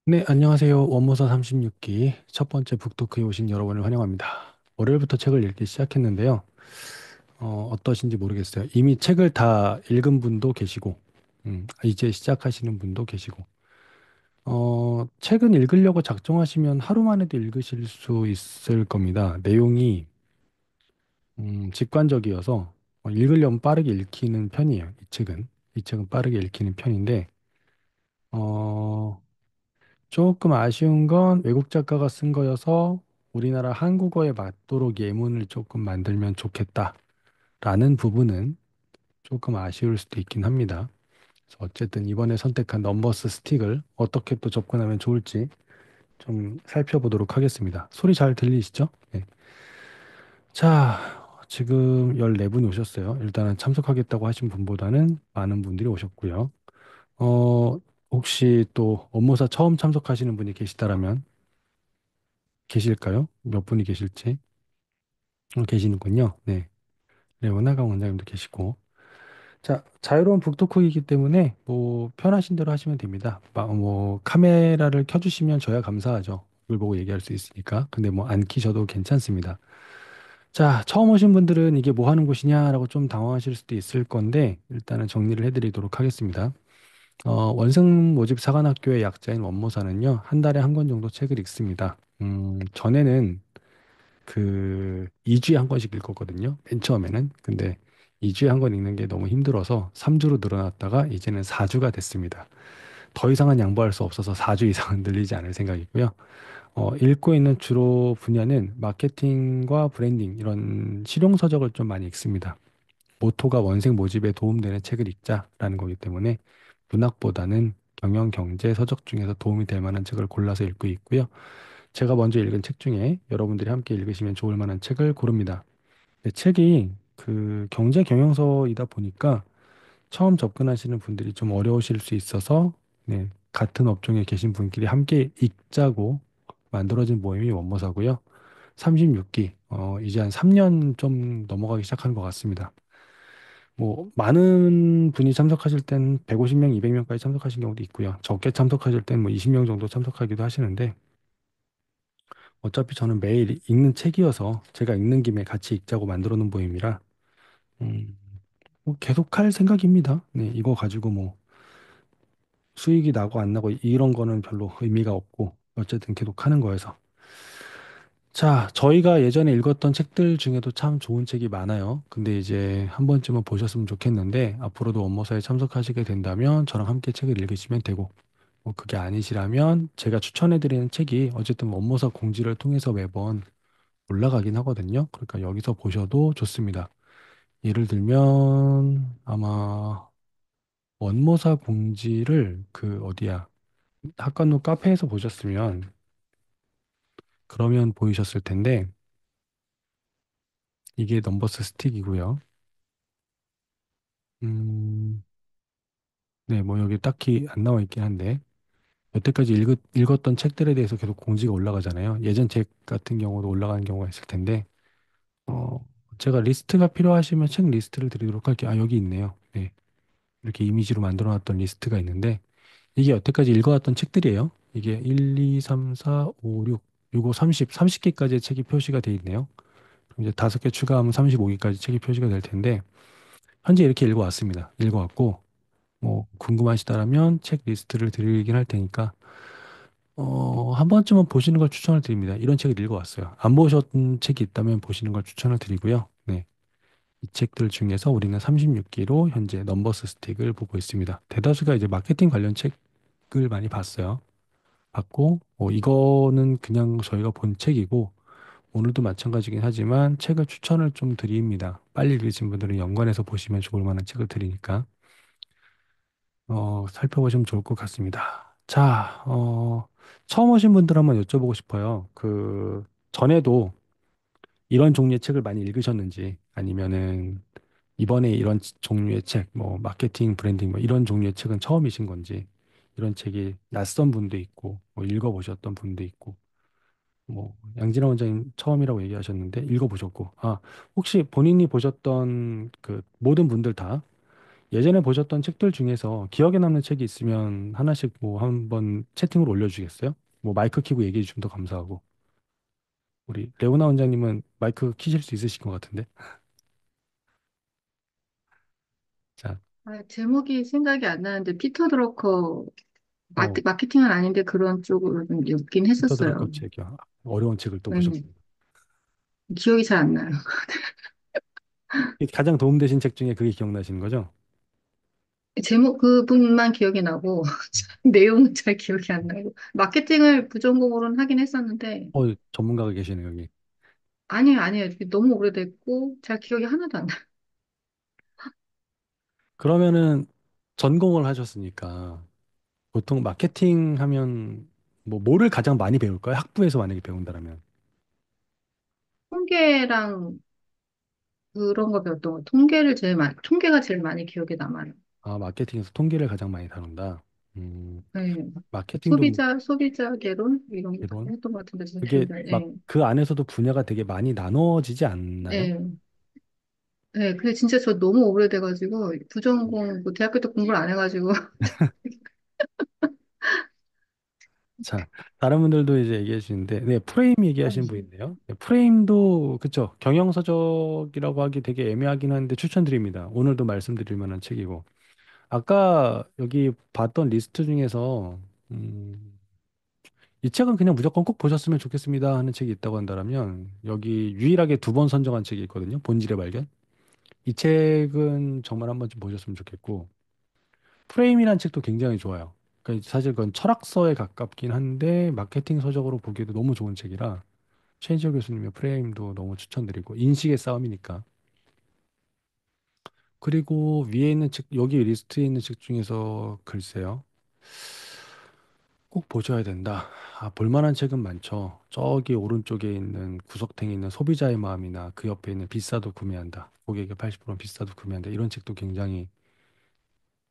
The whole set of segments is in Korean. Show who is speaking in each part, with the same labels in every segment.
Speaker 1: 네, 안녕하세요. 원모사 36기 첫 번째 북토크에 오신 여러분을 환영합니다. 월요일부터 책을 읽기 시작했는데요. 어떠신지 모르겠어요. 이미 책을 다 읽은 분도 계시고, 이제 시작하시는 분도 계시고, 책은 읽으려고 작정하시면 하루 만에도 읽으실 수 있을 겁니다. 내용이, 직관적이어서 읽으려면 빠르게 읽히는 편이에요. 이 책은. 이 책은 빠르게 읽히는 편인데, 어, 조금 아쉬운 건 외국 작가가 쓴 거여서 우리나라 한국어에 맞도록 예문을 조금 만들면 좋겠다라는 부분은 조금 아쉬울 수도 있긴 합니다. 그래서 어쨌든 이번에 선택한 넘버스 스틱을 어떻게 또 접근하면 좋을지 좀 살펴보도록 하겠습니다. 소리 잘 들리시죠? 네. 자, 지금 14분이 오셨어요. 일단은 참석하겠다고 하신 분보다는 많은 분들이 오셨고요. 어, 혹시 또 업무사 처음 참석하시는 분이 계시다라면 계실까요? 몇 분이 계실지. 계시는군요. 네. 레오나강 원장님도 계시고. 자, 자유로운 북토크이기 때문에 뭐 편하신 대로 하시면 됩니다. 뭐 카메라를 켜주시면 저야 감사하죠. 그걸 보고 얘기할 수 있으니까. 근데 뭐 안 켜셔도 괜찮습니다. 자, 처음 오신 분들은 이게 뭐 하는 곳이냐라고 좀 당황하실 수도 있을 건데 일단은 정리를 해드리도록 하겠습니다. 원승 모집 사관학교의 약자인 원모사는요, 한 달에 한 권 정도 책을 읽습니다. 전에는 그 2주에 한 권씩 읽었거든요. 맨 처음에는. 근데 2주에 한 권 읽는 게 너무 힘들어서 3주로 늘어났다가 이제는 4주가 됐습니다. 더 이상은 양보할 수 없어서 4주 이상은 늘리지 않을 생각이고요. 읽고 있는 주로 분야는 마케팅과 브랜딩 이런 실용서적을 좀 많이 읽습니다. 모토가 원생 모집에 도움되는 책을 읽자라는 거기 때문에 문학보다는 경영, 경제, 서적 중에서 도움이 될 만한 책을 골라서 읽고 있고요. 제가 먼저 읽은 책 중에 여러분들이 함께 읽으시면 좋을 만한 책을 고릅니다. 네, 책이 그 경제 경영서이다 보니까 처음 접근하시는 분들이 좀 어려우실 수 있어서 네, 같은 업종에 계신 분끼리 함께 읽자고 만들어진 모임이 원모사고요. 36기, 이제 한 3년 좀 넘어가기 시작한 것 같습니다. 뭐 많은 분이 참석하실 땐 150명, 200명까지 참석하신 경우도 있고요. 적게 참석하실 땐 뭐 20명 정도 참석하기도 하시는데 어차피 저는 매일 읽는 책이어서 제가 읽는 김에 같이 읽자고 만들어 놓은 모임이라 음, 뭐 계속 할 생각입니다. 네, 이거 가지고 뭐 수익이 나고 안 나고 이런 거는 별로 의미가 없고 어쨌든 계속 하는 거여서. 자, 저희가 예전에 읽었던 책들 중에도 참 좋은 책이 많아요. 근데 이제 한 번쯤은 보셨으면 좋겠는데 앞으로도 원모사에 참석하시게 된다면 저랑 함께 책을 읽으시면 되고 뭐 그게 아니시라면 제가 추천해드리는 책이 어쨌든 원모사 공지를 통해서 매번 올라가긴 하거든요. 그러니까 여기서 보셔도 좋습니다. 예를 들면 아마 원모사 공지를 그 어디야 학관로 카페에서 보셨으면 그러면 보이셨을 텐데 이게 넘버스 스틱이고요. 음, 네, 뭐 여기 딱히 안 나와 있긴 한데 여태까지 읽었던 책들에 대해서 계속 공지가 올라가잖아요. 예전 책 같은 경우도 올라가는 경우가 있을 텐데 어, 제가 리스트가 필요하시면 책 리스트를 드리도록 할게요. 아, 여기 있네요. 네, 이렇게 이미지로 만들어 놨던 리스트가 있는데 이게 여태까지 읽어왔던 책들이에요. 이게 1, 2, 3, 4, 5, 6, 6, 5, 30개까지의 책이 표시가 돼 있네요. 그럼 이제 5개 추가하면 35개까지 책이 표시가 될 텐데, 현재 이렇게 읽어왔습니다. 읽어왔고, 뭐, 궁금하시다라면 책 리스트를 드리긴 할 테니까, 한 번쯤은 보시는 걸 추천을 드립니다. 이런 책을 읽어왔어요. 안 보셨던 책이 있다면 보시는 걸 추천을 드리고요. 네. 이 책들 중에서 우리는 36기로 현재 넘버스 스틱을 보고 있습니다. 대다수가 이제 마케팅 관련 책을 많이 봤어요. 봤고, 이거는 그냥 저희가 본 책이고, 오늘도 마찬가지긴 하지만 책을 추천을 좀 드립니다. 빨리 읽으신 분들은 연관해서 보시면 좋을 만한 책을 드리니까, 살펴보시면 좋을 것 같습니다. 자, 처음 오신 분들 한번 여쭤보고 싶어요. 전에도 이런 종류의 책을 많이 읽으셨는지, 아니면은 이번에 이런 종류의 책, 뭐, 마케팅, 브랜딩, 뭐, 이런 종류의 책은 처음이신 건지, 이런 책이 낯선 분도 있고, 뭐, 읽어보셨던 분도 있고, 뭐 양진아 원장님 처음이라고 얘기하셨는데 읽어보셨고 혹시 본인이 보셨던 그 모든 분들 다 예전에 보셨던 책들 중에서 기억에 남는 책이 있으면 하나씩 뭐 한번 채팅으로 올려주시겠어요? 뭐 마이크 키고 얘기해 주시면 더 감사하고. 우리 레오나 원장님은 마이크 키실 수 있으실 것 같은데. 자,
Speaker 2: 제목이 생각이 안 나는데 피터 드러커
Speaker 1: 어,
Speaker 2: 마케팅은 아닌데 그런 쪽으로 좀 읽긴
Speaker 1: 피터
Speaker 2: 했었어요.
Speaker 1: 드러커 책이요. 어려운 책을 또
Speaker 2: 네,
Speaker 1: 보셨습니다.
Speaker 2: 기억이 잘 안 나요.
Speaker 1: 가장 도움되신 책 중에 그게 기억나시는 거죠?
Speaker 2: 제목 그분만 기억이 나고 내용은 잘 기억이 안 나고 마케팅을 부전공으로는 하긴 했었는데
Speaker 1: 전문가가 계시네요, 여기.
Speaker 2: 아니에요, 아니에요. 너무 오래됐고 잘 기억이 하나도 안 나요.
Speaker 1: 그러면은 전공을 하셨으니까 보통 마케팅 하면 뭐 뭐를 가장 많이 배울까요? 학부에서 만약에 배운다면.
Speaker 2: 통계랑 그런 거 배웠던 거 통계가 제일 많이 기억에 남아요.
Speaker 1: 아, 마케팅에서 통계를 가장 많이 다룬다. 음,
Speaker 2: 네.
Speaker 1: 마케팅도 뭐
Speaker 2: 소비자 개론 이런 거
Speaker 1: 이런
Speaker 2: 했던 것 같은데 잘
Speaker 1: 그게
Speaker 2: 기억이 안
Speaker 1: 막
Speaker 2: 나요.
Speaker 1: 그 안에서도 분야가 되게 많이 나눠지지 않나요?
Speaker 2: 네. 네, 근데 진짜 저 너무 오래돼가지고 부전공 뭐 대학교 때 공부를 안 해가지고
Speaker 1: 자, 다른 분들도 이제 얘기해 주시는데, 네, 프레임 얘기하시는 분인데요. 네, 프레임도, 그쵸. 경영서적이라고 하기 되게 애매하긴 한데 추천드립니다. 오늘도 말씀드릴 만한 책이고. 아까 여기 봤던 리스트 중에서, 음, 이 책은 그냥 무조건 꼭 보셨으면 좋겠습니다 하는 책이 있다고 한다면, 여기 유일하게 두 번 선정한 책이 있거든요. 본질의 발견. 이 책은 정말 한 번쯤 보셨으면 좋겠고, 프레임이라는 책도 굉장히 좋아요. 그러니까 사실 그건 철학서에 가깝긴 한데 마케팅 서적으로 보기에도 너무 좋은 책이라 최인철 교수님의 프레임도 너무 추천드리고 인식의 싸움이니까. 그리고 위에 있는 책, 여기 리스트에 있는 책 중에서 글쎄요. 꼭 보셔야 된다. 아, 볼만한 책은 많죠. 저기 오른쪽에 있는 구석탱이 있는 소비자의 마음이나 그 옆에 있는 비싸도 구매한다. 고객의 80%는 비싸도 구매한다. 이런 책도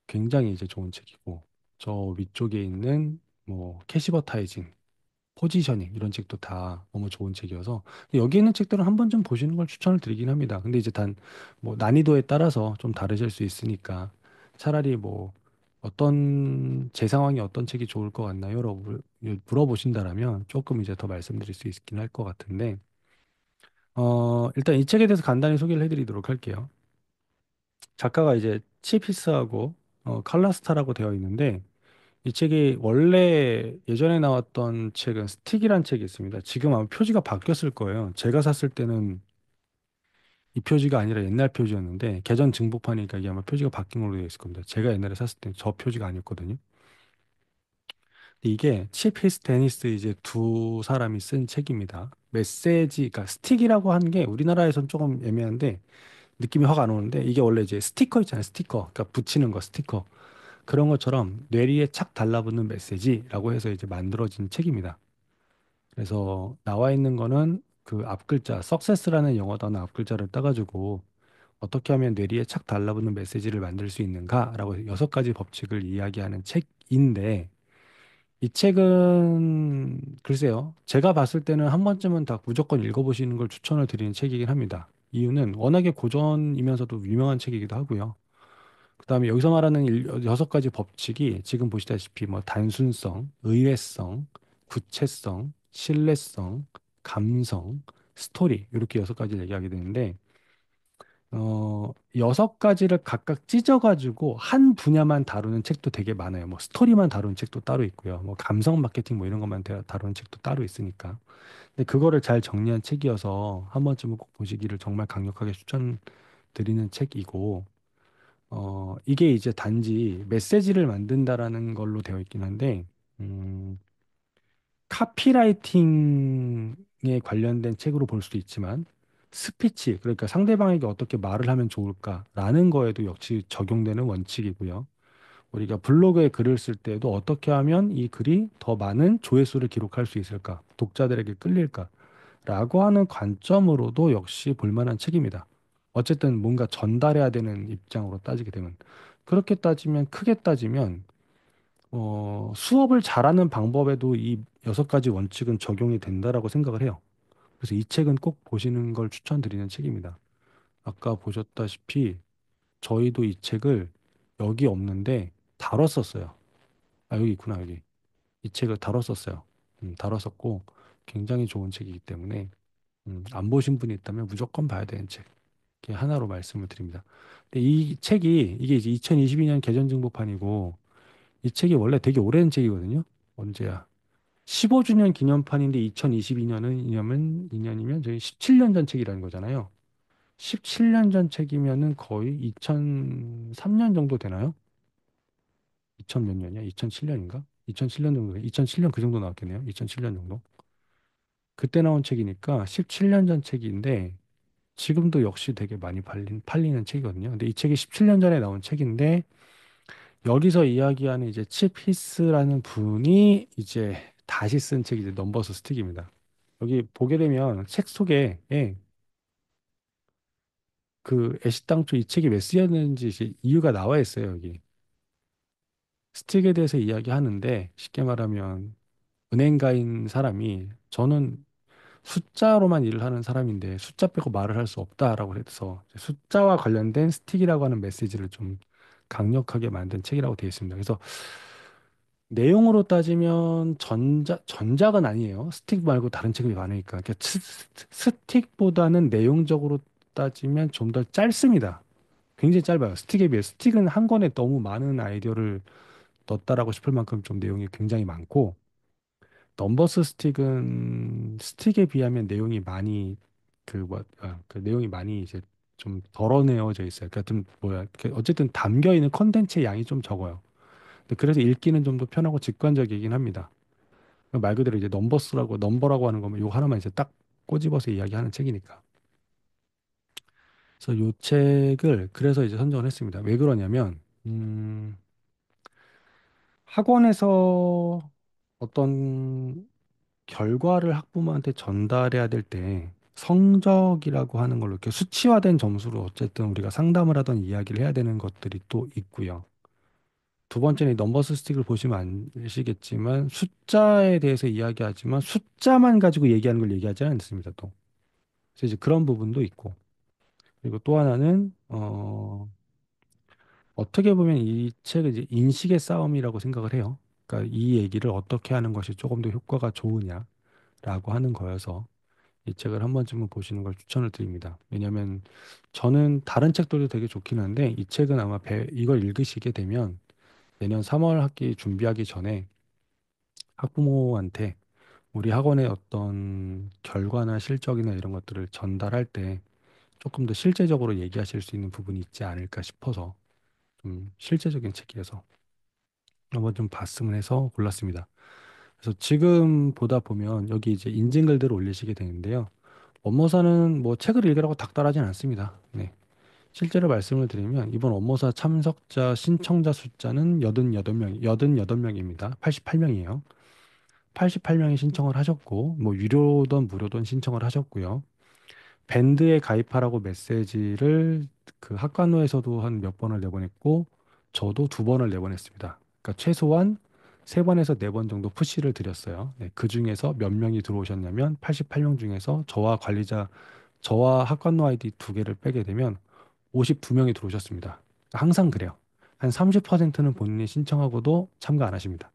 Speaker 1: 굉장히 이제 좋은 책이고 저 위쪽에 있는 뭐 캐시버타이징 포지셔닝 이런 책도 다 너무 좋은 책이어서 여기 있는 책들은 한 번쯤 보시는 걸 추천을 드리긴 합니다. 근데 이제 단 뭐 난이도에 따라서 좀 다르실 수 있으니까 차라리 뭐 어떤 제 상황이 어떤 책이 좋을 것 같나요? 라고 물어보신다라면 조금 이제 더 말씀드릴 수 있긴 할 것 같은데 일단 이 책에 대해서 간단히 소개를 해드리도록 할게요. 작가가 이제 치피스하고 칼라스타라고 되어 있는데 이 책이 원래 예전에 나왔던 책은 스틱이란 책이 있습니다. 지금 아마 표지가 바뀌었을 거예요. 제가 샀을 때는 이 표지가 아니라 옛날 표지였는데 개전 증복판이니까 이게 아마 표지가 바뀐 걸로 되어 있을 겁니다. 제가 옛날에 샀을 때는 저 표지가 아니었거든요. 근데 이게 칩 히스 데니스 이제 두 사람이 쓴 책입니다. 메시지, 그러니까 스틱이라고 하는 게 우리나라에선 조금 애매한데 느낌이 확 안 오는데 이게 원래 이제 스티커 있잖아요. 스티커. 그러니까 붙이는 거 스티커. 그런 것처럼 뇌리에 착 달라붙는 메시지라고 해서 이제 만들어진 책입니다. 그래서 나와 있는 거는 그 앞글자, success라는 영어 단어 앞글자를 따가지고 어떻게 하면 뇌리에 착 달라붙는 메시지를 만들 수 있는가라고 여섯 가지 법칙을 이야기하는 책인데 이 책은 글쎄요. 제가 봤을 때는 한 번쯤은 다 무조건 읽어보시는 걸 추천을 드리는 책이긴 합니다. 이유는 워낙에 고전이면서도 유명한 책이기도 하고요. 그다음에 여기서 말하는 여섯 가지 법칙이 지금 보시다시피 뭐 단순성, 의외성, 구체성, 신뢰성, 감성, 스토리 이렇게 여섯 가지를 얘기하게 되는데 여섯 가지를 각각 찢어가지고 한 분야만 다루는 책도 되게 많아요. 뭐 스토리만 다루는 책도 따로 있고요. 뭐 감성 마케팅 뭐 이런 것만 다루는 책도 따로 있으니까. 근데 그거를 잘 정리한 책이어서 한 번쯤은 꼭 보시기를 정말 강력하게 추천드리는 책이고 이게 이제 단지 메시지를 만든다라는 걸로 되어 있긴 한데, 음, 카피라이팅에 관련된 책으로 볼 수도 있지만, 스피치, 그러니까 상대방에게 어떻게 말을 하면 좋을까라는 거에도 역시 적용되는 원칙이고요. 우리가 블로그에 글을 쓸 때에도 어떻게 하면 이 글이 더 많은 조회수를 기록할 수 있을까, 독자들에게 끌릴까, 라고 하는 관점으로도 역시 볼만한 책입니다. 어쨌든 뭔가 전달해야 되는 입장으로 따지게 되면 그렇게 따지면 크게 따지면 수업을 잘하는 방법에도 이 여섯 가지 원칙은 적용이 된다라고 생각을 해요. 그래서 이 책은 꼭 보시는 걸 추천드리는 책입니다. 아까 보셨다시피 저희도 이 책을 여기 없는데 다뤘었어요. 아, 여기 있구나, 여기. 이 책을 다뤘었어요. 다뤘었고 굉장히 좋은 책이기 때문에 안 보신 분이 있다면 무조건 봐야 되는 책. 이게 하나로 말씀을 드립니다. 근데 이 책이 이게 이제 2022년 개전증보판이고 이 책이 원래 되게 오래된 책이거든요. 언제야? 15주년 기념판인데 2022년은 이년이면 저희 17년 전 책이라는 거잖아요. 17년 전 책이면은 거의 2003년 정도 되나요? 2000 몇 년이야? 2007년인가? 2007년 정도, 2007년 그 정도 나왔겠네요. 2007년 정도. 그때 나온 책이니까 17년 전 책인데 지금도 역시 되게 많이 팔리는 책이거든요. 근데 이 책이 17년 전에 나온 책인데 여기서 이야기하는 이제 칩 히스라는 분이 이제 다시 쓴 책이 이제 넘버스 스틱입니다. 여기 보게 되면 책 속에 예, 그 애시당초 이 책이 왜 쓰였는지 이제 이유가 나와 있어요, 여기. 스틱에 대해서 이야기하는데 쉽게 말하면 은행가인 사람이 저는 숫자로만 일을 하는 사람인데 숫자 빼고 말을 할 수 없다라고 해서 숫자와 관련된 스틱이라고 하는 메시지를 좀 강력하게 만든 책이라고 되어 있습니다. 그래서 내용으로 따지면 전작은 아니에요. 스틱 말고 다른 책이 많으니까. 그러니까 스틱보다는 내용적으로 따지면 좀 더 짧습니다. 굉장히 짧아요. 스틱에 비해 스틱은 한 권에 너무 많은 아이디어를 넣었다라고 싶을 만큼 좀 내용이 굉장히 많고 넘버스 스틱은 스틱에 비하면 내용이 많이 그 내용이 많이 이제 좀 덜어내어져 있어요. 그러니까 좀 뭐야 어쨌든 담겨 있는 컨텐츠의 양이 좀 적어요. 근데 그래서 읽기는 좀 더 편하고 직관적이긴 합니다. 말 그대로 이제 넘버라고 하는 거면 요 하나만 이제 딱 꼬집어서 이야기하는 책이니까. 그래서 요 책을 그래서 이제 선정을 했습니다. 왜 그러냐면 학원에서 어떤 결과를 학부모한테 전달해야 될 때 성적이라고 하는 걸로 이렇게 수치화된 점수로 어쨌든 우리가 상담을 하던 이야기를 해야 되는 것들이 또 있고요. 두 번째는 이 넘버스 스틱을 보시면 아시겠지만 숫자에 대해서 이야기하지만 숫자만 가지고 얘기하는 걸 얘기하지 않습니다. 또. 그래서 이제 그런 부분도 있고. 그리고 또 하나는 어떻게 보면 이 책은 이제 인식의 싸움이라고 생각을 해요. 그러니까 이 얘기를 어떻게 하는 것이 조금 더 효과가 좋으냐라고 하는 거여서 이 책을 한 번쯤은 보시는 걸 추천을 드립니다. 왜냐하면 저는 다른 책들도 되게 좋긴 한데 이 책은 아마 이걸 읽으시게 되면 내년 3월 학기 준비하기 전에 학부모한테 우리 학원의 어떤 결과나 실적이나 이런 것들을 전달할 때 조금 더 실제적으로 얘기하실 수 있는 부분이 있지 않을까 싶어서 좀 실제적인 책이라서 한번 좀 봤으면 해서 골랐습니다. 그래서 지금 보다 보면 여기 이제 인증글들을 올리시게 되는데요. 원모사는 뭐 책을 읽으라고 닥달하진 않습니다. 네. 실제로 말씀을 드리면 이번 원모사 참석자 신청자 숫자는 88명입니다. 88명이에요. 88명이 신청을 하셨고 뭐 유료든 무료든 신청을 하셨고요. 밴드에 가입하라고 메시지를 그 학관노에서도 한 몇 번을 내보냈고 저도 두 번을 내보냈습니다. 그러니까 최소한 세 번에서 네 번 정도 푸시를 드렸어요. 네, 그 중에서 몇 명이 들어오셨냐면 88명 중에서 저와 학관노 아이디 두 개를 빼게 되면 52명이 들어오셨습니다. 그러니까 항상 그래요. 한 30%는 본인이 신청하고도 참가 안 하십니다.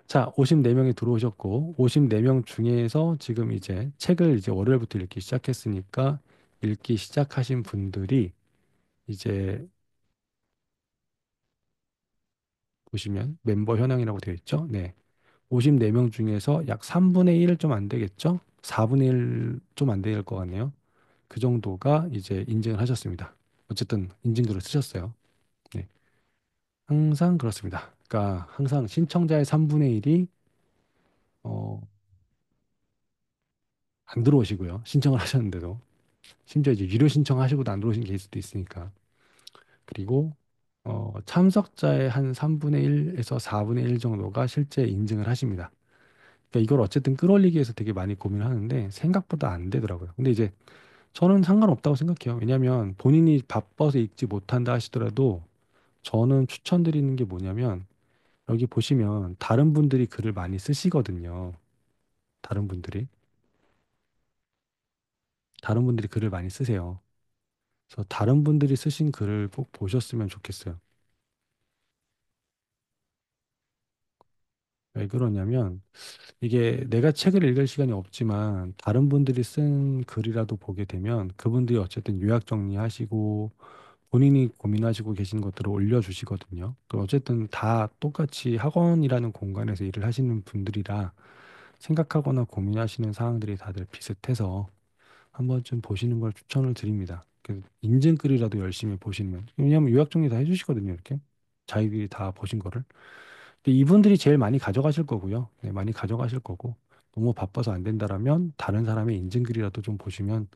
Speaker 1: 자, 54명이 들어오셨고, 54명 중에서 지금 이제 책을 이제 월요일부터 읽기 시작했으니까, 읽기 시작하신 분들이 이제 보시면 멤버 현황이라고 되어 있죠? 네. 54명 중에서 약 3분의 1 좀 안 되겠죠? 4분의 1 좀 안 될 것 같네요. 그 정도가 이제 인증을 하셨습니다. 어쨌든 인증글을 쓰셨어요. 네. 항상 그렇습니다. 그러니까 항상 신청자의 3분의 1이 안 들어오시고요. 신청을 하셨는데도. 심지어 이제 유료 신청하시고도 안 들어오신 케이스도 있으니까. 그리고 참석자의 한 3분의 1에서 4분의 1 정도가 실제 인증을 하십니다. 그러니까 이걸 어쨌든 끌어올리기 위해서 되게 많이 고민을 하는데 생각보다 안 되더라고요. 근데 이제 저는 상관없다고 생각해요. 왜냐하면 본인이 바빠서 읽지 못한다 하시더라도 저는 추천드리는 게 뭐냐면 여기 보시면 다른 분들이 글을 많이 쓰시거든요. 다른 분들이. 다른 분들이 글을 많이 쓰세요. 그래서 다른 분들이 쓰신 글을 꼭 보셨으면 좋겠어요. 왜 그러냐면 이게 내가 책을 읽을 시간이 없지만 다른 분들이 쓴 글이라도 보게 되면 그분들이 어쨌든 요약 정리하시고 본인이 고민하시고 계신 것들을 올려주시거든요. 그 어쨌든 다 똑같이 학원이라는 공간에서 일을 하시는 분들이라 생각하거나 고민하시는 사항들이 다들 비슷해서 한 번쯤 보시는 걸 추천을 드립니다. 그 인증글이라도 열심히 보시면 왜냐하면 요약 정리 다 해주시거든요. 이렇게 자기들이 다 보신 거를. 근데 이분들이 제일 많이 가져가실 거고요. 네, 많이 가져가실 거고 너무 바빠서 안 된다라면 다른 사람의 인증글이라도 좀 보시면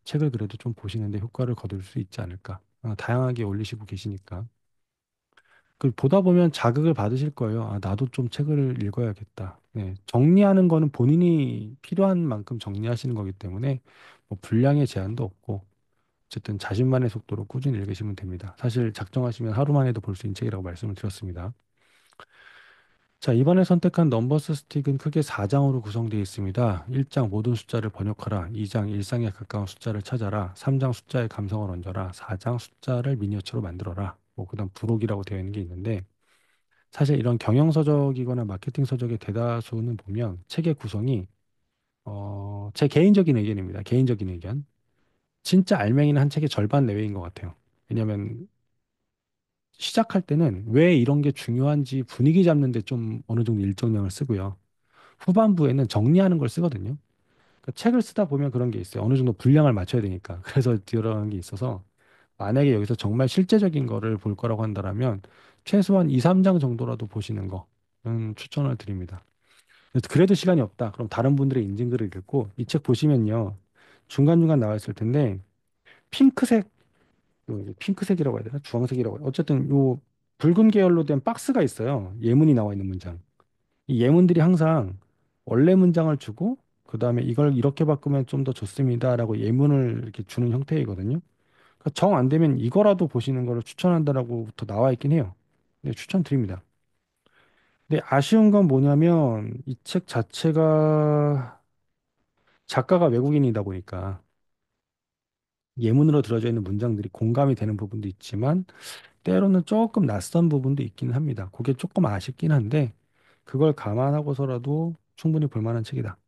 Speaker 1: 책을 그래도 좀 보시는데 효과를 거둘 수 있지 않을까. 다양하게 올리시고 계시니까. 그 보다 보면 자극을 받으실 거예요. 아, 나도 좀 책을 읽어야겠다. 네, 정리하는 거는 본인이 필요한 만큼 정리하시는 거기 때문에 뭐 분량의 제한도 없고 어쨌든 자신만의 속도로 꾸준히 읽으시면 됩니다. 사실 작정하시면 하루 만에도 볼 수 있는 책이라고 말씀을 드렸습니다. 자, 이번에 선택한 넘버스 스틱은 크게 4장으로 구성되어 있습니다. 1장 모든 숫자를 번역하라. 2장 일상에 가까운 숫자를 찾아라. 3장 숫자의 감성을 얹어라. 4장 숫자를 미니어처로 만들어라. 뭐 그다음 부록이라고 되어 있는 게 있는데 사실 이런 경영서적이거나 마케팅 서적의 대다수는 보면 책의 구성이 제 개인적인 의견입니다. 개인적인 의견. 진짜 알맹이는 한 책의 절반 내외인 것 같아요. 왜냐하면 시작할 때는 왜 이런 게 중요한지 분위기 잡는데 좀 어느 정도 일정량을 쓰고요. 후반부에는 정리하는 걸 쓰거든요. 그러니까 책을 쓰다 보면 그런 게 있어요. 어느 정도 분량을 맞춰야 되니까. 그래서 들어가는 게 있어서 만약에 여기서 정말 실제적인 거를 볼 거라고 한다면 최소한 2, 3장 정도라도 보시는 거는 추천을 드립니다. 그래도 시간이 없다. 그럼 다른 분들의 인증글을 읽고 이 책 보시면요. 중간중간 나와 있을 텐데 핑크색, 핑크색이라고 해야 되나? 주황색이라고 해야 되나? 어쨌든 요 붉은 계열로 된 박스가 있어요. 예문이 나와 있는 문장. 이 예문들이 항상 원래 문장을 주고 그다음에 이걸 이렇게 바꾸면 좀 더 좋습니다라고 예문을 이렇게 주는 형태이거든요. 그러니까 정 안 되면 이거라도 보시는 거를 추천한다라고부터 나와 있긴 해요. 네, 추천드립니다. 근데 아쉬운 건 뭐냐면 이 책 자체가 작가가 외국인이다 보니까 예문으로 들어져 있는 문장들이 공감이 되는 부분도 있지만 때로는 조금 낯선 부분도 있긴 합니다. 그게 조금 아쉽긴 한데 그걸 감안하고서라도 충분히 볼 만한 책이다.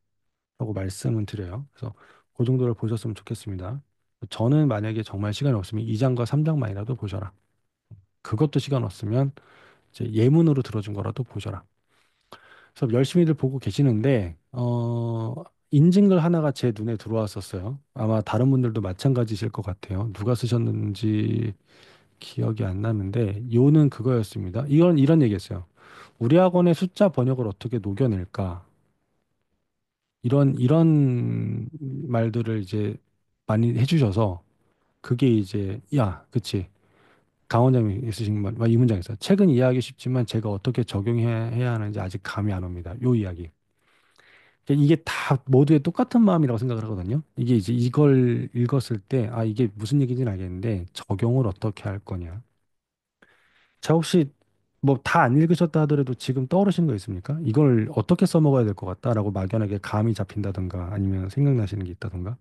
Speaker 1: 라고 말씀은 드려요. 그래서 그 정도를 보셨으면 좋겠습니다. 저는 만약에 정말 시간이 없으면 2장과 3장만이라도 보셔라. 그것도 시간 없으면 이제 예문으로 들어준 거라도 보셔라. 그래서 열심히들 보고 계시는데 인증글 하나가 제 눈에 들어왔었어요. 아마 다른 분들도 마찬가지실 것 같아요. 누가 쓰셨는지 기억이 안 나는데 요는 그거였습니다. 이건 이런 얘기였어요. 우리 학원의 숫자 번역을 어떻게 녹여낼까? 이런 말들을 이제 많이 해주셔서 그게 이제 야, 그치. 강 원장님이 있으신 말, 이 문장 있어요. 책은 이해하기 쉽지만 제가 어떻게 적용해야 하는지 아직 감이 안 옵니다. 요 이야기. 그러니까 이게 다 모두의 똑같은 마음이라고 생각을 하거든요. 이게 이제 이걸 읽었을 때, 아, 이게 무슨 얘기인지는 알겠는데, 적용을 어떻게 할 거냐. 자, 혹시 뭐 다 안 읽으셨다 하더라도 지금 떠오르시는 거 있습니까? 이걸 어떻게 써먹어야 될 것 같다라고 막연하게 감이 잡힌다던가 아니면 생각나시는 게 있다던가.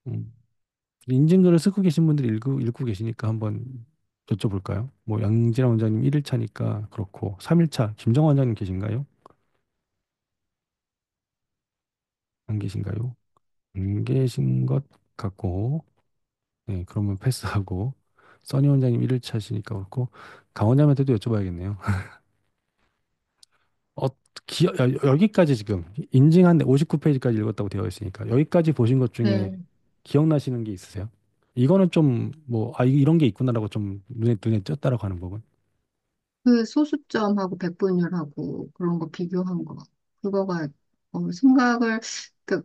Speaker 1: 음. 인증글을 쓰고 계신 분들이 읽고 계시니까 한번 여쭤볼까요? 뭐 양진아 원장님 1일차니까 그렇고 3일차 김정원 원장님 계신가요? 안 계신가요? 안 계신 것 같고 네, 그러면 패스하고 써니 원장님 1일차시니까 그렇고 강 원장님한테도 여쭤봐야겠네요. 어, 여기까지 지금 인증한 59페이지까지 읽었다고 되어 있으니까 여기까지 보신 것 중에
Speaker 2: 네.
Speaker 1: 기억나시는 게 있으세요? 이거는 좀 뭐, 아, 이런 게 있구나라고 좀 눈에 띄었다라고 하는 부분.
Speaker 2: 그 소수점하고 백분율하고 그런 거 비교한 거. 그거가 생각을, 그,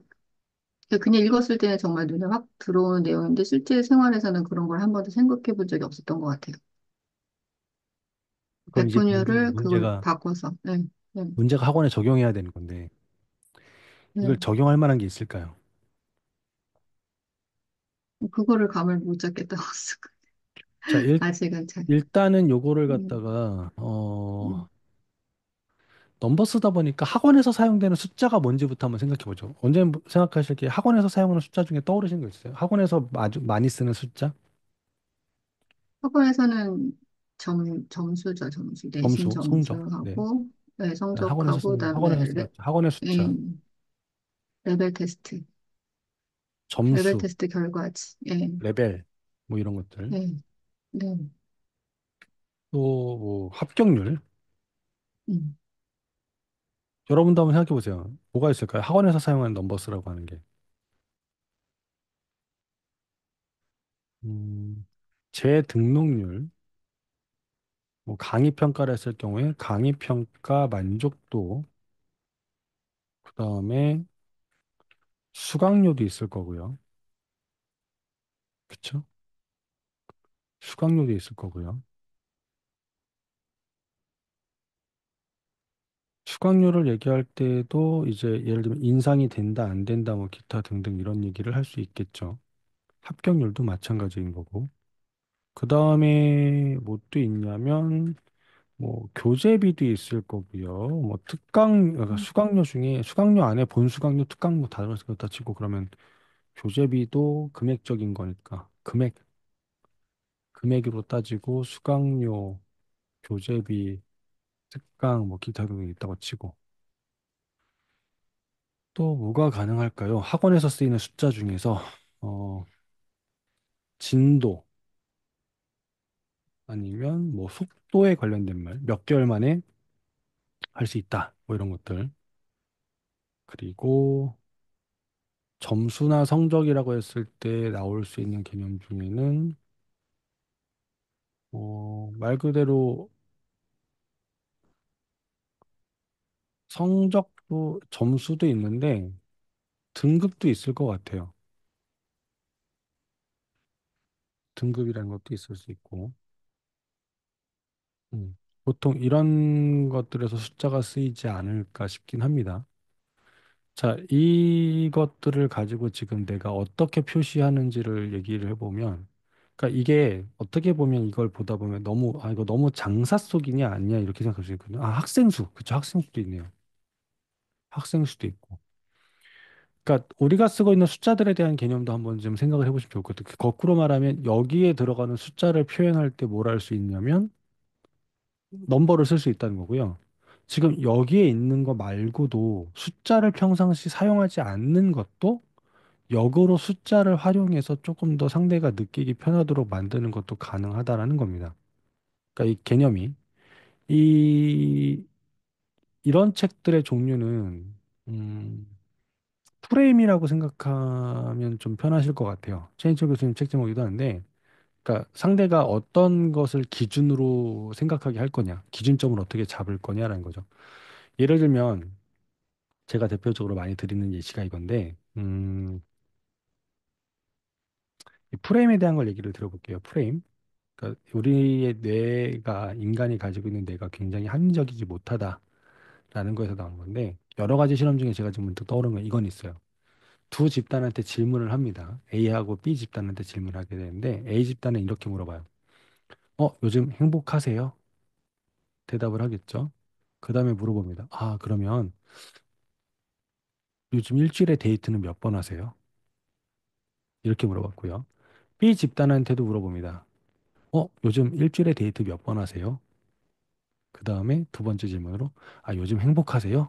Speaker 2: 그냥 읽었을 때는 정말 눈에 확 들어오는 내용인데 실제 생활에서는 그런 걸 한 번도 생각해 본 적이 없었던 것 같아요.
Speaker 1: 그럼 이제
Speaker 2: 백분율을 그걸 바꿔서. 네, 네,
Speaker 1: 문제가 학원에 적용해야 되는 건데 이걸
Speaker 2: 네.
Speaker 1: 적용할 만한 게 있을까요?
Speaker 2: 그거를 감을 못 잡겠다고
Speaker 1: 자,
Speaker 2: 아직은 잘.
Speaker 1: 일단은 요거를
Speaker 2: 음,
Speaker 1: 갖다가
Speaker 2: 음.
Speaker 1: 넘버 쓰다 보니까 학원에서 사용되는 숫자가 뭔지부터 한번 생각해 보죠. 언제 생각하실 게 학원에서 사용하는 숫자 중에 떠오르시는 거 있어요? 학원에서 아주 많이 쓰는 숫자?
Speaker 2: 학원에서는 점수죠, 점수. 내신
Speaker 1: 점수, 성적. 네.
Speaker 2: 점수하고, 네,
Speaker 1: 학원에서
Speaker 2: 성적하고,
Speaker 1: 쓰는, 학원에서
Speaker 2: 그다음에
Speaker 1: 쓰는 학원의
Speaker 2: 예,
Speaker 1: 숫자,
Speaker 2: 레벨 테스트. 레벨
Speaker 1: 점수,
Speaker 2: 테스트 결과지. 예,
Speaker 1: 레벨, 뭐 이런 것들.
Speaker 2: 네, 네.
Speaker 1: 또 뭐 합격률.
Speaker 2: 음.
Speaker 1: 여러분도 한번 생각해 보세요. 뭐가 있을까요? 학원에서 사용하는 넘버스라고 하는 게. 음, 재등록률, 뭐 강의 평가를 했을 경우에 강의 평가 만족도, 그다음에 수강료도 있을 거고요. 그쵸? 수강료도 있을 거고요. 수강료를 얘기할 때도 이제 예를 들면 인상이 된다, 안 된다, 뭐 기타 등등 이런 얘기를 할 수 있겠죠. 합격률도 마찬가지인 거고. 그 다음에 뭐 또 있냐면 뭐 교재비도 있을 거고요. 뭐 그러니까 수강료 중에 수강료 안에 본수강료, 특강료 다 들어있다 치고 그러면 교재비도 금액적인 거니까 금액으로 따지고 수강료, 교재비, 특강, 뭐 기타 등이 있다고 치고 또 뭐가 가능할까요? 학원에서 쓰이는 숫자 중에서 어, 진도 아니면 뭐 속도에 관련된 말, 몇 개월 만에 할 수 있다. 뭐 이런 것들. 그리고 점수나 성적이라고 했을 때 나올 수 있는 개념 중에는 말 그대로 성적도 점수도 있는데 등급도 있을 것 같아요. 등급이라는 것도 있을 수 있고. 보통 이런 것들에서 숫자가 쓰이지 않을까 싶긴 합니다. 자, 이것들을 가지고 지금 내가 어떻게 표시하는지를 얘기를 해보면, 그러니까 이게 어떻게 보면 이걸 보다 보면 너무, 아, 이거 너무 장사 속이냐 아니냐 이렇게 생각할 수 있거든요. 아, 학생수. 그쵸, 학생수도 있네요. 학생수도 있고. 그러니까 우리가 쓰고 있는 숫자들에 대한 개념도 한번 좀 생각을 해보시면 좋을 것 같아요. 그 거꾸로 말하면 여기에 들어가는 숫자를 표현할 때 뭘 할 수 있냐면, 넘버를 쓸 수 있다는 거고요. 지금 여기에 있는 거 말고도 숫자를 평상시 사용하지 않는 것도 역으로 숫자를 활용해서 조금 더 상대가 느끼기 편하도록 만드는 것도 가능하다라는 겁니다. 그러니까 이 개념이 이 이런 책들의 종류는 음, 프레임이라고 생각하면 좀 편하실 것 같아요. 최인철 교수님 책 제목이기도 한데, 그러니까 상대가 어떤 것을 기준으로 생각하게 할 거냐, 기준점을 어떻게 잡을 거냐라는 거죠. 예를 들면 제가 대표적으로 많이 드리는 예시가 이건데, 이 프레임에 대한 걸 얘기를 들어볼게요. 프레임. 그러니까 우리의 뇌가 인간이 가지고 있는 뇌가 굉장히 합리적이지 못하다라는 거에서 나온 건데 여러 가지 실험 중에 제가 지금 문득 떠오른 건 이건 있어요. 두 집단한테 질문을 합니다. A하고 B 집단한테 질문을 하게 되는데 A 집단은 이렇게 물어봐요. 요즘 행복하세요? 대답을 하겠죠. 그 다음에 물어봅니다. 아, 그러면 요즘 일주일에 데이트는 몇 번 하세요? 이렇게 물어봤고요. B 집단한테도 물어봅니다. 요즘 일주일에 데이트 몇 번 하세요? 그 다음에 두 번째 질문으로, 아, 요즘 행복하세요?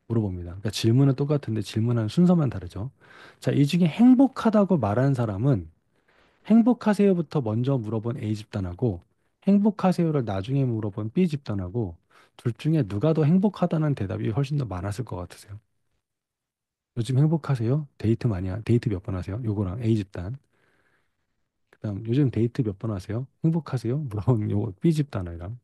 Speaker 1: 물어봅니다. 그러니까 질문은 똑같은데 질문하는 순서만 다르죠. 자, 이 중에 행복하다고 말한 사람은 행복하세요부터 먼저 물어본 A 집단하고 행복하세요를 나중에 물어본 B 집단하고 둘 중에 누가 더 행복하다는 대답이 훨씬 더 많았을 것 같으세요? 요즘 행복하세요? 데이트 몇 번 하세요? 요거랑 A 집단. 그다음 요즘 데이트 몇 번 하세요? 행복하세요? 물어본 요거 B 집단이랑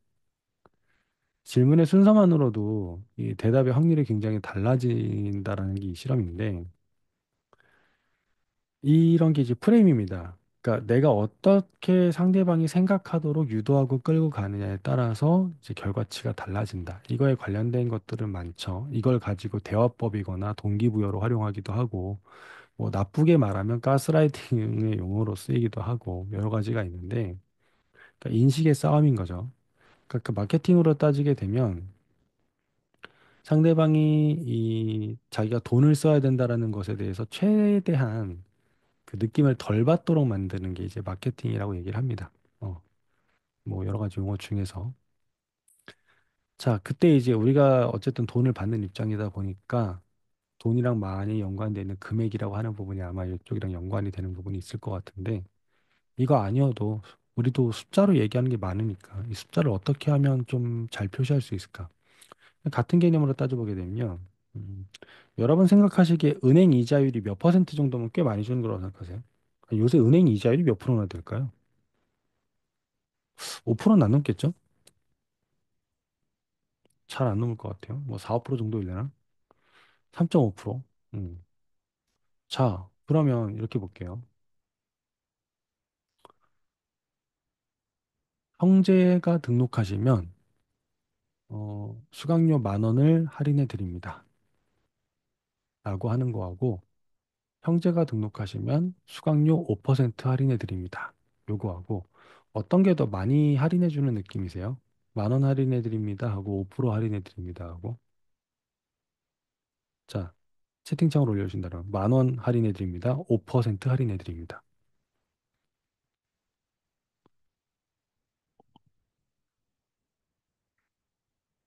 Speaker 1: 질문의 순서만으로도 이 대답의 확률이 굉장히 달라진다라는 게 이 실험인데 이런 게 이제 프레임입니다. 그러니까 내가 어떻게 상대방이 생각하도록 유도하고 끌고 가느냐에 따라서 이제 결과치가 달라진다. 이거에 관련된 것들은 많죠. 이걸 가지고 대화법이거나 동기부여로 활용하기도 하고 뭐 나쁘게 말하면 가스라이팅의 용어로 쓰이기도 하고 여러 가지가 있는데 그러니까 인식의 싸움인 거죠. 그러니까 그 마케팅으로 따지게 되면 상대방이 이 자기가 돈을 써야 된다라는 것에 대해서 최대한 그 느낌을 덜 받도록 만드는 게 이제 마케팅이라고 얘기를 합니다. 어, 뭐 여러 가지 용어 중에서. 자, 그때 이제 우리가 어쨌든 돈을 받는 입장이다 보니까 돈이랑 많이 연관되어 있는 금액이라고 하는 부분이 아마 이쪽이랑 연관이 되는 부분이 있을 것 같은데 이거 아니어도 우리도 숫자로 얘기하는 게 많으니까 이 숫자를 어떻게 하면 좀 잘 표시할 수 있을까? 같은 개념으로 따져보게 되면 여러분 생각하시기에 은행 이자율이 몇 퍼센트 정도면 꽤 많이 주는 거라고 생각하세요? 요새 은행 이자율이 몇 프로나 될까요? 5%는 안 넘겠죠? 잘 안 넘을 것 같아요. 뭐 4, 5% 정도 되나? 3.5%? 음. 자, 그러면 이렇게 볼게요. 형제가 등록하시면 수강료 10,000원을 할인해 드립니다. 라고 하는 거하고 형제가 등록하시면 수강료 5% 할인해 드립니다. 요거하고 어떤 게 더 많이 할인해 주는 느낌이세요? 10,000원 할인해 드립니다 하고 5% 할인해 드립니다 하고 자, 채팅창으로 올려주신다면 10,000원 할인해 드립니다. 5% 할인해 드립니다.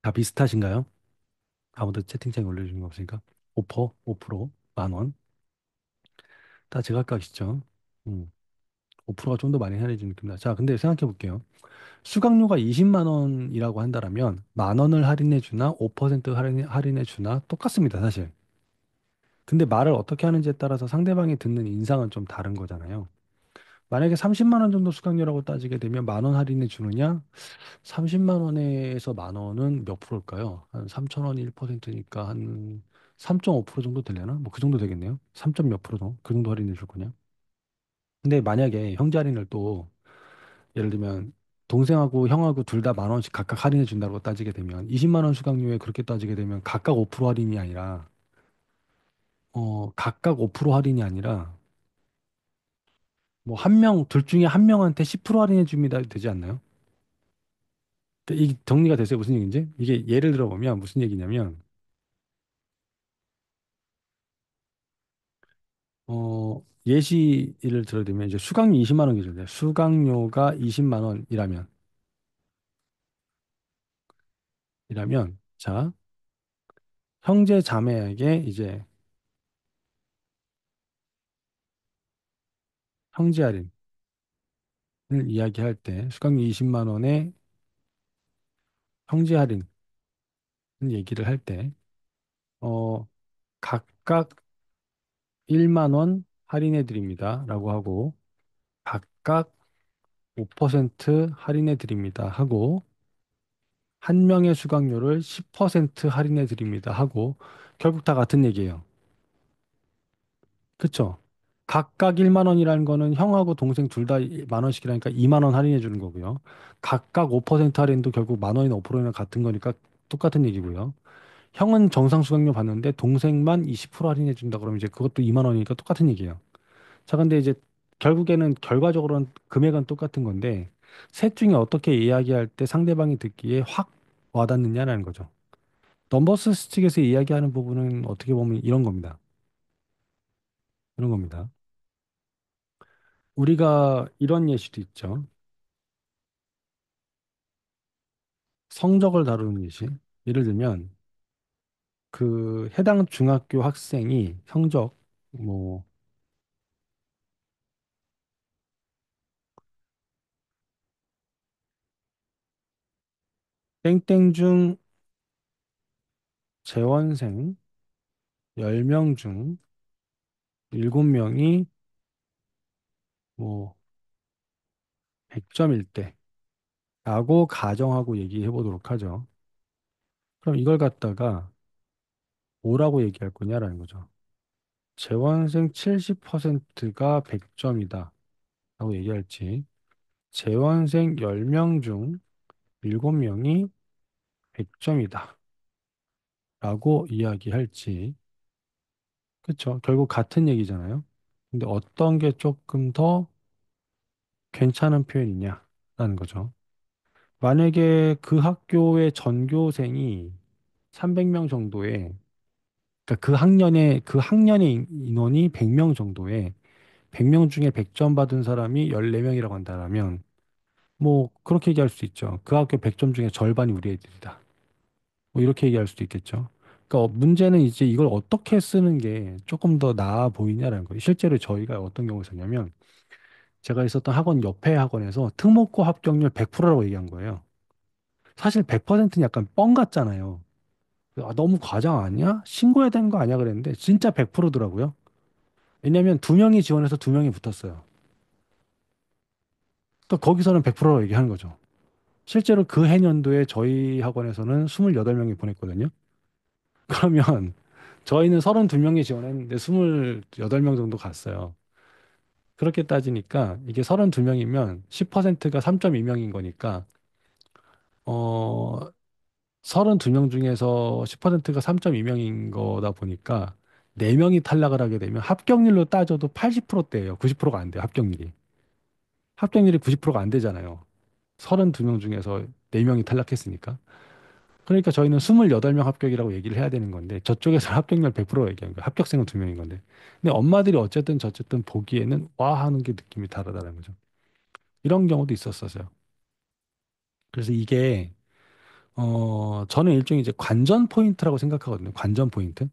Speaker 1: 다 비슷하신가요? 아무도 채팅창에 올려주는 거 없으니까 5%, 10,000원 다 제각각이시죠? 음, 5%가 좀 더 많이 할인해 주는 느낌이다. 자, 근데 생각해 볼게요. 수강료가 20만 원이라고 한다면 10,000원을 할인해 주나 5% 할인해 주나 똑같습니다, 사실. 근데 말을 어떻게 하는지에 따라서 상대방이 듣는 인상은 좀 다른 거잖아요. 만약에 30만 원 정도 수강료라고 따지게 되면 10,000원 할인해 주느냐? 30만 원에서 10,000원은 몇 프로일까요? 한 3천 원이 1%니까 한 3.5% 정도 되려나? 뭐 그 정도 되겠네요. 3점 몇 프로 정도? 그 정도 할인해 줄 거냐? 근데 만약에 형제 할인을 또 예를 들면 동생하고 형하고 둘 다 10,000원씩 각각 할인해 준다고 따지게 되면 20만 원 수강료에 그렇게 따지게 되면 각각 5% 할인이 아니라 각각 5% 할인이 아니라 뭐 한 명, 둘 중에 한 명한테 10% 할인해 줍니다. 되지 않나요? 이 정리가 됐어요. 무슨 얘기인지? 이게 예를 들어 보면 무슨 얘기냐면 예시를 들어드리면 이제 수강료 20만 원 기준이에요. 수강료가 20만 원이라면 자, 형제 자매에게 이제 형제 할인을 이야기할 때 수강료 20만 원에 형제 할인 얘기를 할 때, 각각 1만 원 할인해 드립니다. 라고 하고, 각각 5% 할인해 드립니다. 하고, 한 명의 수강료를 10% 할인해 드립니다. 하고, 결국 다 같은 얘기예요. 그쵸? 각각 1만 원이라는 거는 형하고 동생 둘 다 10,000원씩이라니까 2만 원 할인해 주는 거고요. 각각 5% 할인도 결국 10,000원이나 5%나 같은 거니까 똑같은 얘기고요. 형은 정상 수강료 받는데 동생만 20% 할인해 준다 그러면 이제 그것도 2만 원이니까 똑같은 얘기예요. 자, 근데 이제 결국에는 결과적으로는 금액은 똑같은 건데 셋 중에 어떻게 이야기할 때 상대방이 듣기에 확 와닿느냐라는 거죠. 넘버스 측에서 이야기하는 부분은 어떻게 보면 이런 겁니다. 이런 겁니다. 우리가 이런 예시도 있죠. 성적을 다루는 예시. 예를 들면 그 해당 중학교 학생이 성적 뭐 땡땡 중 재원생 10명 중 7명이 뭐 100점일 때라고 가정하고 얘기해 보도록 하죠. 그럼 이걸 갖다가 뭐라고 얘기할 거냐라는 거죠. 재원생 70%가 100점이다 라고 얘기할지, 재원생 10명 중 7명이 100점이다 라고 이야기할지, 그쵸? 결국 같은 얘기잖아요. 근데 어떤 게 조금 더 괜찮은 표현이냐라는 거죠. 만약에 그 학교의 전교생이 300명 정도의, 그러니까 그 학년의 인원이 100명 정도에 100명 중에 100점 받은 사람이 14명이라고 한다면 뭐 그렇게 얘기할 수 있죠. 그 학교 100점 중에 절반이 우리 애들이다. 뭐 이렇게 얘기할 수도 있겠죠. 그러니까 문제는 이제 이걸 어떻게 쓰는 게 조금 더 나아 보이냐라는 거예요. 실제로 저희가 어떤 경우 있었냐면 제가 있었던 학원 옆에 학원에서 특목고 합격률 100%라고 얘기한 거예요. 사실 100%는 약간 뻥 같잖아요. 아, 너무 과장 아니야? 신고해야 되는 거 아니야? 그랬는데 진짜 100%더라고요. 왜냐면 두 명이 지원해서 두 명이 붙었어요. 또 거기서는 100%라고 얘기하는 거죠. 실제로 그 해년도에 저희 학원에서는 28명이 보냈거든요. 그러면 저희는 32명이 지원했는데 28명 정도 갔어요. 그렇게 따지니까 이게 32명이면 10%가 3.2명인 거니까 어 32명 중에서 10%가 3.2명인 거다 보니까 4명이 탈락을 하게 되면 합격률로 따져도 80%대예요. 90%가 안 돼요. 합격률이. 합격률이 90%가 안 되잖아요. 32명 중에서 4명이 탈락했으니까. 그러니까 저희는 28명 합격이라고 얘기를 해야 되는 건데 저쪽에서 합격률 100% 얘기한 거예요. 합격생은 2명인 건데. 근데 엄마들이 어쨌든 저쨌든 보기에는 와 하는 게 느낌이 다르다는 거죠. 이런 경우도 있었어요. 그래서 이게 저는 일종의 이제 관전 포인트라고 생각하거든요. 관전 포인트.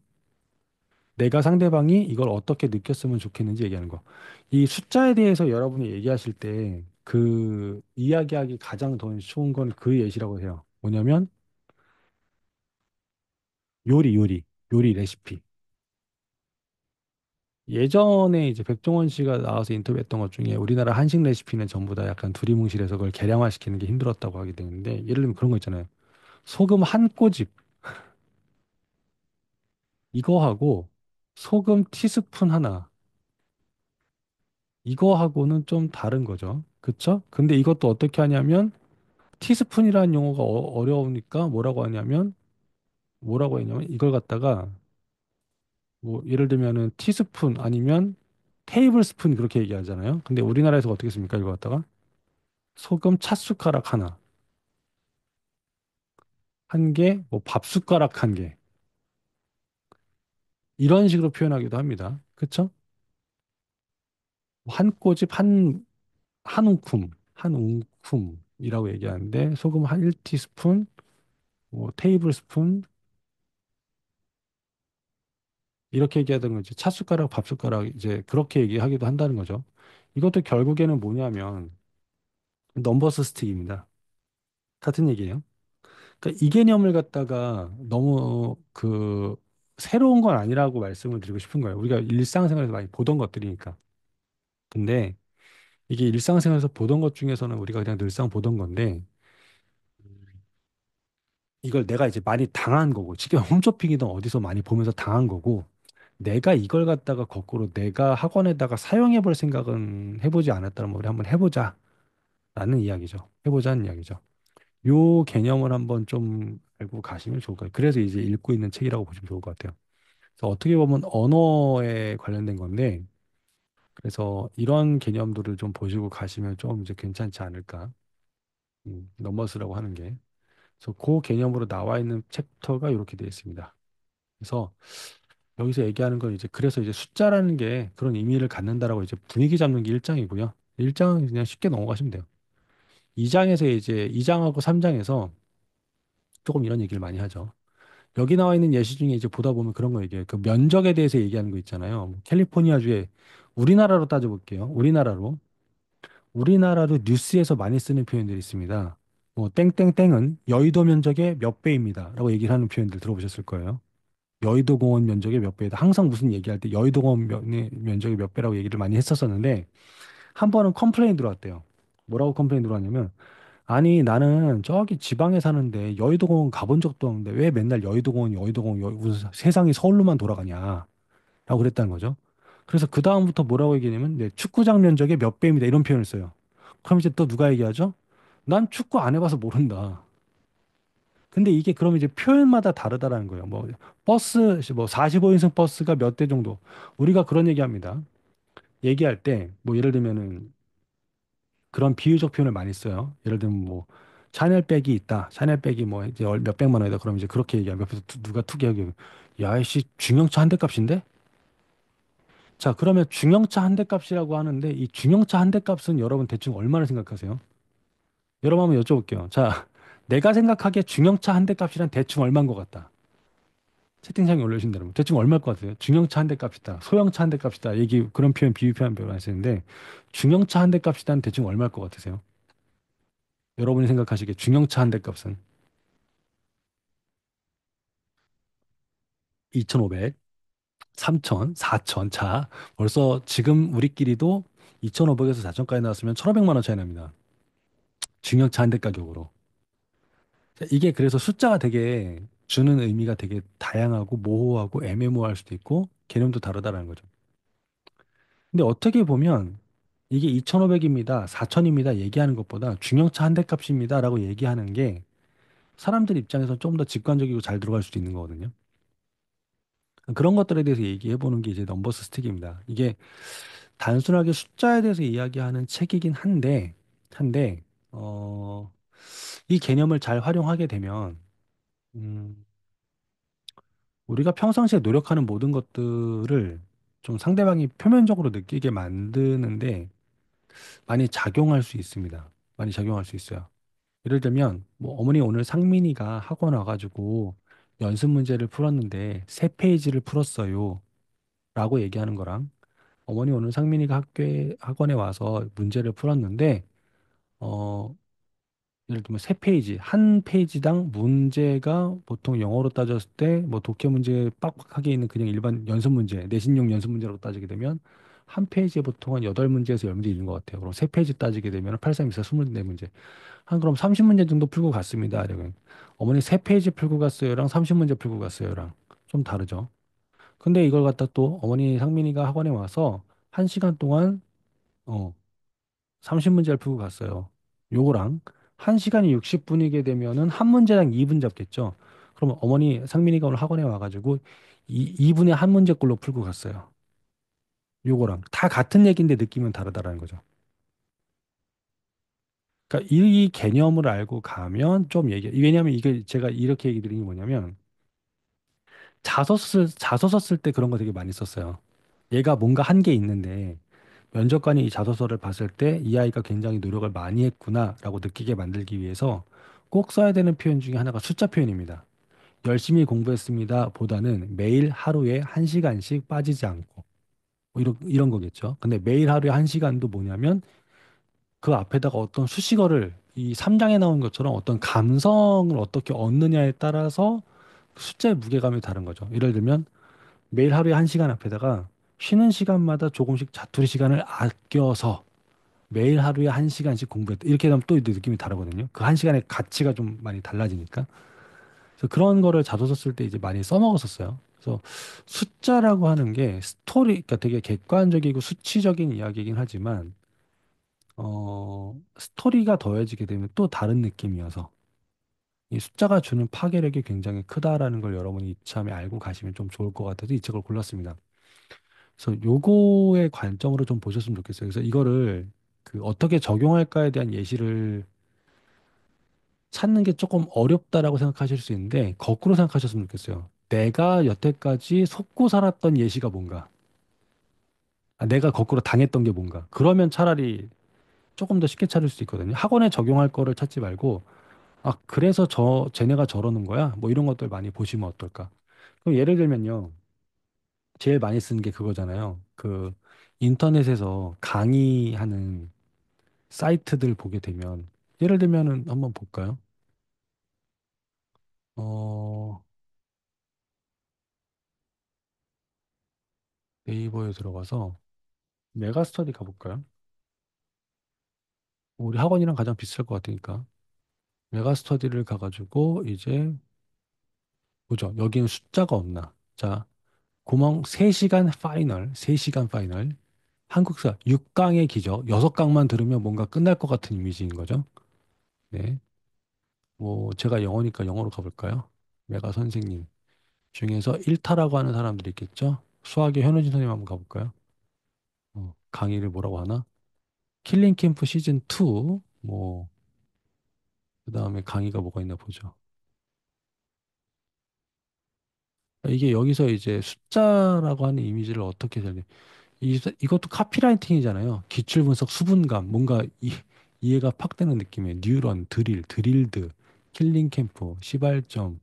Speaker 1: 내가 상대방이 이걸 어떻게 느꼈으면 좋겠는지 얘기하는 거. 이 숫자에 대해서 여러분이 얘기하실 때 그 이야기하기 가장 더 좋은 건 그 예시라고 해요. 뭐냐면 요리 레시피. 예전에 이제 백종원 씨가 나와서 인터뷰했던 것 중에 우리나라 한식 레시피는 전부 다 약간 두리뭉실해서 그걸 계량화시키는 게 힘들었다고 하게 되는데 예를 들면 그런 거 있잖아요. 소금 한 꼬집 이거하고 소금 티스푼 하나 이거하고는 좀 다른 거죠. 그쵸? 근데 이것도 어떻게 하냐면 티스푼이라는 용어가 어려우니까 뭐라고 했냐면 이걸 갖다가 뭐 예를 들면은 티스푼 아니면 테이블 스푼 그렇게 얘기하잖아요. 근데 우리나라에서 어떻게 씁니까? 이거 갖다가 소금 찻숟가락 하나 한 개, 뭐 밥숟가락 한 개. 이런 식으로 표현하기도 합니다. 그쵸? 한 꼬집 한 움큼, 한 움큼이라고 얘기하는데 소금 한 1티스푼, 뭐 테이블 스푼 이렇게 얘기하던 거지. 찻숟가락, 밥숟가락 이제 그렇게 얘기하기도 한다는 거죠. 이것도 결국에는 뭐냐면 넘버스 스틱입니다. 같은 얘기예요. 그러니까 이 개념을 갖다가 너무 그 새로운 건 아니라고 말씀을 드리고 싶은 거예요. 우리가 일상생활에서 많이 보던 것들이니까. 근데 이게 일상생활에서 보던 것 중에서는 우리가 그냥 늘상 보던 건데 이걸 내가 이제 많이 당한 거고 지금 홈쇼핑이든 어디서 많이 보면서 당한 거고 내가 이걸 갖다가 거꾸로 내가 학원에다가 사용해 볼 생각은 해보지 않았다면 우리 한번 해보자 라는 이야기죠. 해보자는 이야기죠. 요 개념을 한번 좀 알고 가시면 좋을 것 같아요. 그래서 이제 읽고 있는 책이라고 보시면 좋을 것 같아요. 그래서 어떻게 보면 언어에 관련된 건데 그래서 이런 개념들을 좀 보시고 가시면 좀 이제 괜찮지 않을까. 넘버스라고 하는 게. 그래서 그 개념으로 나와 있는 챕터가 이렇게 되어 있습니다. 그래서 여기서 얘기하는 건 이제 그래서 이제 숫자라는 게 그런 의미를 갖는다라고 이제 분위기 잡는 게 1장이고요. 1장은 그냥 쉽게 넘어가시면 돼요. 2장에서 이제 2장하고 3장에서 조금 이런 얘기를 많이 하죠. 여기 나와 있는 예시 중에 이제 보다 보면 그런 거 얘기해요. 그 면적에 대해서 얘기하는 거 있잖아요. 뭐 캘리포니아주에 우리나라로 따져볼게요. 우리나라로 뉴스에서 많이 쓰는 표현들이 있습니다. 뭐 땡땡땡은 여의도 면적의 몇 배입니다. 라고 얘기를 하는 표현들 들어보셨을 거예요. 여의도 공원 면적의 몇 배이다. 항상 무슨 얘기할 때 여의도 공원 면적의 몇 배라고 얘기를 많이 했었었는데 한 번은 컴플레인 들어왔대요. 뭐라고 컴플레인 들어왔냐면 아니 나는 저기 지방에 사는데 여의도 공원 가본 적도 없는데 왜 맨날 여의도 공원 무슨 세상이 서울로만 돌아가냐 라고 그랬다는 거죠. 그래서 그 다음부터 뭐라고 얘기하냐면 네, 축구장 면적의 몇 배입니다. 이런 표현을 써요. 그럼 이제 또 누가 얘기하죠? 난 축구 안 해봐서 모른다. 근데 이게 그럼 이제 표현마다 다르다라는 거예요. 뭐 버스 뭐 45인승 버스가 몇 대 정도. 우리가 그런 얘기합니다. 얘기할 때 뭐 예를 들면은 그런 비유적 표현을 많이 써요. 예를 들면 뭐 샤넬백이 있다. 샤넬백이 뭐 이제 몇백만 원이다. 그러면 이제 그렇게 얘기하면 옆에서 누가 투기하게 야, 이씨 중형차 한 대 값인데? 자, 그러면 중형차 한 대 값이라고 하는데 이 중형차 한 대 값은 여러분 대충 얼마를 생각하세요? 여러분 한번 여쭤볼게요. 자, 내가 생각하기에 중형차 한 대 값이란 대충 얼마인 것 같다. 채팅창에 올려주신다면 대충 얼마일 것 같아요? 중형차 한 대 값이다. 소형차 한 대 값이다. 얘기 그런 표현 비유 표현 별로 안 하시는데 중형차 한 대 값이란 대충 얼마일 것 같으세요? 여러분이 생각하시기에 중형차 한 대 값은 2,500, 3,000, 4,000. 자, 벌써 지금 우리끼리도 2,500에서 4,000까지 나왔으면 1,500만 원 차이 납니다. 중형차 한 대 가격으로. 자, 이게 그래서 숫자가 되게 주는 의미가 되게 다양하고 모호하고 애매모호할 수도 있고 개념도 다르다라는 거죠. 근데 어떻게 보면 이게 2,500입니다, 4,000입니다 얘기하는 것보다 중형차 한 대 값입니다라고 얘기하는 게 사람들 입장에서 좀 더 직관적이고 잘 들어갈 수도 있는 거거든요. 그런 것들에 대해서 얘기해 보는 게 이제 넘버스 스틱입니다. 이게 단순하게 숫자에 대해서 이야기하는 책이긴 한데, 어, 이 개념을 잘 활용하게 되면, 음, 우리가 평상시에 노력하는 모든 것들을 좀 상대방이 표면적으로 느끼게 만드는데 많이 작용할 수 있습니다. 많이 작용할 수 있어요. 예를 들면, 뭐, 어머니 오늘 상민이가 학원 와가지고 연습 문제를 풀었는데 세 페이지를 풀었어요. 라고 얘기하는 거랑, 어머니 오늘 상민이가 학원에 와서 문제를 풀었는데, 어, 예를 들면 세 페이지, 한 페이지당 문제가 보통 영어로 따졌을 때 뭐 독해 문제 빡빡하게 있는 그냥 일반 연습 문제, 내신용 연습 문제로 따지게 되면 한 페이지에 보통 한 8문제에서 10문제 있는 것 같아요. 그럼 세 페이지 따지게 되면 8, 3, 4, 24문제. 한 그럼 30문제 정도 풀고 갔습니다. 이러면 어머니 세 페이지 풀고 갔어요랑 30문제 풀고 갔어요랑 좀 다르죠. 근데 이걸 갖다 또 어머니 상민이가 학원에 와서 1시간 동안 어 30문제를 풀고 갔어요. 요거랑 1시간이 60분이게 되면은 한 문제당 2분 잡겠죠. 그러면 어머니 상민이가 오늘 학원에 와가지고 2분에 한 문제꼴로 풀고 갔어요. 요거랑 다 같은 얘기인데 느낌은 다르다라는 거죠. 그러니까 이 개념을 알고 가면 좀 왜냐하면 이게 제가 이렇게 얘기 드리는 게 뭐냐면 자소서 쓸 때 그런 거 되게 많이 썼어요. 얘가 뭔가 한 게 있는데 면접관이 이 자소서를 봤을 때 이 아이가 굉장히 노력을 많이 했구나라고 느끼게 만들기 위해서 꼭 써야 되는 표현 중에 하나가 숫자 표현입니다. 열심히 공부했습니다 보다는 매일 하루에 1시간씩 빠지지 않고 뭐 이런 거겠죠. 근데 매일 하루에 1시간도 뭐냐면 그 앞에다가 어떤 수식어를 이 3장에 나온 것처럼 어떤 감성을 어떻게 얻느냐에 따라서 숫자의 무게감이 다른 거죠. 예를 들면 매일 하루에 1시간 앞에다가 쉬는 시간마다 조금씩 자투리 시간을 아껴서 매일 하루에 1시간씩 공부했다. 이렇게 하면 또 느낌이 다르거든요. 그 1시간의 가치가 좀 많이 달라지니까. 그래서 그런 거를 자소서 쓸 때 이제 많이 써먹었었어요. 그래서 숫자라고 하는 게 그러니까 되게 객관적이고 수치적인 이야기이긴 하지만, 스토리가 더해지게 되면 또 다른 느낌이어서 이 숫자가 주는 파괴력이 굉장히 크다라는 걸 여러분이 이참에 알고 가시면 좀 좋을 것 같아서 이 책을 골랐습니다. 그래서 요거의 관점으로 좀 보셨으면 좋겠어요. 그래서 이거를 그 어떻게 적용할까에 대한 예시를 찾는 게 조금 어렵다라고 생각하실 수 있는데 거꾸로 생각하셨으면 좋겠어요. 내가 여태까지 속고 살았던 예시가 뭔가? 내가 거꾸로 당했던 게 뭔가? 그러면 차라리 조금 더 쉽게 찾을 수 있거든요. 학원에 적용할 거를 찾지 말고 그래서 쟤네가 저러는 거야? 뭐 이런 것들 많이 보시면 어떨까? 그럼 예를 들면요. 제일 많이 쓰는 게 그거잖아요. 그 인터넷에서 강의하는 사이트들 보게 되면 예를 들면은 한번 볼까요? 어, 네이버에 들어가서 메가스터디 가볼까요? 우리 학원이랑 가장 비슷할 것 같으니까. 메가스터디를 가가지고 이제 보죠. 여기는 숫자가 없나. 자, 구멍 3시간 파이널, 3시간 파이널. 한국사 6강의 기적. 6강만 들으면 뭔가 끝날 것 같은 이미지인 거죠. 네. 뭐 제가 영어니까 영어로 가볼까요? 메가 선생님 중에서 1타라고 하는 사람들이 있겠죠? 수학의 현우진 선생님 한번 가볼까요? 강의를 뭐라고 하나? 킬링 캠프 시즌 2, 뭐 그다음에 강의가 뭐가 있나 보죠. 이게 여기서 이제 숫자라고 하는 이미지를 어떻게 살리 이것도 카피라이팅이잖아요. 기출 분석, 수분감, 뭔가 이해가 팍 되는 느낌의 뉴런, 드릴, 드릴드, 킬링 캠프, 시발점,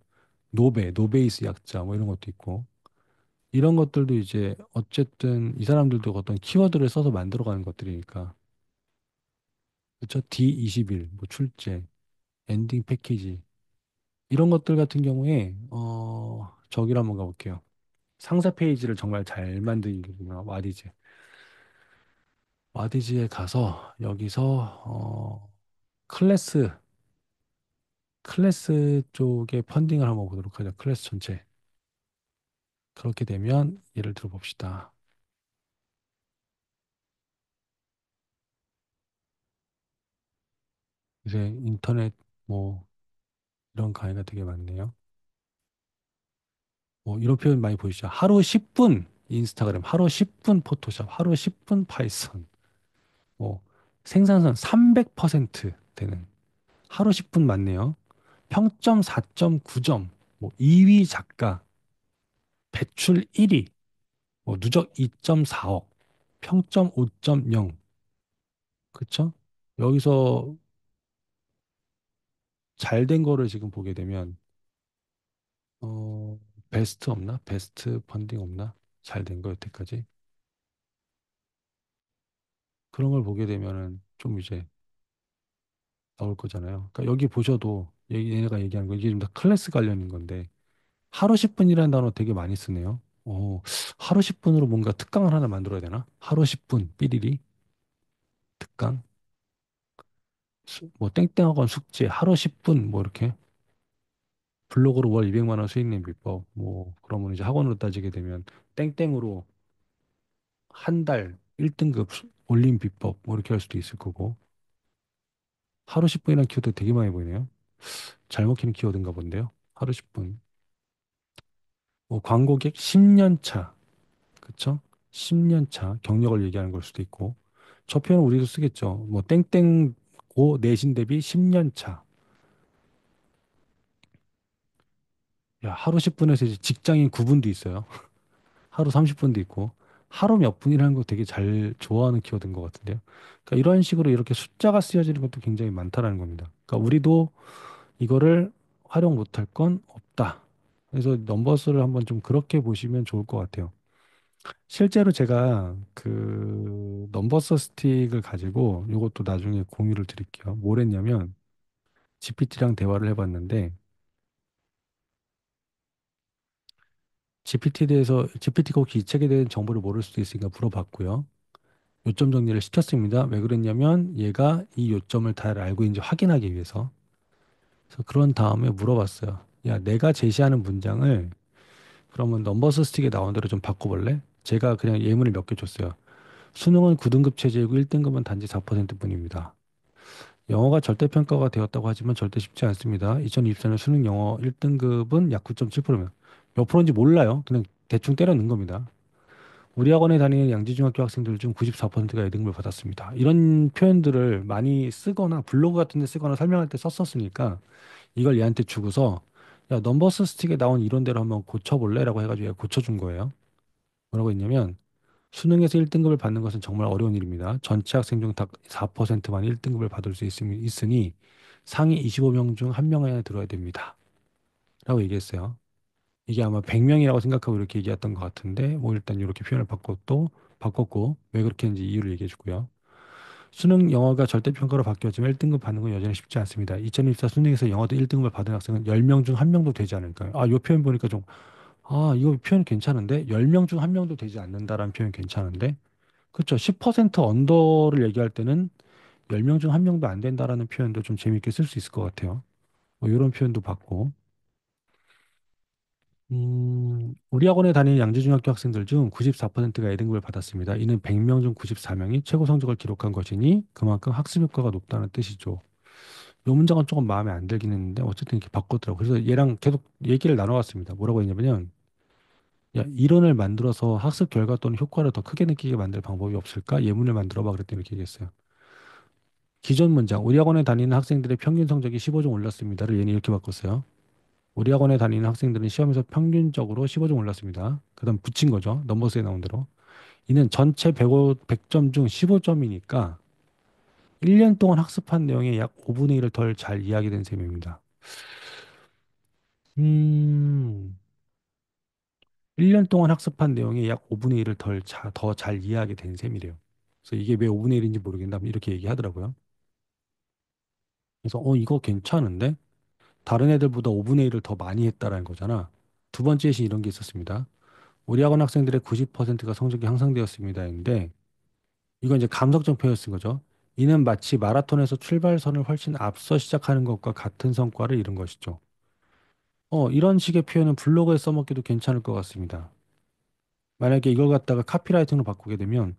Speaker 1: 노베이스 약자 뭐 이런 것도 있고 이런 것들도 이제 어쨌든 이 사람들도 어떤 키워드를 써서 만들어가는 것들이니까 그렇죠? D21, 뭐 출제, 엔딩 패키지 이런 것들 같은 경우에 저기를 한번 가볼게요. 상세 페이지를 정말 잘 만들기구나 와디즈. 와디즈에 가서 여기서 클래스 클래스 쪽에 펀딩을 한번 보도록 하죠. 클래스 전체. 그렇게 되면 예를 들어 봅시다. 요새 인터넷 뭐 이런 강의가 되게 많네요. 뭐 이런 표현 많이 보이시죠? 하루 10분 인스타그램, 하루 10분 포토샵, 하루 10분 파이썬. 뭐 생산성 300% 되는 하루 10분 맞네요. 평점 4.9점. 뭐 2위 작가, 배출 1위, 뭐 누적 2.4억, 평점 5.0. 그쵸? 여기서 잘 된 거를 지금 보게 되면 어 베스트 없나? 베스트 펀딩 없나? 잘 된 거 여태까지 그런 걸 보게 되면은 좀 이제 나올 거잖아요. 그러니까 여기 보셔도 얘네가 얘기하는 거 이게 좀 다 클래스 관련인 건데 하루 10분이라는 단어 되게 많이 쓰네요. 하루 10분으로 뭔가 특강을 하나 만들어야 되나? 하루 10분 삐리리 특강 뭐 땡땡학원 숙제 하루 10분 뭐 이렇게 블로그로 월 200만 원 수익 낸 비법 뭐 그러면 이제 학원으로 따지게 되면 땡땡으로 한 달 1등급 올린 비법 뭐 이렇게 할 수도 있을 거고 하루 10분이라는 키워드 되게 많이 보이네요. 잘 먹히는 키워드인가 본데요. 하루 10분. 뭐 광고객 10년 차. 그쵸? 10년 차 경력을 얘기하는 걸 수도 있고 저 표현은 우리도 쓰겠죠. 뭐 땡땡 고 내신 대비 10년 차. 야, 하루 10분에서 이제 직장인 9분도 있어요. 하루 30분도 있고 하루 몇 분이라는 거 되게 잘 좋아하는 키워드인 것 같은데요. 그러니까 이런 식으로 이렇게 숫자가 쓰여지는 것도 굉장히 많다라는 겁니다. 그러니까 우리도 이거를 활용 못할 건 없다. 그래서 넘버스를 한번 좀 그렇게 보시면 좋을 것 같아요. 실제로 제가 그 넘버스 스틱을 가지고 이것도 나중에 공유를 드릴게요. 뭘 했냐면 GPT랑 대화를 해봤는데 GPT에 대해서 GPT가 혹시 이 책에 대한 정보를 모를 수도 있으니까 물어봤고요. 요점 정리를 시켰습니다. 왜 그랬냐면 얘가 이 요점을 잘 알고 있는지 확인하기 위해서. 그래서 그런 다음에 물어봤어요. 야, 내가 제시하는 문장을 그러면 넘버스 스틱에 나온 대로 좀 바꿔볼래? 제가 그냥 예문을 몇 개 줬어요. 수능은 9등급 체제이고 1등급은 단지 4%뿐입니다. 영어가 절대평가가 되었다고 하지만 절대 쉽지 않습니다. 2024년 수능 영어 1등급은 약 9.7%면 몇 프로인지 몰라요. 그냥 대충 때려 넣은 겁니다. 우리 학원에 다니는 양지중학교 학생들 중 94%가 2등급을 받았습니다. 이런 표현들을 많이 쓰거나 블로그 같은 데 쓰거나 설명할 때 썼었으니까 이걸 얘한테 주고서 야, 넘버스 스틱에 나온 이론대로 한번 고쳐볼래? 라고 해가지고 얘가 고쳐준 거예요. 뭐라고 했냐면 수능에서 1등급을 받는 것은 정말 어려운 일입니다. 전체 학생 중 딱 4%만 1등급을 받을 수 있으니 상위 25명 중 한 명에 들어야 됩니다. 라고 얘기했어요. 이게 아마 100명이라고 생각하고 이렇게 얘기했던 것 같은데 뭐 일단 이렇게 표현을 바꿨고 왜 그렇게 했는지 이유를 얘기해 주고요. 수능 영어가 절대평가로 바뀌었지만 1등급 받는 건 여전히 쉽지 않습니다. 2024 수능에서 영어도 1등급을 받은 학생은 10명 중 1명도 되지 않을까요? 아, 이 표현 보니까 좀 이거 표현 괜찮은데? 10명 중 1명도 되지 않는다라는 표현 괜찮은데? 그렇죠. 10% 언더를 얘기할 때는 10명 중 1명도 안 된다라는 표현도 좀 재밌게 쓸 수 있을 것 같아요. 뭐 이런 표현도 받고. 우리 학원에 다니는 양지중학교 학생들 중 94%가 A등급을 받았습니다. 이는 100명 중 94명이 최고 성적을 기록한 것이니 그만큼 학습 효과가 높다는 뜻이죠. 이 문장은 조금 마음에 안 들긴 했는데 어쨌든 이렇게 바꿨더라고요. 그래서 얘랑 계속 얘기를 나눠봤습니다. 뭐라고 했냐면요. 야, 이론을 만들어서 학습 결과 또는 효과를 더 크게 느끼게 만들 방법이 없을까? 예문을 만들어봐 그랬더니 이렇게 얘기했어요. 기존 문장, 우리 학원에 다니는 학생들의 평균 성적이 15점 올랐습니다를 얘는 이렇게 바꿨어요. 우리 학원에 다니는 학생들은 시험에서 평균적으로 15점 올랐습니다. 그다음 붙인 거죠. 넘버스에 나온 대로. 이는 전체 100점 중 15점이니까 1년 동안 학습한 내용의 약 5분의 1을 덜 잘 이해하게 된 셈입니다. 음, 1년 동안 학습한 내용의 약 5분의 1을 더 잘 이해하게 된 셈이래요. 그래서 이게 왜 5분의 1인지 모르겠다. 이렇게 얘기하더라고요. 그래서 이거 괜찮은데? 다른 애들보다 5분의 1을 더 많이 했다라는 거잖아. 두 번째 시 이런 게 있었습니다. 우리 학원 학생들의 90%가 성적이 향상되었습니다. 했는데 이건 이제 감성적 표현을 쓴 거죠. 이는 마치 마라톤에서 출발선을 훨씬 앞서 시작하는 것과 같은 성과를 이룬 것이죠. 이런 식의 표현은 블로그에 써먹기도 괜찮을 것 같습니다. 만약에 이걸 갖다가 카피라이팅으로 바꾸게 되면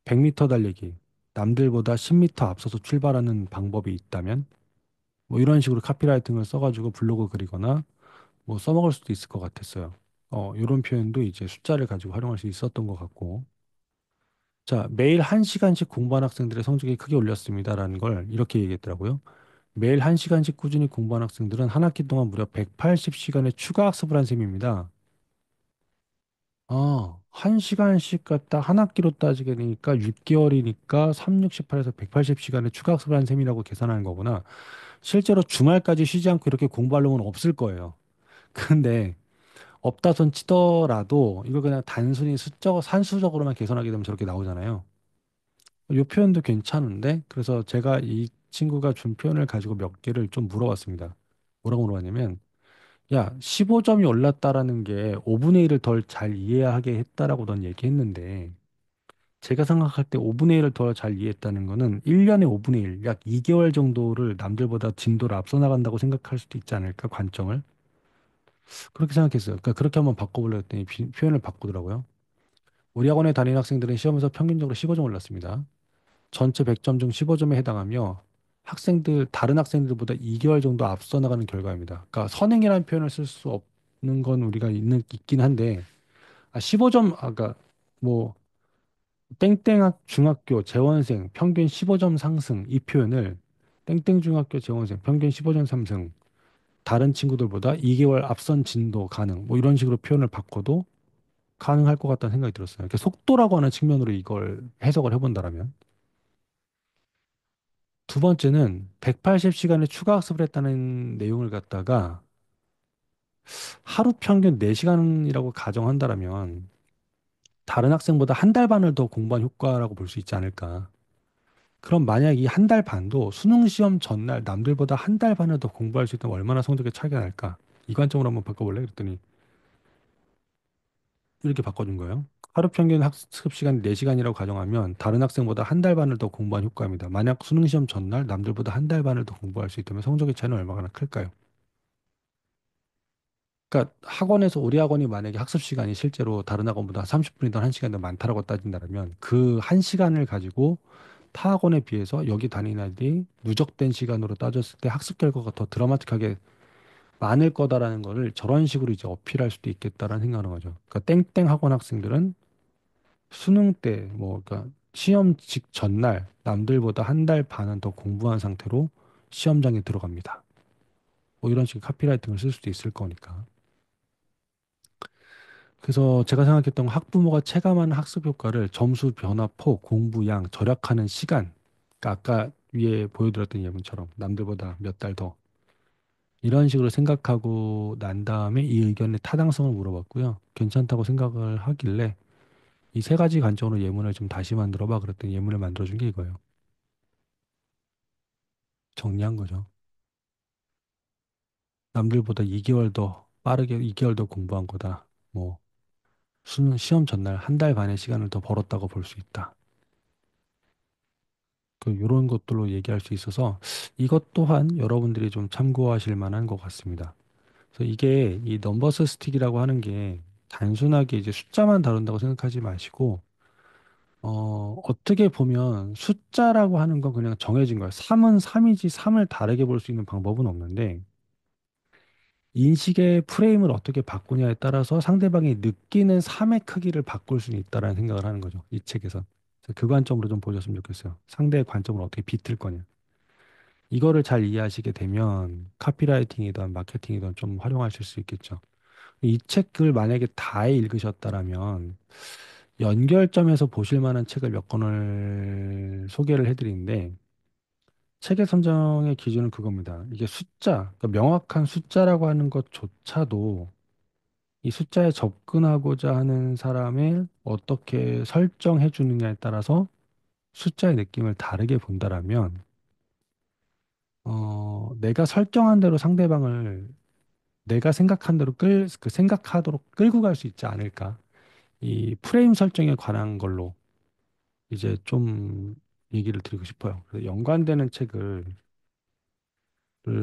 Speaker 1: 100m 달리기, 남들보다 10m 앞서서 출발하는 방법이 있다면 뭐 이런 식으로 카피라이팅을 써가지고 블로그 그리거나 뭐 써먹을 수도 있을 것 같았어요. 이런 표현도 이제 숫자를 가지고 활용할 수 있었던 것 같고. 자, 매일 1시간씩 공부한 학생들의 성적이 크게 올렸습니다라는 걸 이렇게 얘기했더라고요. 매일 1시간씩 꾸준히 공부한 학생들은 한 학기 동안 무려 180시간의 추가 학습을 한 셈입니다. 1시간씩 갖다 한 학기로 따지게 되니까 6개월이니까 3, 6, 18에서 180시간의 추가 학습을 한 셈이라고 계산하는 거구나. 실제로 주말까지 쉬지 않고 이렇게 공부할 놈은 없을 거예요. 근데 없다 손 치더라도 이걸 그냥 단순히 산수적으로만 계산하게 되면 저렇게 나오잖아요. 이 표현도 괜찮은데 그래서 제가 이 친구가 준 표현을 가지고 몇 개를 좀 물어봤습니다. 뭐라고 물어봤냐면 야 15점이 올랐다라는 게 5분의 1을 덜 잘 이해하게 했다라고 넌 얘기했는데 제가 생각할 때 5분의 1을 더 잘 이해했다는 거는 1년에 5분의 1, 약 2개월 정도를 남들보다 진도를 앞서 나간다고 생각할 수도 있지 않을까, 관점을. 그렇게 생각했어요. 그러니까 그렇게 한번 바꿔보려 했더니 표현을 바꾸더라고요. 우리 학원에 다니는 학생들은 시험에서 평균적으로 15점 올랐습니다. 전체 100점 중 15점에 해당하며 다른 학생들보다 2개월 정도 앞서 나가는 결과입니다. 그러니까 선행이라는 표현을 쓸 수 없는 건 우리가 있긴 한데, 15점, 그러니까 뭐, 땡땡학 중학교 재원생 평균 15점 상승 이 표현을 땡땡 중학교 재원생 평균 15점 상승 다른 친구들보다 2개월 앞선 진도 가능 뭐 이런 식으로 표현을 바꿔도 가능할 것 같다는 생각이 들었어요. 이렇게 속도라고 하는 측면으로 이걸 해석을 해본다라면 두 번째는 180시간의 추가 학습을 했다는 내용을 갖다가 하루 평균 4시간이라고 가정한다라면 다른 학생보다 한 달 반을 더 공부한 효과라고 볼 수 있지 않을까. 그럼 만약 이 한 달 반도 수능 시험 전날 남들보다 한 달 반을 더 공부할 수 있다면 얼마나 성적에 차이가 날까? 이 관점으로 한번 바꿔볼래? 그랬더니 이렇게 바꿔준 거예요. 하루 평균 학습 시간 4시간이라고 가정하면 다른 학생보다 한 달 반을 더 공부한 효과입니다. 만약 수능 시험 전날 남들보다 한 달 반을 더 공부할 수 있다면 성적의 차이는 얼마나 클까요? 그러니까 학원에서 우리 학원이 만약에 학습 시간이 실제로 다른 학원보다 30분이든 1시간 더 많다라고 따진다면 그 1시간을 가지고 타 학원에 비해서 여기 다니는 아이들이 누적된 시간으로 따졌을 때 학습 결과가 더 드라마틱하게 많을 거다라는 거를 저런 식으로 이제 어필할 수도 있겠다라는 생각을 하는 거죠. 그러니까 땡땡 학원 학생들은 수능 때 뭐 그러니까 시험 직 전날 남들보다 한 달 반은 더 공부한 상태로 시험장에 들어갑니다. 뭐 이런 식의 카피라이팅을 쓸 수도 있을 거니까. 그래서 제가 생각했던 건 학부모가 체감하는 학습 효과를 점수 변화폭, 공부 양, 절약하는 시간. 그러니까 아까 위에 보여드렸던 예문처럼 남들보다 몇 달 더. 이런 식으로 생각하고 난 다음에 이 의견의 타당성을 물어봤고요. 괜찮다고 생각을 하길래 이 세 가지 관점으로 예문을 좀 다시 만들어봐. 그랬더니 예문을 만들어준 게 이거예요. 정리한 거죠. 남들보다 2개월 더 빠르게 2개월 더 공부한 거다. 뭐 수능 시험 전날 한 달 반의 시간을 더 벌었다고 볼 수 있다. 이런 것들로 얘기할 수 있어서 이것 또한 여러분들이 좀 참고하실 만한 것 같습니다. 그래서 이게 이 넘버스 스틱이라고 하는 게 단순하게 이제 숫자만 다룬다고 생각하지 마시고 어떻게 보면 숫자라고 하는 건 그냥 정해진 거예요. 3은 3이지 3을 다르게 볼 수 있는 방법은 없는데 인식의 프레임을 어떻게 바꾸냐에 따라서 상대방이 느끼는 3의 크기를 바꿀 수는 있다라는 생각을 하는 거죠. 이 책에서. 그래서 그 관점으로 좀 보셨으면 좋겠어요. 상대의 관점을 어떻게 비틀 거냐. 이거를 잘 이해하시게 되면 카피라이팅이든 마케팅이든 좀 활용하실 수 있겠죠. 이 책을 만약에 다 읽으셨다라면 연결점에서 보실 만한 책을 몇 권을 소개를 해드리는데 책의 선정의 기준은 그겁니다. 이게 숫자, 그러니까 명확한 숫자라고 하는 것조차도 이 숫자에 접근하고자 하는 사람을 어떻게 설정해 주느냐에 따라서 숫자의 느낌을 다르게 본다라면, 내가 설정한 대로 상대방을 내가 생각한 대로 생각하도록 끌고 갈 수 있지 않을까. 이 프레임 설정에 관한 걸로 이제 좀 얘기를 드리고 싶어요. 그래서 연관되는 책을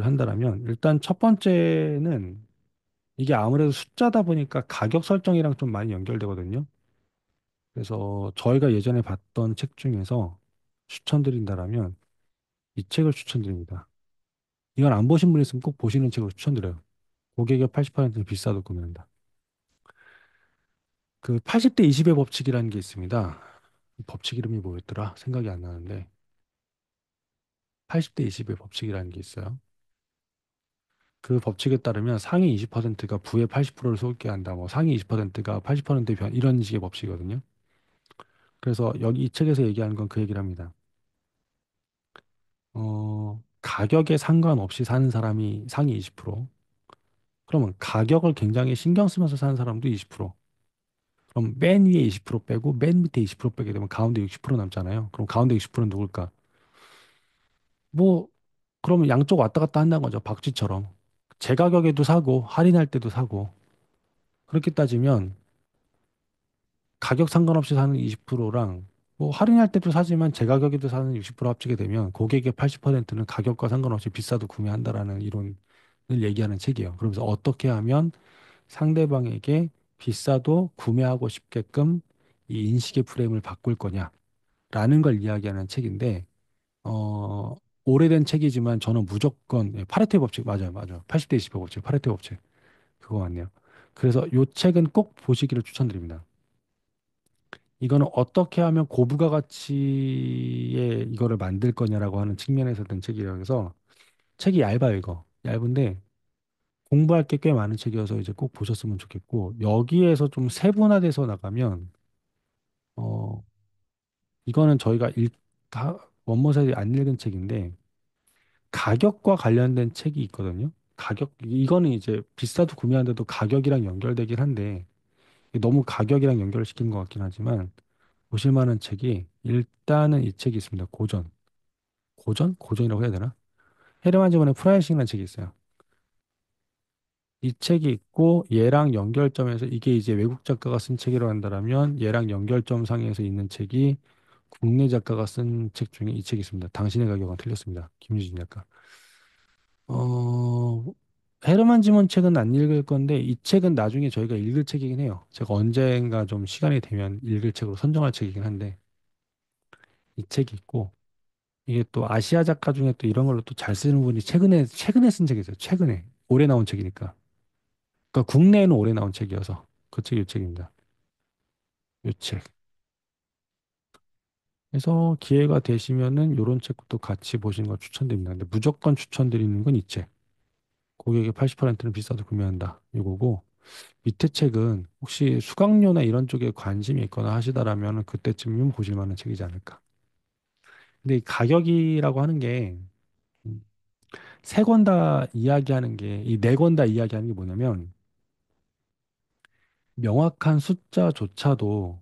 Speaker 1: 한다라면, 일단 첫 번째는 이게 아무래도 숫자다 보니까 가격 설정이랑 좀 많이 연결되거든요. 그래서 저희가 예전에 봤던 책 중에서 추천드린다라면 이 책을 추천드립니다. 이건 안 보신 분 있으면 꼭 보시는 책을 추천드려요. 고객의 80%는 비싸도 구매한다. 그 80대 20의 법칙이라는 게 있습니다. 법칙 이름이 뭐였더라? 생각이 안 나는데 80대 20의 법칙이라는 게 있어요. 그 법칙에 따르면 상위 20%가 부의 80%를 쏟게 한다. 뭐 상위 20%가 80%의 이런 식의 법칙이거든요. 그래서 여기 이 책에서 얘기하는 건 그 얘기를 합니다. 가격에 상관없이 사는 사람이 상위 20%. 그러면 가격을 굉장히 신경 쓰면서 사는 사람도 20%. 그럼 맨 위에 20% 빼고 맨 밑에 20% 빼게 되면 가운데 60% 남잖아요. 그럼 가운데 60%는 누굴까? 뭐 그러면 양쪽 왔다 갔다 한다는 거죠. 박쥐처럼. 제 가격에도 사고 할인할 때도 사고. 그렇게 따지면 가격 상관없이 사는 20%랑 뭐 할인할 때도 사지만 제 가격에도 사는 60% 합치게 되면 고객의 80%는 가격과 상관없이 비싸도 구매한다라는 이론을 얘기하는 책이에요. 그러면서 어떻게 하면 상대방에게 비싸도 구매하고 싶게끔 이 인식의 프레임을 바꿀 거냐라는 걸 이야기하는 책인데 어 오래된 책이지만 저는 무조건 파레토 법칙 맞아요, 맞아요. 80대 20의 법칙, 파레토 법칙 그거 맞네요. 그래서 요 책은 꼭 보시기를 추천드립니다. 이거는 어떻게 하면 고부가 가치의 이거를 만들 거냐라고 하는 측면에서 든 책이라서 그래서 책이 얇아요, 이거. 얇은데 공부할 게 꽤 많은 책이어서 이제 꼭 보셨으면 좋겠고 여기에서 좀 세분화돼서 나가면 어 이거는 저희가 원모사에 안 읽은 책인데 가격과 관련된 책이 있거든요. 가격 이거는 이제 비싸도 구매하는데도 가격이랑 연결되긴 한데 너무 가격이랑 연결을 시키는 것 같긴 하지만 보실 만한 책이 일단은 이 책이 있습니다. 고전. 고전? 고전이라고 해야 되나? 헤르만 지문의 프라이싱이라는 책이 있어요. 이 책이 있고 얘랑 연결점에서 이게 이제 외국 작가가 쓴 책이라고 한다면 얘랑 연결점 상에서 있는 책이 국내 작가가 쓴 책 중에 이 책이 있습니다. 당신의 가격은 틀렸습니다. 김유진 작가. 어, 헤르만 지몬 책은 안 읽을 건데 이 책은 나중에 저희가 읽을 책이긴 해요. 제가 언젠가 좀 시간이 되면 읽을 책으로 선정할 책이긴 한데 이 책이 있고 이게 또 아시아 작가 중에 또 이런 걸로 또 잘 쓰는 분이 최근에 쓴 책이 있어요. 최근에 올해 나온 책이니까. 그러니까 국내에는 올해 나온 책이어서 그 책이 이 책입니다. 이 책. 그래서 기회가 되시면은 요런 책도 같이 보시는 걸 추천드립니다. 근데 무조건 추천드리는 건 이 책. 고객의 80%는 비싸도 구매한다. 이거고 밑에 책은 혹시 수강료나 이런 쪽에 관심이 있거나 하시다라면 그때쯤이면 보실 만한 책이지 않을까. 근데 이 가격이라고 하는 게 세 권 다 이야기하는 게 이 네 권 다 이야기하는 게 뭐냐면 명확한 숫자조차도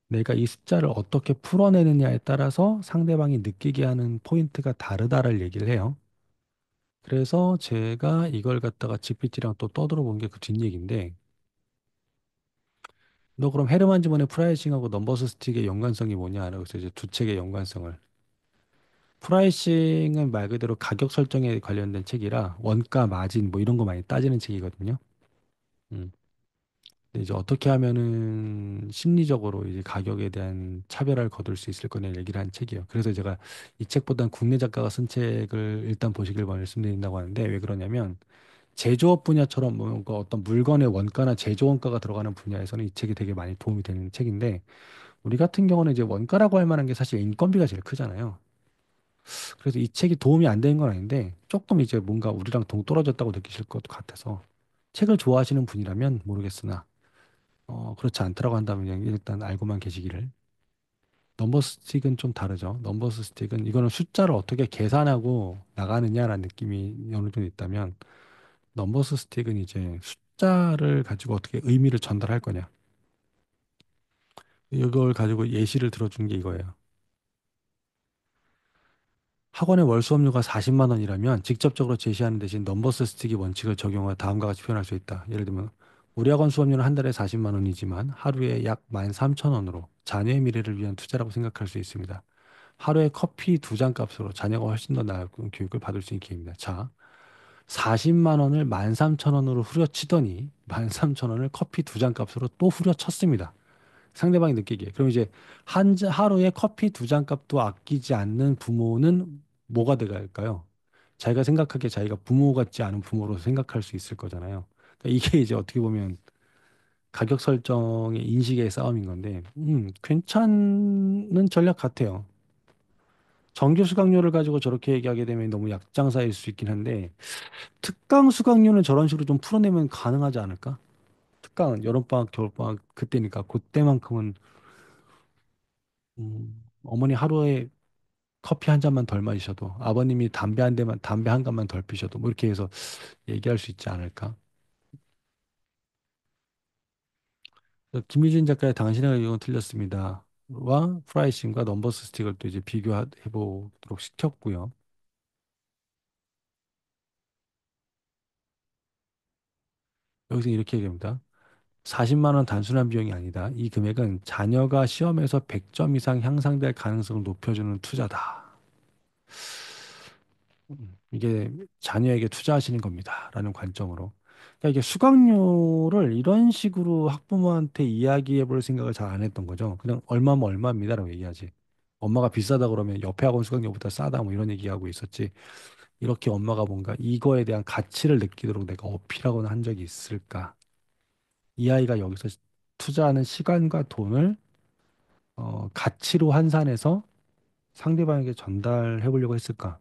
Speaker 1: 내가 이 숫자를 어떻게 풀어내느냐에 따라서 상대방이 느끼게 하는 포인트가 다르다를 얘기를 해요. 그래서 제가 이걸 갖다가 GPT랑 또 떠들어 본 게 그 뒷얘기인데 너 그럼 헤르만 지몬의 프라이싱하고 넘버스 스틱의 연관성이 뭐냐? 라고 해서 이제 두 책의 연관성을. 프라이싱은 말 그대로 가격 설정에 관련된 책이라 원가, 마진 뭐 이런 거 많이 따지는 책이거든요. 음. 근데 이제 어떻게 하면은 심리적으로 이제 가격에 대한 차별화를 거둘 수 있을 거냐 얘기를 한 책이에요. 그래서 제가 이 책보다는 국내 작가가 쓴 책을 일단 보시길 말씀드린다고 하는데 왜 그러냐면 제조업 분야처럼 뭔가 어떤 물건의 원가나 제조 원가가 들어가는 분야에서는 이 책이 되게 많이 도움이 되는 책인데 우리 같은 경우는 이제 원가라고 할 만한 게 사실 인건비가 제일 크잖아요. 그래서 이 책이 도움이 안 되는 건 아닌데 조금 이제 뭔가 우리랑 동떨어졌다고 느끼실 것 같아서 책을 좋아하시는 분이라면 모르겠으나 그렇지 않더라고 한다면 그냥 일단 알고만 계시기를. 넘버스 스틱은 좀 다르죠. 넘버스 스틱은 이거는 숫자를 어떻게 계산하고 나가느냐라는 느낌이 어느 정도 있다면 넘버스 스틱은 이제 숫자를 가지고 어떻게 의미를 전달할 거냐. 이걸 가지고 예시를 들어준 게 이거예요. 학원의 월 수업료가 40만 원이라면 직접적으로 제시하는 대신 넘버스 스틱이 원칙을 적용하여 다음과 같이 표현할 수 있다. 예를 들면 우리 학원 수업료는 한 달에 40만 원이지만 하루에 약 13,000원으로 자녀의 미래를 위한 투자라고 생각할 수 있습니다. 하루에 커피 두 잔 값으로 자녀가 훨씬 더 나은 교육을 받을 수 있는 기회입니다. 자, 40만 원을 13,000원으로 후려치더니 13,000원을 커피 두 잔 값으로 또 후려쳤습니다. 상대방이 느끼기에. 그럼 이제 하루에 커피 두 잔 값도 아끼지 않는 부모는 뭐가 돼갈까요? 자기가 생각하기에 자기가 부모 같지 않은 부모로 생각할 수 있을 거잖아요. 그러니까 이게 이제 어떻게 보면 가격 설정의 인식의 싸움인 건데, 괜찮은 전략 같아요. 정규 수강료를 가지고 저렇게 얘기하게 되면 너무 약장사일 수 있긴 한데, 특강 수강료는 저런 식으로 좀 풀어내면 가능하지 않을까? 특강은 여름방학, 겨울방학 그때니까 그때만큼은 어머니 하루에 커피 한 잔만 덜 마시셔도 아버님이 담배 한 갑만 덜 피셔도 뭐 이렇게 해서 얘기할 수 있지 않을까? 그래서 김유진 작가의 당신의 가격은 틀렸습니다. 와 프라이싱과 넘버스 스틱을 또 이제 비교해 보도록 시켰고요. 여기서 이렇게 얘기합니다. 40만 원 단순한 비용이 아니다. 이 금액은 자녀가 시험에서 100점 이상 향상될 가능성을 높여주는 투자다. 이게 자녀에게 투자하시는 겁니다. 라는 관점으로. 그러니까 이게 수강료를 이런 식으로 학부모한테 이야기해 볼 생각을 잘 안 했던 거죠. 그냥 얼마면 얼마입니다라고 얘기하지. 엄마가 비싸다 그러면 옆에 학원 수강료보다 싸다 뭐 이런 얘기하고 있었지. 이렇게 엄마가 뭔가 이거에 대한 가치를 느끼도록 내가 어필하거나 한 적이 있을까? 이 아이가 여기서 투자하는 시간과 돈을 가치로 환산해서 상대방에게 전달해 보려고 했을까?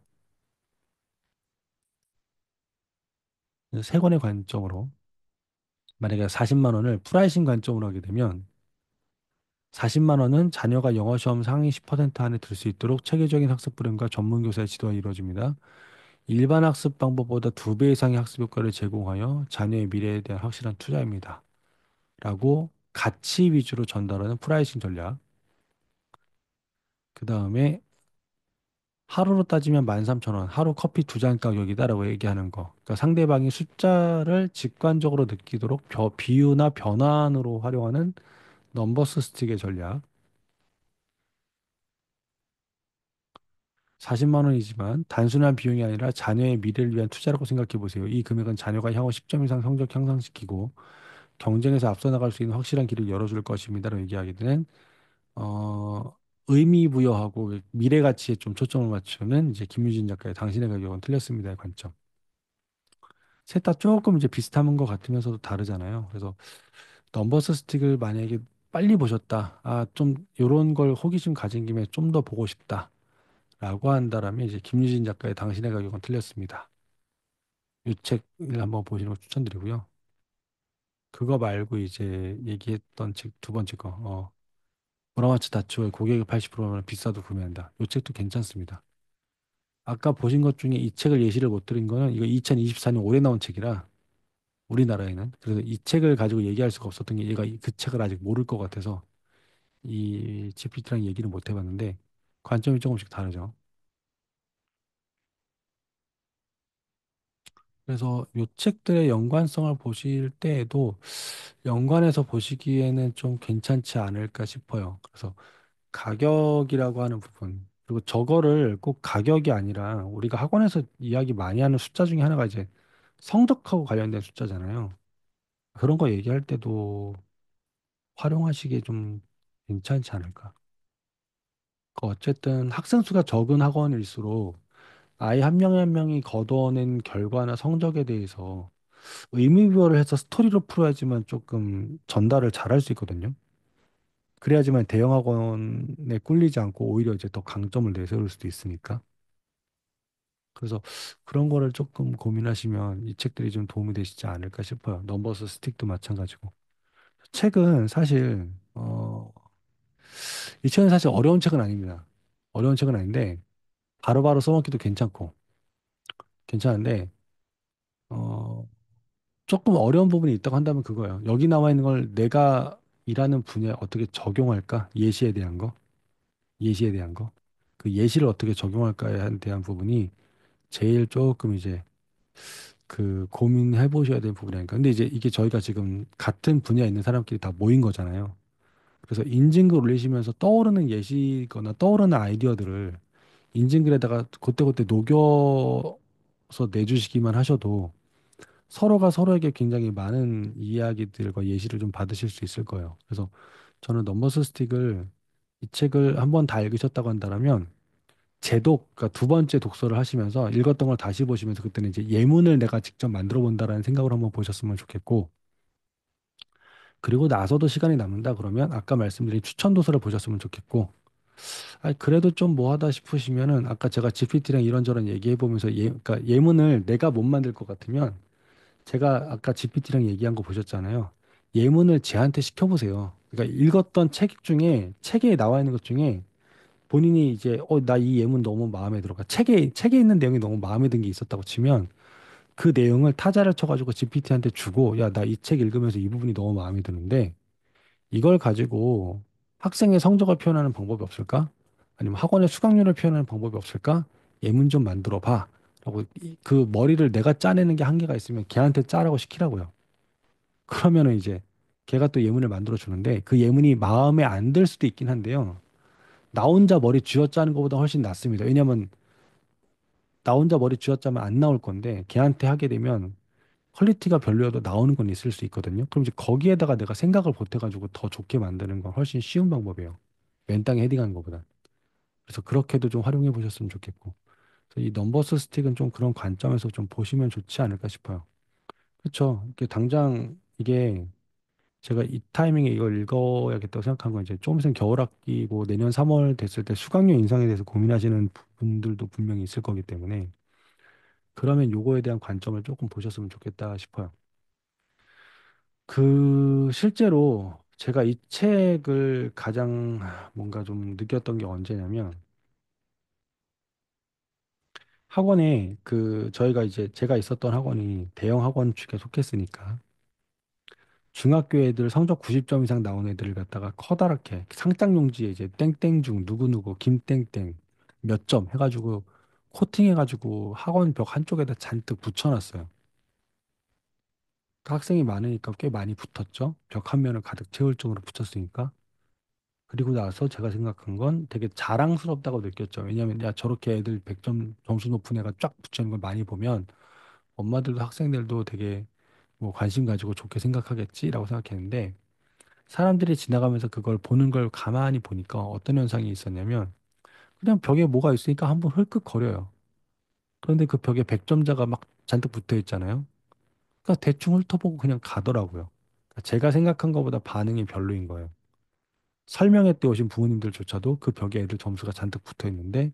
Speaker 1: 세 권의 관점으로 만약에 40만 원을 프라이싱 관점으로 하게 되면 40만 원은 자녀가 영어 시험 상위 10% 안에 들 수 있도록 체계적인 학습 프로그램과 전문 교사의 지도가 이루어집니다. 일반 학습 방법보다 두 배 이상의 학습 효과를 제공하여 자녀의 미래에 대한 확실한 투자입니다. 라고 가치 위주로 전달하는 프라이싱 전략. 그 다음에 하루로 따지면 13,000원, 하루 커피 두 잔 가격이다라고 얘기하는 거. 그러니까 상대방이 숫자를 직관적으로 느끼도록 비유나 변환으로 활용하는 넘버스 스틱의 전략. 40만 원이지만 단순한 비용이 아니라 자녀의 미래를 위한 투자라고 생각해 보세요. 이 금액은 자녀가 향후 10점 이상 성적 향상시키고 경쟁에서 앞서 나갈 수 있는 확실한 길을 열어줄 것입니다라고 얘기하게 되는 어, 의미 부여하고 미래 가치에 좀 초점을 맞추는 이제 김유진 작가의 당신의 가격은 틀렸습니다의 관점. 셋 다 조금 이제 비슷한 것 같으면서도 다르잖아요. 그래서 넘버스 스틱을 만약에 빨리 보셨다. 아, 좀 요런 걸 호기심 가진 김에 좀 더 보고 싶다. 라고 한다라면 이제 김유진 작가의 당신의 가격은 틀렸습니다. 이 책을 한번 보시는 걸 추천드리고요. 그거 말고 이제 얘기했던 책 두 번째 거, 무라마츠 다치오의 고객의 80%는 비싸도 구매한다. 이 책도 괜찮습니다. 아까 보신 것 중에 이 책을 예시를 못 드린 거는 이거 2024년 올해 나온 책이라 우리나라에는 그래서 이 책을 가지고 얘기할 수가 없었던 게 얘가 그 책을 아직 모를 것 같아서 이 GPT랑 얘기를 못 해봤는데 관점이 조금씩 다르죠. 그래서 요 책들의 연관성을 보실 때에도 연관해서 보시기에는 좀 괜찮지 않을까 싶어요. 그래서 가격이라고 하는 부분, 그리고 저거를 꼭 가격이 아니라 우리가 학원에서 이야기 많이 하는 숫자 중에 하나가 이제 성적하고 관련된 숫자잖아요. 그런 거 얘기할 때도 활용하시기에 좀 괜찮지 않을까. 어쨌든 학생 수가 적은 학원일수록 아이 한 명에 한 명이 거둬낸 결과나 성적에 대해서 의미 부여를 해서 스토리로 풀어야지만 조금 전달을 잘할 수 있거든요. 그래야지만 대형 학원에 꿀리지 않고 오히려 이제 더 강점을 내세울 수도 있으니까. 그래서 그런 거를 조금 고민하시면 이 책들이 좀 도움이 되시지 않을까 싶어요. 넘버스 스틱도 마찬가지고. 책은 사실 이 책은 사실 어려운 책은 아닙니다. 어려운 책은 아닌데 바로바로 써먹기도 괜찮고 괜찮은데 어 조금 어려운 부분이 있다고 한다면 그거예요. 여기 나와 있는 걸 내가 일하는 분야에 어떻게 적용할까? 예시에 대한 거, 예시에 대한 거. 그 예시를 어떻게 적용할까에 대한 부분이 제일 조금 이제 그 고민해 보셔야 되는 부분이니까. 근데 이제 이게 저희가 지금 같은 분야에 있는 사람끼리 다 모인 거잖아요. 그래서 인증글 올리시면서 떠오르는 예시거나 떠오르는 아이디어들을 인증글에다가 그때그때 녹여서 내주시기만 하셔도 서로가 서로에게 굉장히 많은 이야기들과 예시를 좀 받으실 수 있을 거예요. 그래서 저는 넘버스 스틱을 이 책을 한번 다 읽으셨다고 한다면 재독, 그러니까 두 번째 독서를 하시면서 읽었던 걸 다시 보시면서 그때는 이제 예문을 내가 직접 만들어 본다라는 생각을 한번 보셨으면 좋겠고, 그리고 나서도 시간이 남는다 그러면 아까 말씀드린 추천 도서를 보셨으면 좋겠고, 아 그래도 좀 뭐하다 싶으시면은 아까 제가 GPT랑 이런저런 얘기해 보면서 그러니까 예문을 내가 못 만들 것 같으면 제가 아까 GPT랑 얘기한 거 보셨잖아요. 예문을 쟤한테 시켜보세요. 그러니까 읽었던 책 중에 책에 나와 있는 것 중에 본인이 이제 나 이 예문 너무 마음에 들어. 그러니까 책에 있는 내용이 너무 마음에 든 게 있었다고 치면 그 내용을 타자를 쳐가지고 GPT한테 주고 야, 나 이 책 읽으면서 이 부분이 너무 마음에 드는데 이걸 가지고 학생의 성적을 표현하는 방법이 없을까? 아니면 학원의 수강료를 표현하는 방법이 없을까? 예문 좀 만들어 봐. 라고 그 머리를 내가 짜내는 게 한계가 있으면 걔한테 짜라고 시키라고요. 그러면은 이제 걔가 또 예문을 만들어 주는데 그 예문이 마음에 안 들 수도 있긴 한데요. 나 혼자 머리 쥐어짜는 것보다 훨씬 낫습니다. 왜냐면 나 혼자 머리 쥐어짜면 안 나올 건데 걔한테 하게 되면 퀄리티가 별로여도 나오는 건 있을 수 있거든요. 그럼 이제 거기에다가 내가 생각을 보태가지고 더 좋게 만드는 건 훨씬 쉬운 방법이에요. 맨땅에 헤딩하는 것보다. 그래서 그렇게도 좀 활용해 보셨으면 좋겠고. 그래서 이 넘버스 스틱은 좀 그런 관점에서 좀 보시면 좋지 않을까 싶어요. 그렇죠. 이게 당장 이게 제가 이 타이밍에 이걸 읽어야겠다고 생각한 건 이제 좀 있으면 겨울학기고 내년 3월 됐을 때 수강료 인상에 대해서 고민하시는 분들도 분명히 있을 거기 때문에 그러면 요거에 대한 관점을 조금 보셨으면 좋겠다 싶어요. 그 실제로 제가 이 책을 가장 뭔가 좀 느꼈던 게 언제냐면 학원에 그 저희가 이제 제가 있었던 학원이 대형 학원 축에 속했으니까 중학교 애들 성적 90점 이상 나온 애들을 갖다가 커다랗게 상장 용지에 이제 땡땡 중 누구누구 김땡땡 몇 점 해가지고 코팅해가지고 학원 벽 한쪽에다 잔뜩 붙여놨어요. 그 학생이 많으니까 꽤 많이 붙었죠. 벽 한 면을 가득 채울 정도로 붙였으니까. 그리고 나서 제가 생각한 건 되게 자랑스럽다고 느꼈죠. 왜냐하면 야 저렇게 애들 100점 점수 높은 애가 쫙 붙여있는 걸 많이 보면 엄마들도 학생들도 되게 뭐 관심 가지고 좋게 생각하겠지라고 생각했는데 사람들이 지나가면서 그걸 보는 걸 가만히 보니까 어떤 현상이 있었냐면 그냥 벽에 뭐가 있으니까 한번 헐끗거려요. 그런데 그 벽에 100점자가 막 잔뜩 붙어 있잖아요. 그러니까 대충 훑어보고 그냥 가더라고요. 그러니까 제가 생각한 것보다 반응이 별로인 거예요. 설명회 때 오신 부모님들조차도 그 벽에 애들 점수가 잔뜩 붙어 있는데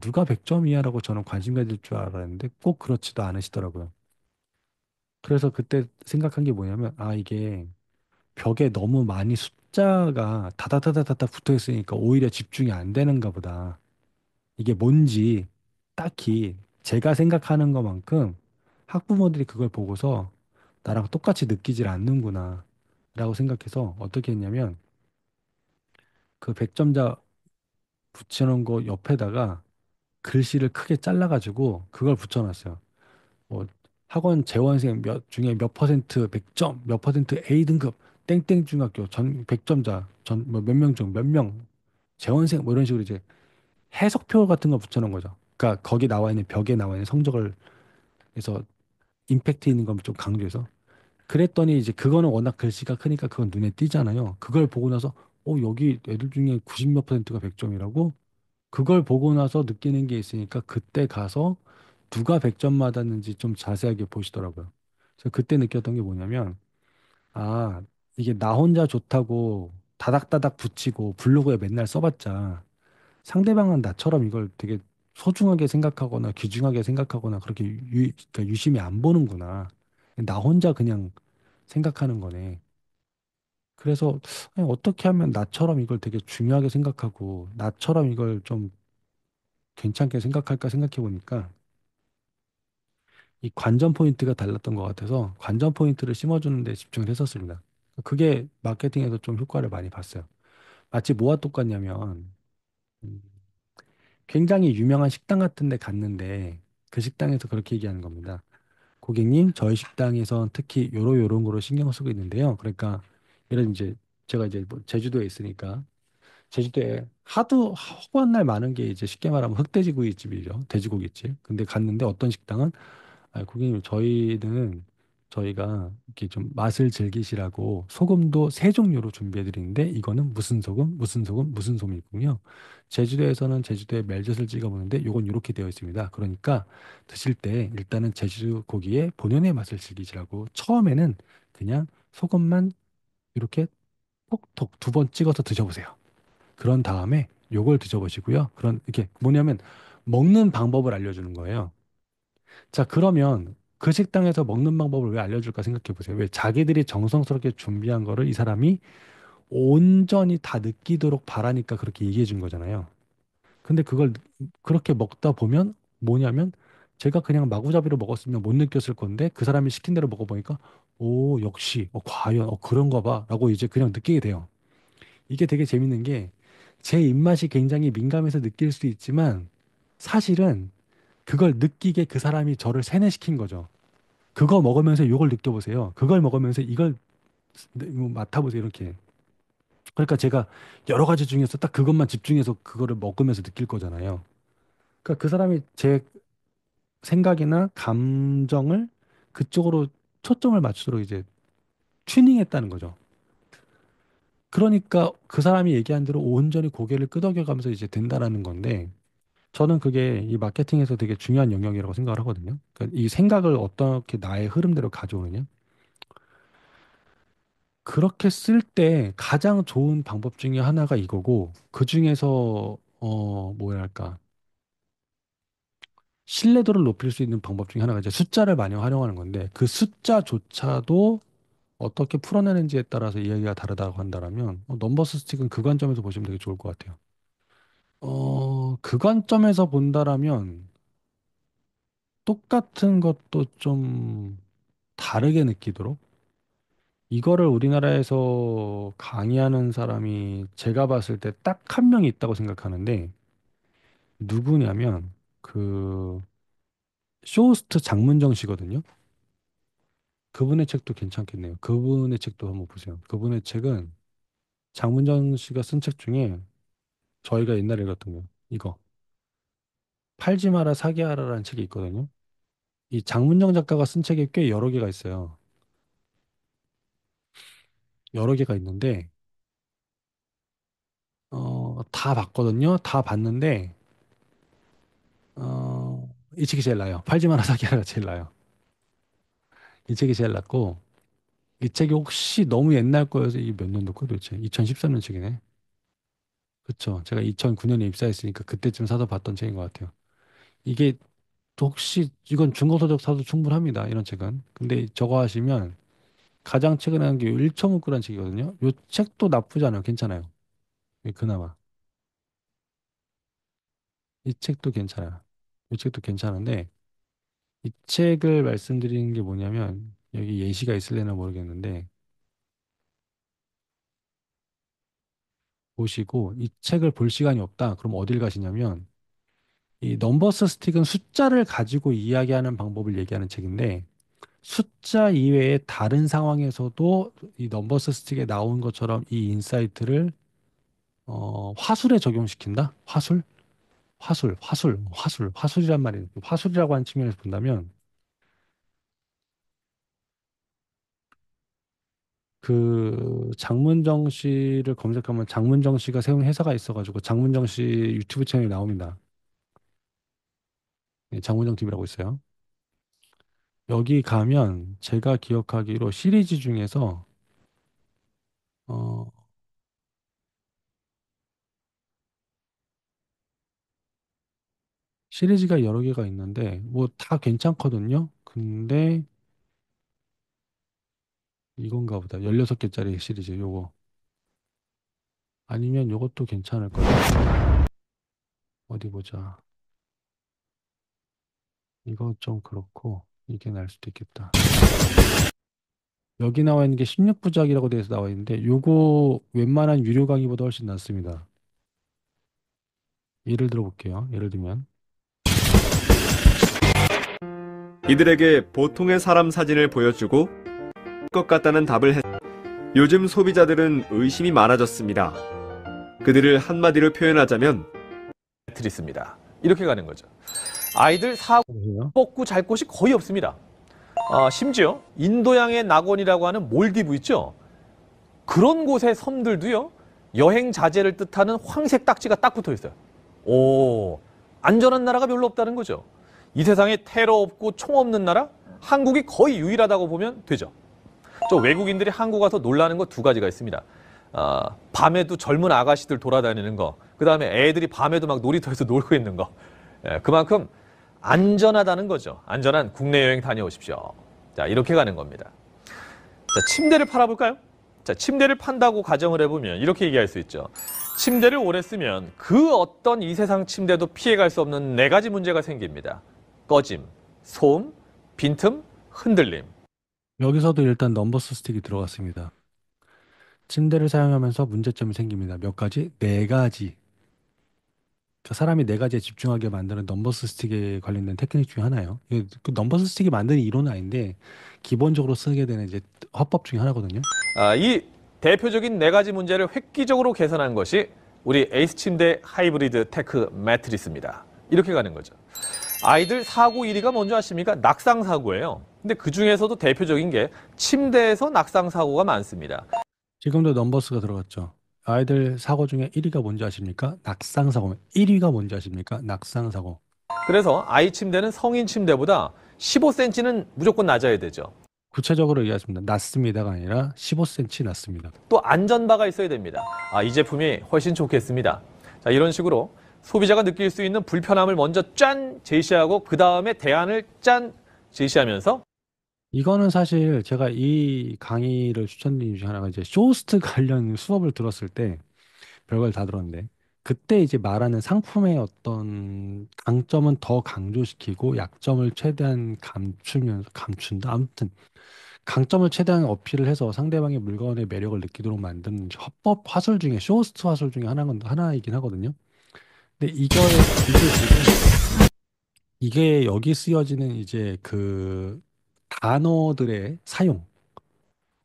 Speaker 1: 누가 100점이야라고 저는 관심 가질 줄 알았는데 꼭 그렇지도 않으시더라고요. 그래서 그때 생각한 게 뭐냐면 아 이게 벽에 너무 많이 숫자가 다다다다다다 붙어 있으니까 오히려 집중이 안 되는가 보다. 이게 뭔지 딱히 제가 생각하는 것만큼 학부모들이 그걸 보고서 나랑 똑같이 느끼질 않는구나 라고 생각해서 어떻게 했냐면 그 100점자 붙여놓은 거 옆에다가 글씨를 크게 잘라가지고 그걸 붙여놨어요. 뭐 학원 재원생 몇 중에 몇 퍼센트 100점, 몇 퍼센트 A 등급 땡땡 중학교 전 100점자 전몇 명 중 몇 명 재원생 뭐 이런 식으로 이제 해석표 같은 거 붙여놓은 거죠. 그러니까 거기 나와 있는 벽에 나와 있는 성적을 해서 임팩트 있는 걸 좀 강조해서 그랬더니 이제 그거는 워낙 글씨가 크니까 그건 눈에 띄잖아요. 그걸 보고 나서 여기 애들 중에 90 몇 퍼센트가 100점이라고 그걸 보고 나서 느끼는 게 있으니까 그때 가서 누가 100점 맞았는지 좀 자세하게 보시더라고요. 그래서 그때 느꼈던 게 뭐냐면, 아, 이게 나 혼자 좋다고 다닥다닥 붙이고 블로그에 맨날 써봤자 상대방은 나처럼 이걸 되게 소중하게 생각하거나 귀중하게 생각하거나 그렇게 그러니까 유심히 안 보는구나. 나 혼자 그냥 생각하는 거네. 그래서 아니, 어떻게 하면 나처럼 이걸 되게 중요하게 생각하고 나처럼 이걸 좀 괜찮게 생각할까 생각해 보니까 이 관전 포인트가 달랐던 것 같아서 관전 포인트를 심어주는 데 집중을 했었습니다. 그게 마케팅에서 좀 효과를 많이 봤어요. 마치 뭐와 똑같냐면 음, 굉장히 유명한 식당 같은 데 갔는데 그 식당에서 그렇게 얘기하는 겁니다. 고객님, 저희 식당에선 특히 요런 거로 신경 쓰고 있는데요. 그러니까 이런 이제 제가 이제 뭐 제주도에 있으니까 제주도에 하도 허구한 날 많은 게 이제 쉽게 말하면 흑돼지구이집이죠. 돼지고기집. 근데 갔는데 어떤 식당은 고객님 저희는 저희가 이렇게 좀 맛을 즐기시라고 소금도 세 종류로 준비해 드리는데 이거는 무슨 소금, 무슨 소금, 무슨 소금이군요. 제주도에서는 제주도에 멜젓을 찍어 먹는데 요건 이렇게 되어 있습니다. 그러니까 드실 때 일단은 제주 고기의 본연의 맛을 즐기시라고 처음에는 그냥 소금만 이렇게 톡톡 두 번 찍어서 드셔보세요. 그런 다음에 요걸 드셔보시고요. 그런 이렇게 뭐냐면 먹는 방법을 알려주는 거예요. 자, 그러면 그 식당에서 먹는 방법을 왜 알려줄까 생각해 보세요. 왜 자기들이 정성스럽게 준비한 거를 이 사람이 온전히 다 느끼도록 바라니까 그렇게 얘기해 준 거잖아요. 근데 그걸 그렇게 먹다 보면 뭐냐면 제가 그냥 마구잡이로 먹었으면 못 느꼈을 건데 그 사람이 시킨 대로 먹어보니까 오, 역시, 과연, 그런가 봐. 라고 이제 그냥 느끼게 돼요. 이게 되게 재밌는 게 제 입맛이 굉장히 민감해서 느낄 수 있지만 사실은 그걸 느끼게 그 사람이 저를 세뇌시킨 거죠. 그거 먹으면서 이걸 느껴보세요. 그걸 먹으면서 이걸 맡아보세요. 이렇게. 그러니까 제가 여러 가지 중에서 딱 그것만 집중해서 그거를 먹으면서 느낄 거잖아요. 그러니까 그 사람이 제 생각이나 감정을 그쪽으로 초점을 맞추도록 이제 튜닝했다는 거죠. 그러니까 그 사람이 얘기한 대로 온전히 고개를 끄덕여가면서 이제 된다라는 건데 저는 그게 이 마케팅에서 되게 중요한 영역이라고 생각을 하거든요. 그러니까 이 생각을 어떻게 나의 흐름대로 가져오느냐. 그렇게 쓸 때 가장 좋은 방법 중에 하나가 이거고, 그 중에서, 뭐랄까, 신뢰도를 높일 수 있는 방법 중에 하나가 이제 숫자를 많이 활용하는 건데, 그 숫자조차도 어떻게 풀어내는지에 따라서 이야기가 다르다고 한다면, 넘버스 스틱은 그 관점에서 보시면 되게 좋을 것 같아요. 그 관점에서 본다라면, 똑같은 것도 좀 다르게 느끼도록, 이거를 우리나라에서 강의하는 사람이 제가 봤을 때 딱 한 명이 있다고 생각하는데 누구냐면 그 쇼호스트 장문정 씨거든요. 그분의 책도 괜찮겠네요. 그분의 책도 한번 보세요. 그분의 책은 장문정 씨가 쓴 책 중에 저희가 옛날에 읽었던 거 이거 팔지 마라 사기하라라는 책이 있거든요. 이 장문정 작가가 쓴 책이 꽤 여러 개가 있어요. 여러 개가 있는데 다 봤거든요. 다 봤는데 이 책이 제일 나아요. 팔지 마라 사기하라가 제일 나아요. 이 책이 제일 낫고 이 책이 혹시 너무 옛날 거여서 이게 몇 년도 거 도대체 2013년 책이네. 그쵸. 제가 2009년에 입사했으니까 그때쯤 사서 봤던 책인 것 같아요. 이게 또 혹시 이건 중고서적 사도 충분합니다. 이런 책은. 근데 저거 하시면 가장 최근에 한 게 1.5구라는 책이거든요. 요 책도 나쁘지 않아요. 괜찮아요. 그나마. 이 책도 괜찮아요. 이 책도 괜찮은데 이 책을 말씀드리는 게 뭐냐면 여기 예시가 있을래나 모르겠는데 보시고 이 책을 볼 시간이 없다. 그럼 어딜 가시냐면 이 넘버스 스틱은 숫자를 가지고 이야기하는 방법을 얘기하는 책인데 숫자 이외에 다른 상황에서도 이 넘버스 스틱에 나온 것처럼 이 인사이트를 화술에 적용시킨다? 화술이란 말이에요. 화술이라고 하는 측면에서 본다면 그 장문정 씨를 검색하면 장문정 씨가 세운 회사가 있어가지고 장문정 씨 유튜브 채널이 나옵니다. 네, 장문정 TV라고 있어요. 여기 가면 제가 기억하기로 시리즈 중에서 어, 시리즈가 여러 개가 있는데 뭐 다 괜찮거든요. 근데 이건가 보다. 16개짜리 시리즈 요거. 아니면 요것도 괜찮을 것 같아요. 어디 보자. 이거 좀 그렇고 이게 나을 수도 있겠다. 여기 나와 있는 게 16부작이라고 돼서 나와 있는데 요거 웬만한 유료 강의보다 훨씬 낫습니다. 예를 들어 볼게요. 예를 들면
Speaker 3: 이들에게 보통의 사람 사진을 보여주고 것 같다는 답을 했. 요즘 소비자들은 의심이 많아졌습니다. 그들을 한마디로 표현하자면
Speaker 4: 매트리스입니다. 이렇게 가는 거죠. 아이들 사고
Speaker 1: 보세요.
Speaker 4: 먹고 잘 곳이 거의 없습니다. 심지어 인도양의 낙원이라고 하는 몰디브 있죠? 그런 곳의 섬들도요, 여행 자제를 뜻하는 황색 딱지가 딱 붙어 있어요. 오, 안전한 나라가 별로 없다는 거죠. 이 세상에 테러 없고 총 없는 나라? 한국이 거의 유일하다고 보면 되죠. 저 외국인들이 한국 와서 놀라는 거 두 가지가 있습니다. 밤에도 젊은 아가씨들 돌아다니는 거, 그 다음에 애들이 밤에도 막 놀이터에서 놀고 있는 거. 그만큼 안전하다는 거죠. 안전한 국내 여행 다녀오십시오. 자, 이렇게 가는 겁니다. 자, 침대를 팔아볼까요? 자, 침대를 판다고 가정을 해보면 이렇게 얘기할 수 있죠. 침대를 오래 쓰면 그 어떤 이 세상 침대도 피해갈 수 없는 네 가지 문제가 생깁니다. 꺼짐, 소음, 빈틈, 흔들림.
Speaker 1: 여기서도 일단 넘버스 스틱이 들어갔습니다. 침대를 사용하면서 문제점이 생깁니다. 몇 가지? 네 가지. 그러니까 사람이 네 가지에 집중하게 만드는 넘버스 스틱에 관련된 테크닉 중에 하나예요. 그 넘버스 스틱이 만드는 이론은 아닌데 기본적으로 쓰게 되는 이제 화법 중에 하나거든요.
Speaker 4: 이 대표적인 네 가지 문제를 획기적으로 개선한 것이 우리 에이스 침대 하이브리드 테크 매트리스입니다. 이렇게 가는 거죠. 아이들 사고 1위가 뭔지 아십니까? 낙상 사고예요. 근데 그 중에서도 대표적인 게 침대에서 낙상 사고가 많습니다.
Speaker 1: 지금도 넘버스가 들어갔죠. 아이들 사고 중에 1위가 뭔지 아십니까? 낙상 사고. 1위가 뭔지 아십니까? 낙상 사고.
Speaker 4: 그래서 아이 침대는 성인 침대보다 15cm는 무조건 낮아야 되죠.
Speaker 1: 구체적으로 얘기하십니다. 낮습니다가 아니라 15cm 낮습니다.
Speaker 4: 또 안전바가 있어야 됩니다. 이 제품이 훨씬 좋겠습니다. 자, 이런 식으로 소비자가 느낄 수 있는 불편함을 먼저 짠 제시하고 그 다음에 대안을 짠 제시하면서
Speaker 1: 이거는 사실 제가 이 강의를 추천드린 이유 중에 하나가 이제 쇼호스트 관련 수업을 들었을 때 별걸 다 들었는데 그때 이제 말하는 상품의 어떤 강점은 더 강조시키고 약점을 최대한 감추면서 감춘다. 아무튼 강점을 최대한 어필을 해서 상대방의 물건의 매력을 느끼도록 만드는 화법 화술 중에 쇼호스트 화술 중에 하나이긴 하거든요. 근데 이게 여기 쓰여지는 이제 그 단어들의 사용,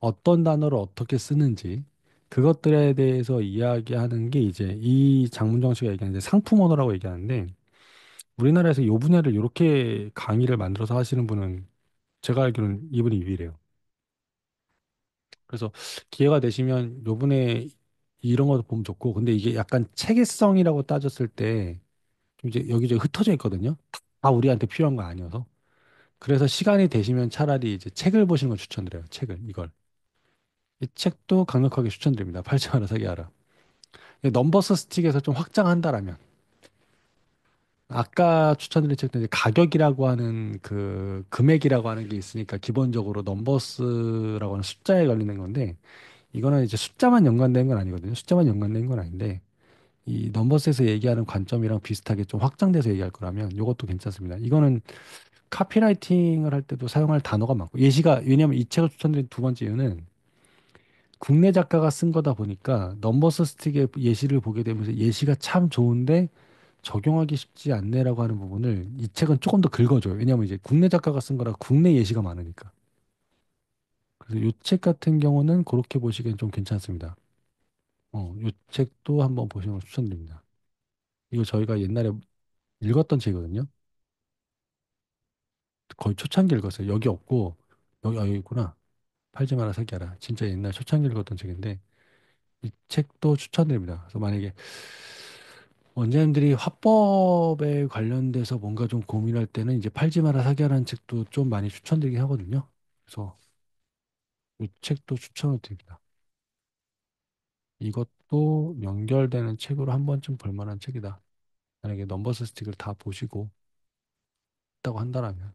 Speaker 1: 어떤 단어를 어떻게 쓰는지 그것들에 대해서 이야기하는 게 이제 이 장문정 씨가 얘기하는 이제 상품 언어라고 얘기하는데 우리나라에서 이 분야를 이렇게 강의를 만들어서 하시는 분은 제가 알기로는 이분이 유일해요. 그래서 기회가 되시면 요번에 이런 것도 보면 좋고 근데 이게 약간 체계성이라고 따졌을 때 좀 이제 여기저기 흩어져 있거든요. 다 우리한테 필요한 거 아니어서. 그래서 시간이 되시면 차라리 이제 책을 보시는 걸 추천드려요. 책을 이걸. 이 책도 강력하게 추천드립니다. 팔지 마라 사기 하라. 넘버스 스틱에서 좀 확장한다라면 아까 추천드린 책도 이제 가격이라고 하는 그 금액이라고 하는 게 있으니까 기본적으로 넘버스라고 하는 숫자에 관련된 건데 이거는 이제 숫자만 연관된 건 아니거든요. 숫자만 연관된 건 아닌데 이 넘버스에서 얘기하는 관점이랑 비슷하게 좀 확장돼서 얘기할 거라면 이것도 괜찮습니다. 이거는 카피라이팅을 할 때도 사용할 단어가 많고 예시가 왜냐하면 이 책을 추천드린 두 번째 이유는 국내 작가가 쓴 거다 보니까 넘버스 스틱의 예시를 보게 되면서 예시가 참 좋은데 적용하기 쉽지 않네라고 하는 부분을 이 책은 조금 더 긁어줘요. 왜냐하면 이제 국내 작가가 쓴 거라 국내 예시가 많으니까. 그래서 이 책 같은 경우는 그렇게 보시기엔 좀 괜찮습니다. 이 책도 한번 보시는 걸 추천드립니다. 이거 저희가 옛날에 읽었던 책이거든요. 거의 초창기 읽었어요. 여기 없고 여기 있구나. 팔지 마라 사기하라. 진짜 옛날 초창기 읽었던 책인데 이 책도 추천드립니다. 그래서 만약에 원장님들이 화법에 관련돼서 뭔가 좀 고민할 때는 이제 팔지 마라 사기하라는 책도 좀 많이 추천드리긴 하거든요. 그래서 이 책도 추천을 드립니다. 이것도 연결되는 책으로 한 번쯤 볼 만한 책이다. 만약에 넘버스 스틱을 다 보시고 있다고 한다라면.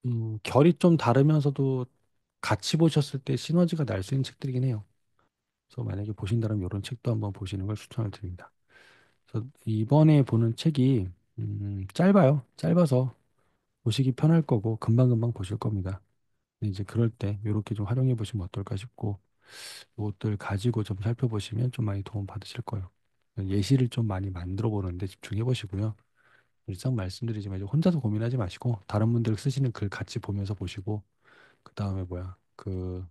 Speaker 1: 음, 결이 좀 다르면서도 같이 보셨을 때 시너지가 날 수 있는 책들이긴 해요. 그래서 만약에 보신다면 이런 책도 한번 보시는 걸 추천을 드립니다. 그래서 이번에 보는 책이 짧아요. 짧아서 보시기 편할 거고 금방금방 보실 겁니다. 근데 이제 그럴 때 이렇게 좀 활용해 보시면 어떨까 싶고 이것들 가지고 좀 살펴보시면 좀 많이 도움 받으실 거예요. 예시를 좀 많이 만들어 보는데 집중해 보시고요. 일상 말씀드리지만 이제 혼자서 고민하지 마시고 다른 분들 쓰시는 글 같이 보면서 보시고 그 다음에 그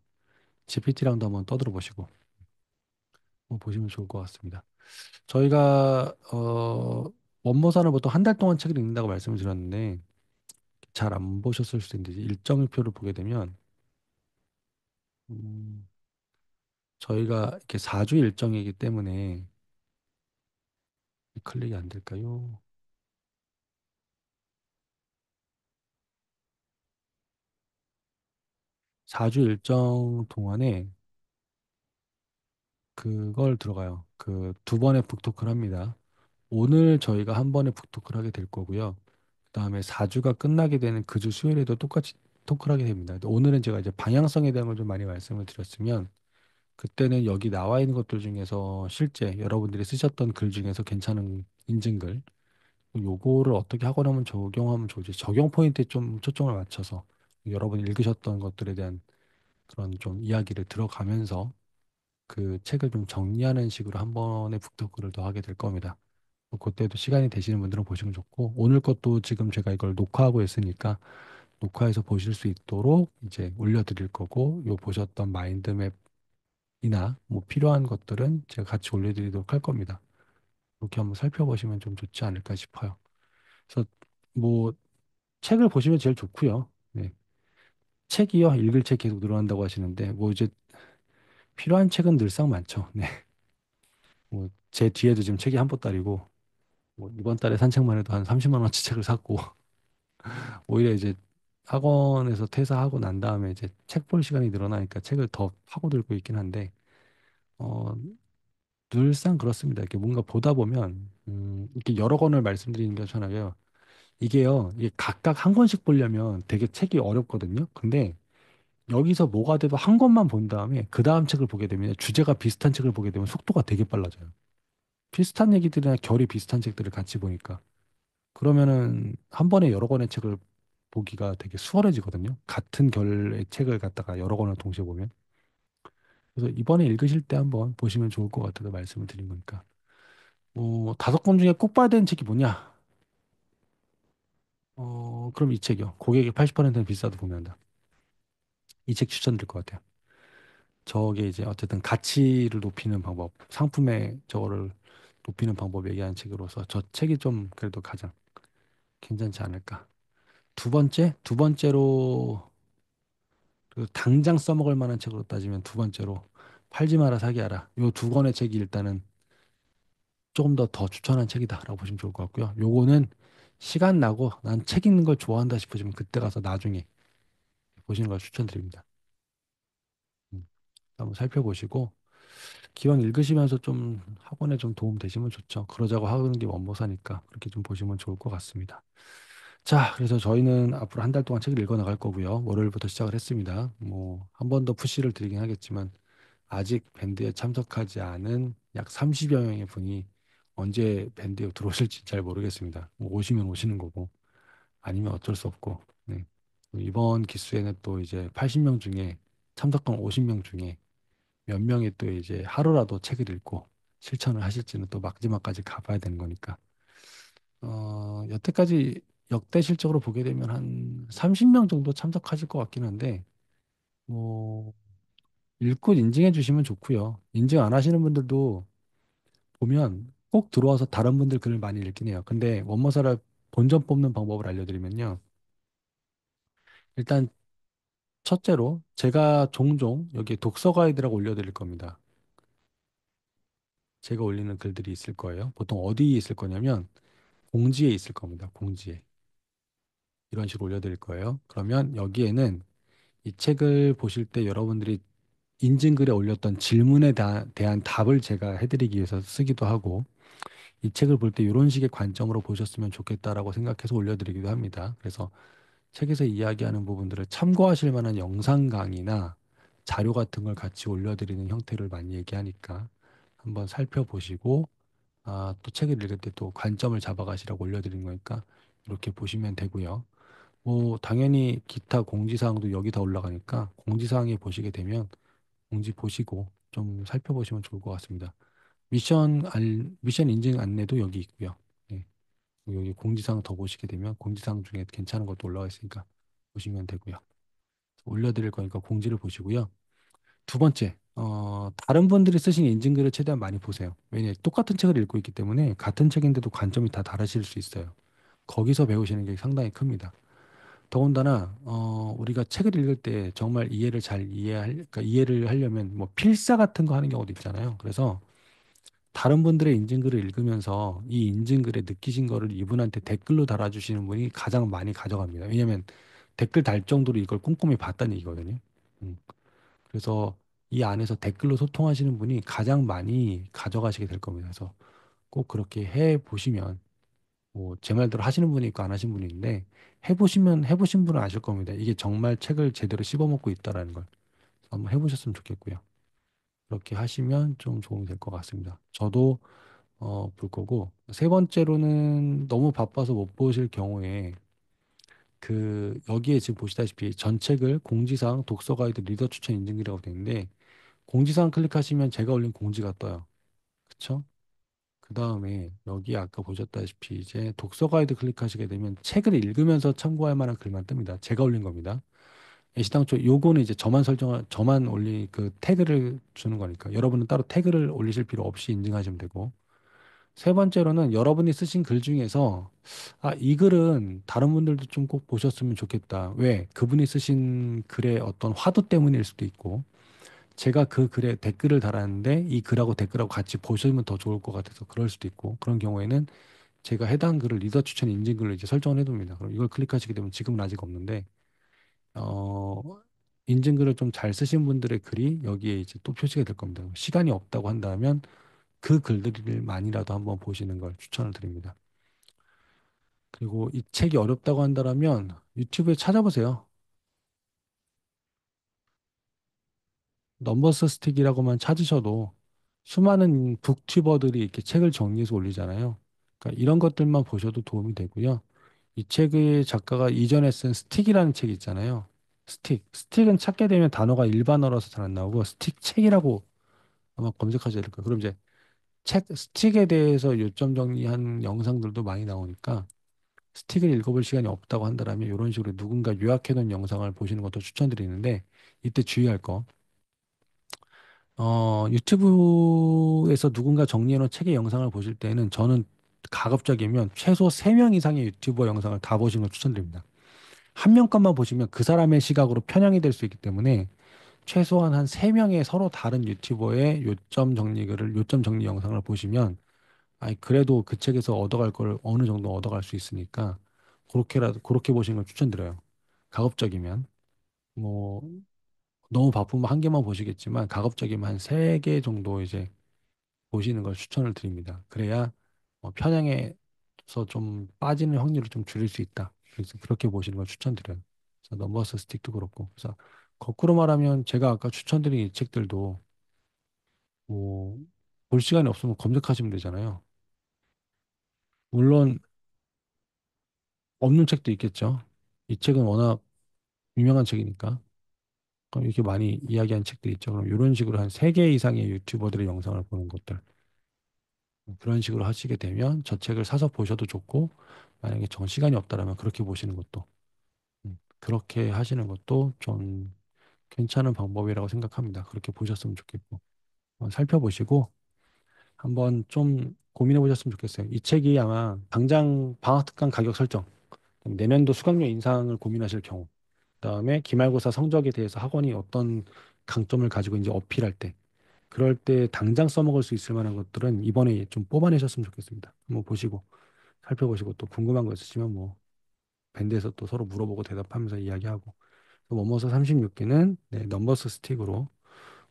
Speaker 1: GPT랑도 한번 떠들어 보시고 뭐 보시면 좋을 것 같습니다. 저희가 원모사는 보통 한 달 동안 책을 읽는다고 말씀을 드렸는데 잘 안 보셨을 수도 있는데 일정표를 보게 되면 음, 저희가 이렇게 4주 일정이기 때문에 클릭이 안 될까요? 4주 일정 동안에 그걸 들어가요. 그 두 번의 북토크를 합니다. 오늘 저희가 한 번에 북토크를 하게 될 거고요. 그다음에 4주가 끝나게 되는 그 주 수요일에도 똑같이 토크를 하게 됩니다. 근데 오늘은 제가 이제 방향성에 대한 걸 좀 많이 말씀을 드렸으면 그때는 여기 나와 있는 것들 중에서 실제 여러분들이 쓰셨던 글 중에서 괜찮은 인증글 요거를 어떻게 하고 나면 적용하면 좋을지 적용 포인트에 좀 초점을 맞춰서 여러분이 읽으셨던 것들에 대한 그런 좀 이야기를 들어가면서 그 책을 좀 정리하는 식으로 한 번의 북토크를 더 하게 될 겁니다. 그때도 시간이 되시는 분들은 보시면 좋고 오늘 것도 지금 제가 이걸 녹화하고 있으니까 녹화해서 보실 수 있도록 이제 올려드릴 거고 요 보셨던 마인드맵이나 뭐 필요한 것들은 제가 같이 올려드리도록 할 겁니다. 이렇게 한번 살펴보시면 좀 좋지 않을까 싶어요. 그래서 뭐 책을 보시면 제일 좋고요. 네. 책이요. 읽을 책 계속 늘어난다고 하시는데 뭐 이제 필요한 책은 늘상 많죠. 네. 뭐 제 뒤에도 지금 책이 한 보따리고 뭐 이번 달에 산 책만 해도 한 30만 원치 책을 샀고 오히려 이제 학원에서 퇴사하고 난 다음에 이제 책 볼 시간이 늘어나니까 책을 더 파고들고 있긴 한데 어 늘상 그렇습니다. 이렇게 뭔가 보다 보면 이렇게 여러 권을 말씀드리는 게 좋잖아요. 이게요. 이게 각각 한 권씩 보려면 되게 책이 어렵거든요. 근데 여기서 뭐가 돼도 한 권만 본 다음에 그 다음 책을 보게 되면 주제가 비슷한 책을 보게 되면 속도가 되게 빨라져요. 비슷한 얘기들이나 결이 비슷한 책들을 같이 보니까. 그러면은 한 번에 여러 권의 책을 보기가 되게 수월해지거든요. 같은 결의 책을 갖다가 여러 권을 동시에 보면. 그래서 이번에 읽으실 때 한번 보시면 좋을 것 같아서 말씀을 드린 거니까. 다섯 권 중에 꼭 봐야 되는 책이 뭐냐? 그럼 이 책이요. 고객의 80%는 비싸도 구매한다. 이 책 추천드릴 것 같아요. 저게 이제 어쨌든 가치를 높이는 방법, 상품의 저거를 높이는 방법 얘기하는 책으로서 저 책이 좀 그래도 가장 괜찮지 않을까. 두 번째로 그 당장 써먹을 만한 책으로 따지면 두 번째로 팔지 마라 사기 하라. 요 두 권의 책이 일단은 조금 더 추천한 책이다라고 보시면 좋을 것 같고요. 요거는 시간 나고 난 책 읽는 걸 좋아한다 싶으시면 그때 가서 나중에 보시는 걸 추천드립니다. 음, 한번 살펴보시고 기왕 읽으시면서 좀 학원에 좀 도움 되시면 좋죠. 그러자고 하는 게 원모사니까 그렇게 좀 보시면 좋을 것 같습니다. 자, 그래서 저희는 앞으로 한 달 동안 책을 읽어 나갈 거고요. 월요일부터 시작을 했습니다. 뭐 한 번 더 푸시를 드리긴 하겠지만 아직 밴드에 참석하지 않은 약 30여 명의 분이 언제 밴드에 들어오실지 잘 모르겠습니다. 뭐 오시면 오시는 거고 아니면 어쩔 수 없고. 네. 이번 기수에는 또 이제 80명 중에 참석한 50명 중에 몇 명이 또 이제 하루라도 책을 읽고 실천을 하실지는 또 마지막까지 가봐야 되는 거니까. 여태까지 역대 실적으로 보게 되면 한 30명 정도 참석하실 것 같긴 한데, 뭐, 읽고 인증해 주시면 좋고요. 인증 안 하시는 분들도 보면 꼭 들어와서 다른 분들 글을 많이 읽긴 해요. 근데 원모사를 본전 뽑는 방법을 알려드리면요. 일단 첫째로 제가 종종 여기 독서 가이드라고 올려드릴 겁니다. 제가 올리는 글들이 있을 거예요. 보통 어디에 있을 거냐면 공지에 있을 겁니다. 공지에. 이런 식으로 올려드릴 거예요. 그러면 여기에는 이 책을 보실 때 여러분들이 인증글에 올렸던 질문에 대한 답을 제가 해드리기 위해서 쓰기도 하고 이 책을 볼 때 이런 식의 관점으로 보셨으면 좋겠다라고 생각해서 올려드리기도 합니다. 그래서 책에서 이야기하는 부분들을 참고하실 만한 영상 강의나 자료 같은 걸 같이 올려드리는 형태를 많이 얘기하니까 한번 살펴보시고 또 책을 읽을 때 또 관점을 잡아가시라고 올려드리는 거니까 이렇게 보시면 되고요. 뭐 당연히 기타 공지사항도 여기 다 올라가니까 공지사항에 보시게 되면 공지 보시고 좀 살펴보시면 좋을 것 같습니다. 미션 인증 안내도 여기 있고요. 네, 여기 공지사항 더 보시게 되면 공지사항 중에 괜찮은 것도 올라와 있으니까 보시면 되고요. 올려드릴 거니까 공지를 보시고요. 두 번째, 다른 분들이 쓰신 인증글을 최대한 많이 보세요. 왜냐, 똑같은 책을 읽고 있기 때문에 같은 책인데도 관점이 다 다르실 수 있어요. 거기서 배우시는 게 상당히 큽니다. 더군다나 우리가 책을 읽을 때 정말 이해를 잘 그러니까 이해를 하려면 뭐 필사 같은 거 하는 경우도 있잖아요. 그래서 다른 분들의 인증글을 읽으면서 이 인증글에 느끼신 거를 이분한테 댓글로 달아주시는 분이 가장 많이 가져갑니다. 왜냐하면 댓글 달 정도로 이걸 꼼꼼히 봤다는 얘기거든요. 음. 그래서 이 안에서 댓글로 소통하시는 분이 가장 많이 가져가시게 될 겁니다. 그래서 꼭 그렇게 해 보시면 뭐 제 말대로 하시는 분이 있고 안 하시는 분이 있는데 해보시면 해보신 분은 아실 겁니다. 이게 정말 책을 제대로 씹어먹고 있다라는 걸 한번 해보셨으면 좋겠고요. 그렇게 하시면 좀 도움이 될 것 같습니다. 저도 볼 거고 세 번째로는 너무 바빠서 못 보실 경우에 그 여기에 지금 보시다시피 전 책을 공지사항, 독서 가이드, 리더 추천 인증이라고 되어 있는데 공지사항 클릭하시면 제가 올린 공지가 떠요. 그쵸? 그 다음에 여기 아까 보셨다시피 이제 독서 가이드 클릭하시게 되면 책을 읽으면서 참고할 만한 글만 뜹니다. 제가 올린 겁니다. 애시당초 요거는 이제 저만 올린 그 태그를 주는 거니까 여러분은 따로 태그를 올리실 필요 없이 인증하시면 되고 세 번째로는 여러분이 쓰신 글 중에서 이 글은 다른 분들도 좀 꼭 보셨으면 좋겠다. 왜? 그분이 쓰신 글의 어떤 화두 때문일 수도 있고 제가 그 글에 댓글을 달았는데 이 글하고 댓글하고 같이 보시면 더 좋을 것 같아서 그럴 수도 있고 그런 경우에는 제가 해당 글을 리더 추천 인증 글로 이제 설정을 해둡니다. 그럼 이걸 클릭하시게 되면 지금은 아직 없는데 어, 인증 글을 좀 잘 쓰신 분들의 글이 여기에 이제 또 표시가 될 겁니다. 시간이 없다고 한다면 그 글들만이라도 한번 보시는 걸 추천을 드립니다. 그리고 이 책이 어렵다고 한다면 유튜브에 찾아보세요. 넘버스 스틱이라고만 찾으셔도 수많은 북튜버들이 이렇게 책을 정리해서 올리잖아요. 그러니까 이런 것들만 보셔도 도움이 되고요. 이 책의 작가가 이전에 쓴 스틱이라는 책이 있잖아요. 스틱은 찾게 되면 단어가 일반어라서 잘 안 나오고 스틱 책이라고 아마 검색하셔야 될 거예요. 그럼 이제 책 스틱에 대해서 요점 정리한 영상들도 많이 나오니까 스틱을 읽어볼 시간이 없다고 한다면 이런 식으로 누군가 요약해 놓은 영상을 보시는 것도 추천드리는데 이때 주의할 거. 유튜브에서 누군가 정리해놓은 책의 영상을 보실 때는 저는 가급적이면 최소 3명 이상의 유튜버 영상을 다 보시는 걸 추천드립니다. 한 명 것만 보시면 그 사람의 시각으로 편향이 될 수 있기 때문에 최소한 한 3명의 서로 다른 유튜버의 요점 정리 영상을 보시면 그래도 그 책에서 얻어갈 걸 어느 정도 얻어갈 수 있으니까 그렇게 보시는 걸 추천드려요. 가급적이면 뭐 너무 바쁘면 한 개만 보시겠지만 가급적이면 한 3개 정도 이제 보시는 걸 추천을 드립니다. 그래야 편향에서 좀 빠지는 확률을 좀 줄일 수 있다. 그래서 그렇게 보시는 걸 추천드려요. 그래서 넘버스 스틱도 그렇고. 그래서 거꾸로 말하면 제가 아까 추천드린 이 책들도 뭐 볼 시간이 없으면 검색하시면 되잖아요. 물론 없는 책도 있겠죠. 이 책은 워낙 유명한 책이니까. 그럼 이렇게 많이 이야기한 책들이 있죠. 그럼 이런 식으로 한 3개 이상의 유튜버들의 영상을 보는 것들. 그런 식으로 하시게 되면 저 책을 사서 보셔도 좋고 만약에 정 시간이 없다라면 그렇게 보시는 것도 그렇게 하시는 것도 좀 괜찮은 방법이라고 생각합니다. 그렇게 보셨으면 좋겠고 한번 살펴보시고 한번 좀 고민해 보셨으면 좋겠어요. 이 책이 아마 당장 방학특강 가격 설정, 내년도 수강료 인상을 고민하실 경우, 그다음에 기말고사 성적에 대해서 학원이 어떤 강점을 가지고 이제 어필할 때, 그럴 때 당장 써먹을 수 있을 만한 것들은 이번에 좀 뽑아내셨으면 좋겠습니다. 한번 보시고 살펴보시고 또 궁금한 거 있으시면 뭐 밴드에서 또 서로 물어보고 대답하면서 이야기하고 원머스 36개는 넘버스 스틱으로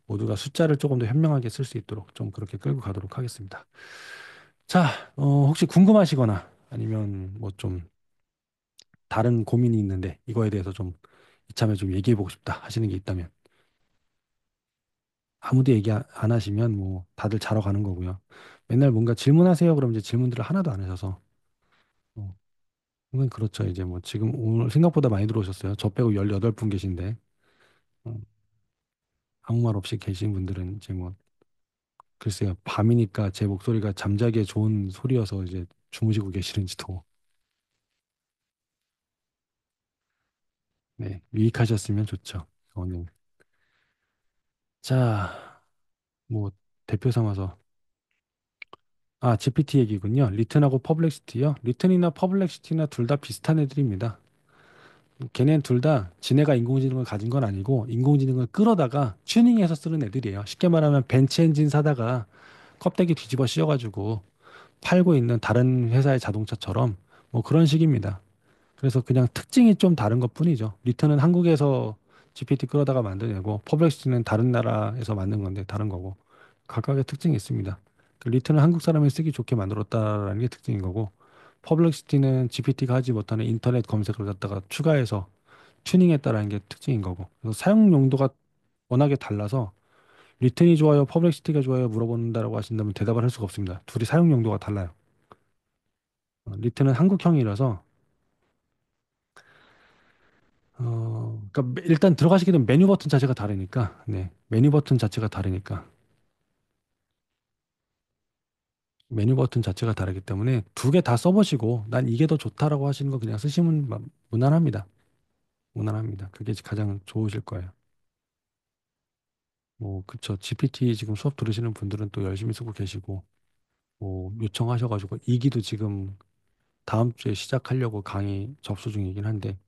Speaker 1: 모두가 숫자를 조금 더 현명하게 쓸 수 있도록 좀 그렇게 끌고 가도록 하겠습니다. 자, 혹시 궁금하시거나 아니면 뭐 좀 다른 고민이 있는데 이거에 대해서 좀 이참에 좀 얘기해보고 싶다 하시는 게 있다면 아무도 얘기 안 하시면 뭐 다들 자러 가는 거고요. 맨날 뭔가 질문하세요. 그럼 이제 질문들을 하나도 안 하셔서 어, 그건 그렇죠. 이제 뭐 지금 오늘 생각보다 많이 들어오셨어요. 저 빼고 18분 계신데 어, 아무 말 없이 계신 분들은 이제 뭐 글쎄요. 밤이니까 제 목소리가 잠자기에 좋은 소리여서 이제 주무시고 계시는지도 네, 유익하셨으면 좋죠. 오늘 자, 뭐 대표 삼아서 GPT 얘기군요. 리튼하고 퍼블렉시티요. 리튼이나 퍼블렉시티나 둘 다 비슷한 애들입니다. 걔네는 둘 다 지네가 인공지능을 가진 건 아니고 인공지능을 끌어다가 튜닝해서 쓰는 애들이에요. 쉽게 말하면 벤치 엔진 사다가 껍데기 뒤집어 씌워가지고 팔고 있는 다른 회사의 자동차처럼 뭐 그런 식입니다. 그래서 그냥 특징이 좀 다른 것뿐이죠. 리턴은 한국에서 GPT 끌어다가 만든 애고 퍼블렉시티는 다른 나라에서 만든 건데 다른 거고 각각의 특징이 있습니다. 그 리턴은 한국 사람이 쓰기 좋게 만들었다라는 게 특징인 거고 퍼블렉시티는 GPT가 하지 못하는 인터넷 검색을 갖다가 추가해서 튜닝했다라는 게 특징인 거고 그래서 사용 용도가 워낙에 달라서 리턴이 좋아요, 퍼블렉시티가 좋아요 물어본다라고 하신다면 대답을 할 수가 없습니다. 둘이 사용 용도가 달라요. 리턴은 한국형이라서 그러니까 일단 들어가시게 되면 메뉴 버튼 자체가 다르니까, 네, 메뉴 버튼 자체가 다르니까, 메뉴 버튼 자체가 다르기 때문에 두 개 다 써보시고, 난 이게 더 좋다라고 하시는 거 그냥 쓰시면 무난합니다. 무난합니다. 그게 가장 좋으실 거예요. 뭐, 그쵸. GPT 지금 수업 들으시는 분들은 또 열심히 쓰고 계시고, 뭐, 요청하셔가지고, 이기도 지금 다음 주에 시작하려고 강의 접수 중이긴 한데,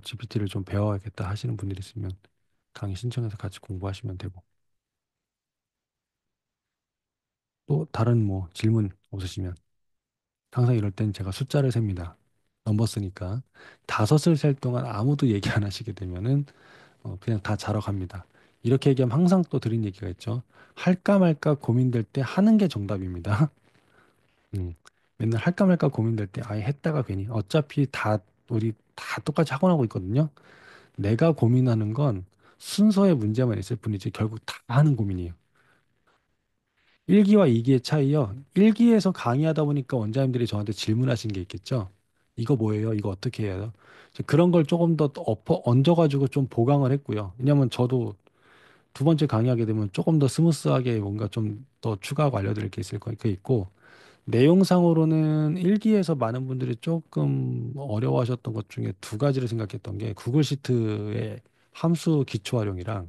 Speaker 1: GPT를 좀 배워야겠다 하시는 분들이 있으면 강의 신청해서 같이 공부하시면 되고, 또 다른 뭐 질문 없으시면 항상 이럴 땐 제가 숫자를 셉니다. 넘버 쓰니까 다섯을 셀 동안 아무도 얘기 안 하시게 되면은 그냥 다 자러 갑니다. 이렇게 얘기하면 항상 또 드린 얘기가 있죠. 할까 말까 고민될 때 하는 게 정답입니다. 음. 맨날 할까 말까 고민될 때 아예 했다가 괜히 어차피 다 우리 다 똑같이 학원하고 있거든요. 내가 고민하는 건 순서의 문제만 있을 뿐이지 결국 다 하는 고민이에요. 1기와 2기의 차이요. 1기에서 강의하다 보니까 원장님들이 저한테 질문하신 게 있겠죠. 이거 뭐예요? 이거 어떻게 해요? 이제 그런 걸 조금 더 얹어가지고 좀 보강을 했고요. 왜냐면 저도 두 번째 강의하게 되면 조금 더 스무스하게 뭔가 좀 더 추가하고 알려드릴 게 있을 거 있고 내용상으로는 1기에서 많은 분들이 조금 어려워하셨던 것 중에 두 가지를 생각했던 게 구글 시트의 함수 기초 활용이랑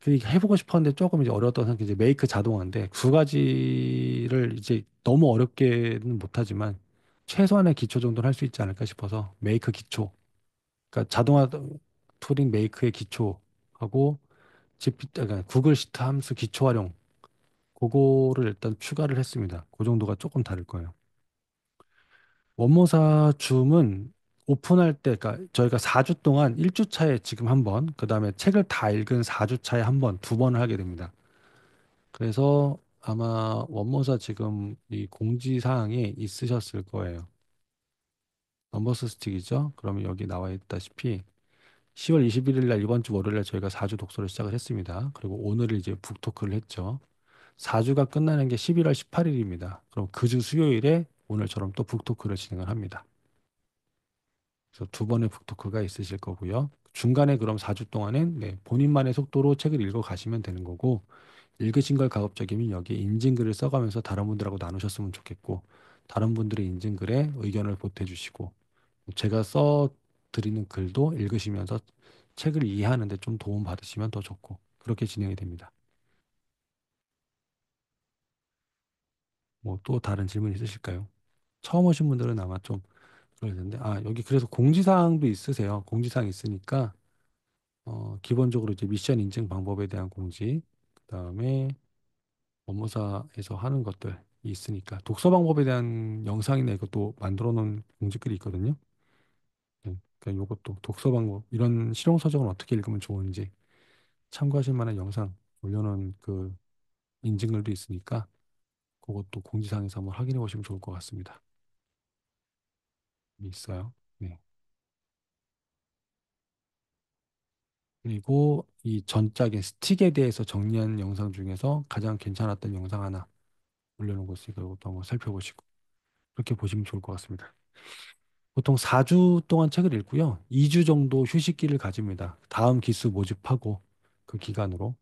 Speaker 1: 그 해보고 싶었는데 조금 이제 어려웠던 상태 이제 메이크 자동화인데 두 가지를 이제 너무 어렵게는 못하지만 최소한의 기초 정도는 할 수 있지 않을까 싶어서 메이크 기초 그러니까 자동화 툴인 메이크의 기초하고 그러니까 구글 시트 함수 기초 활용 그거를 일단 추가를 했습니다. 그 정도가 조금 다를 거예요. 원모사 줌은 오픈할 때, 그러니까 저희가 4주 동안 1주 차에 지금 한 번, 그 다음에 책을 다 읽은 4주 차에 한 번, 두 번을 하게 됩니다. 그래서 아마 원모사 지금 이 공지사항에 있으셨을 거예요. 넘버스 스틱이죠? 그러면 여기 나와 있다시피 10월 21일 날 이번 주 월요일 날 저희가 4주 독서를 시작을 했습니다. 그리고 오늘 이제 북토크를 했죠. 4주가 끝나는 게 11월 18일입니다. 그럼 그 주 수요일에 오늘처럼 또 북토크를 진행을 합니다. 그래서 두 번의 북토크가 있으실 거고요. 중간에 그럼 4주 동안은 네, 본인만의 속도로 책을 읽어 가시면 되는 거고 읽으신 걸 가급적이면 여기에 인증글을 써가면서 다른 분들하고 나누셨으면 좋겠고 다른 분들의 인증글에 의견을 보태주시고 제가 써 드리는 글도 읽으시면서 책을 이해하는 데 좀 도움 받으시면 더 좋고 그렇게 진행이 됩니다. 뭐 또 다른 질문 있으실까요? 처음 오신 분들은 아마 좀 그럴 텐데 여기 그래서 공지사항도 있으세요. 공지사항 있으니까 기본적으로 이제 미션 인증 방법에 대한 공지 그다음에 업무사에서 하는 것들이 있으니까 독서 방법에 대한 영상이나 이것도 만들어 놓은 공지글이 있거든요. 네, 그러니까 이것도 독서 방법 이런 실용 서적은 어떻게 읽으면 좋은지 참고하실 만한 영상 올려놓은 그 인증글도 있으니까 그것도 공지사항에서 한번 확인해 보시면 좋을 것 같습니다. 있어요. 네. 그리고 이 전작의 스틱에 대해서 정리한 영상 중에서 가장 괜찮았던 영상 하나 올려놓은 거 있으니까 이것도 한번 살펴보시고 그렇게 보시면 좋을 것 같습니다. 보통 4주 동안 책을 읽고요. 2주 정도 휴식기를 가집니다. 다음 기수 모집하고 그 기간으로.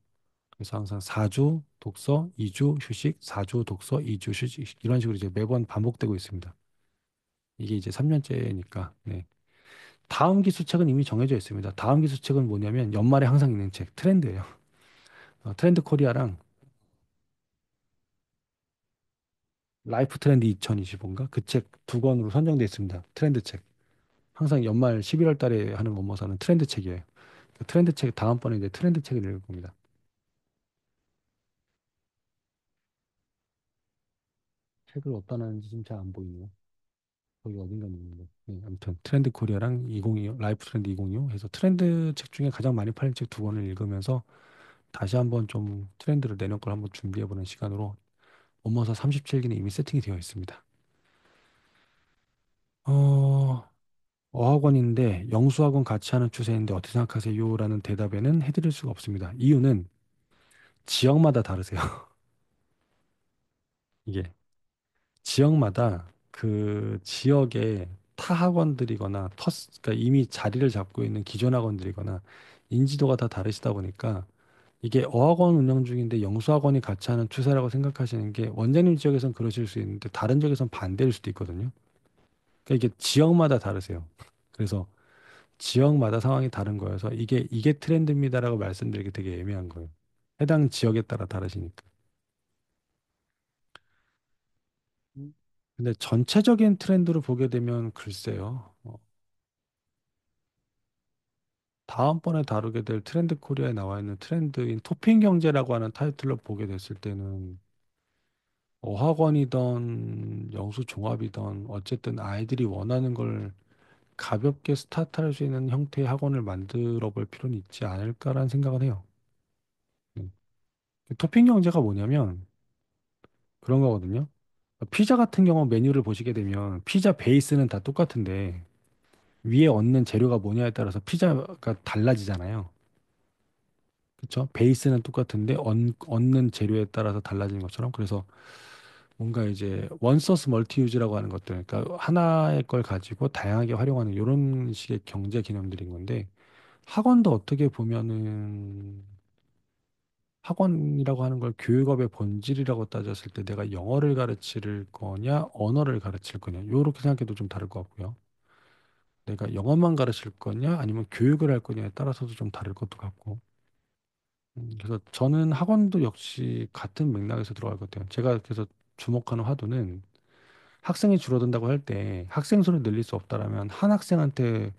Speaker 1: 그래서 항상 4주 독서, 2주 휴식, 4주 독서, 2주 휴식 이런 식으로 이제 매번 반복되고 있습니다. 이게 이제 3년째니까. 네. 다음 기수 책은 이미 정해져 있습니다. 다음 기수 책은 뭐냐면 연말에 항상 읽는 책, 트렌드예요. 트렌드 코리아랑 라이프 트렌드 2025인가? 그 책 두 권으로 선정돼 있습니다. 트렌드 책. 항상 연말 11월 달에 하는 원모사는 트렌드 책이에요. 그 트렌드 책 다음번에 이제 트렌드 책을 읽을 겁니다. 책을 어디다 놨는지 지금 잘 안 보이네요. 거기 어딘가 있는데. 네, 아무튼 트렌드 코리아랑 2025 라이프 트렌드 2025 해서 트렌드 책 중에 가장 많이 팔린 책 두 권을 읽으면서 다시 한번 좀 트렌드를 내년 걸 한번 준비해 보는 시간으로 원모사 37기는 이미 세팅이 되어 있습니다. 어, 어학원인데 영수학원 같이 하는 추세인데 어떻게 생각하세요? 라는 대답에는 해드릴 수가 없습니다. 이유는 지역마다 다르세요. 이게 지역마다 그 지역의 타 학원들이거나 그러니까 이미 자리를 잡고 있는 기존 학원들이거나 인지도가 다 다르시다 보니까 이게 어학원 운영 중인데 영수학원이 같이 하는 추세라고 생각하시는 게 원장님 지역에선 그러실 수 있는데 다른 지역에선 반대일 수도 있거든요. 그러니까 이게 지역마다 다르세요. 그래서 지역마다 상황이 다른 거여서 이게 트렌드입니다라고 말씀드리기 되게 애매한 거예요. 해당 지역에 따라 다르시니까. 음. 근데 전체적인 트렌드로 보게 되면 글쎄요. 다음번에 다루게 될 트렌드 코리아에 나와 있는 트렌드인 토핑 경제라고 하는 타이틀로 보게 됐을 때는 어학원이던 영수 종합이던 어쨌든 아이들이 원하는 걸 가볍게 스타트할 수 있는 형태의 학원을 만들어 볼 필요는 있지 않을까라는 생각은 해요. 음. 토핑 경제가 뭐냐면 그런 거거든요. 피자 같은 경우 메뉴를 보시게 되면 피자 베이스는 다 똑같은데 위에 얹는 재료가 뭐냐에 따라서 피자가 달라지잖아요. 그렇죠? 베이스는 똑같은데 얹는 재료에 따라서 달라지는 것처럼 그래서 뭔가 이제 원소스 멀티 유즈라고 하는 것들 그러니까 하나의 걸 가지고 다양하게 활용하는 이런 식의 경제 개념들인 건데 학원도 어떻게 보면은 학원이라고 하는 걸 교육업의 본질이라고 따졌을 때 내가 영어를 가르칠 거냐, 언어를 가르칠 거냐, 요렇게 생각해도 좀 다를 것 같고요. 내가 영어만 가르칠 거냐, 아니면 교육을 할 거냐에 따라서도 좀 다를 것도 같고. 그래서 저는 학원도 역시 같은 맥락에서 들어갈 것 같아요. 제가 그래서 주목하는 화두는 학생이 줄어든다고 할 때 학생 수를 늘릴 수 없다라면 한 학생한테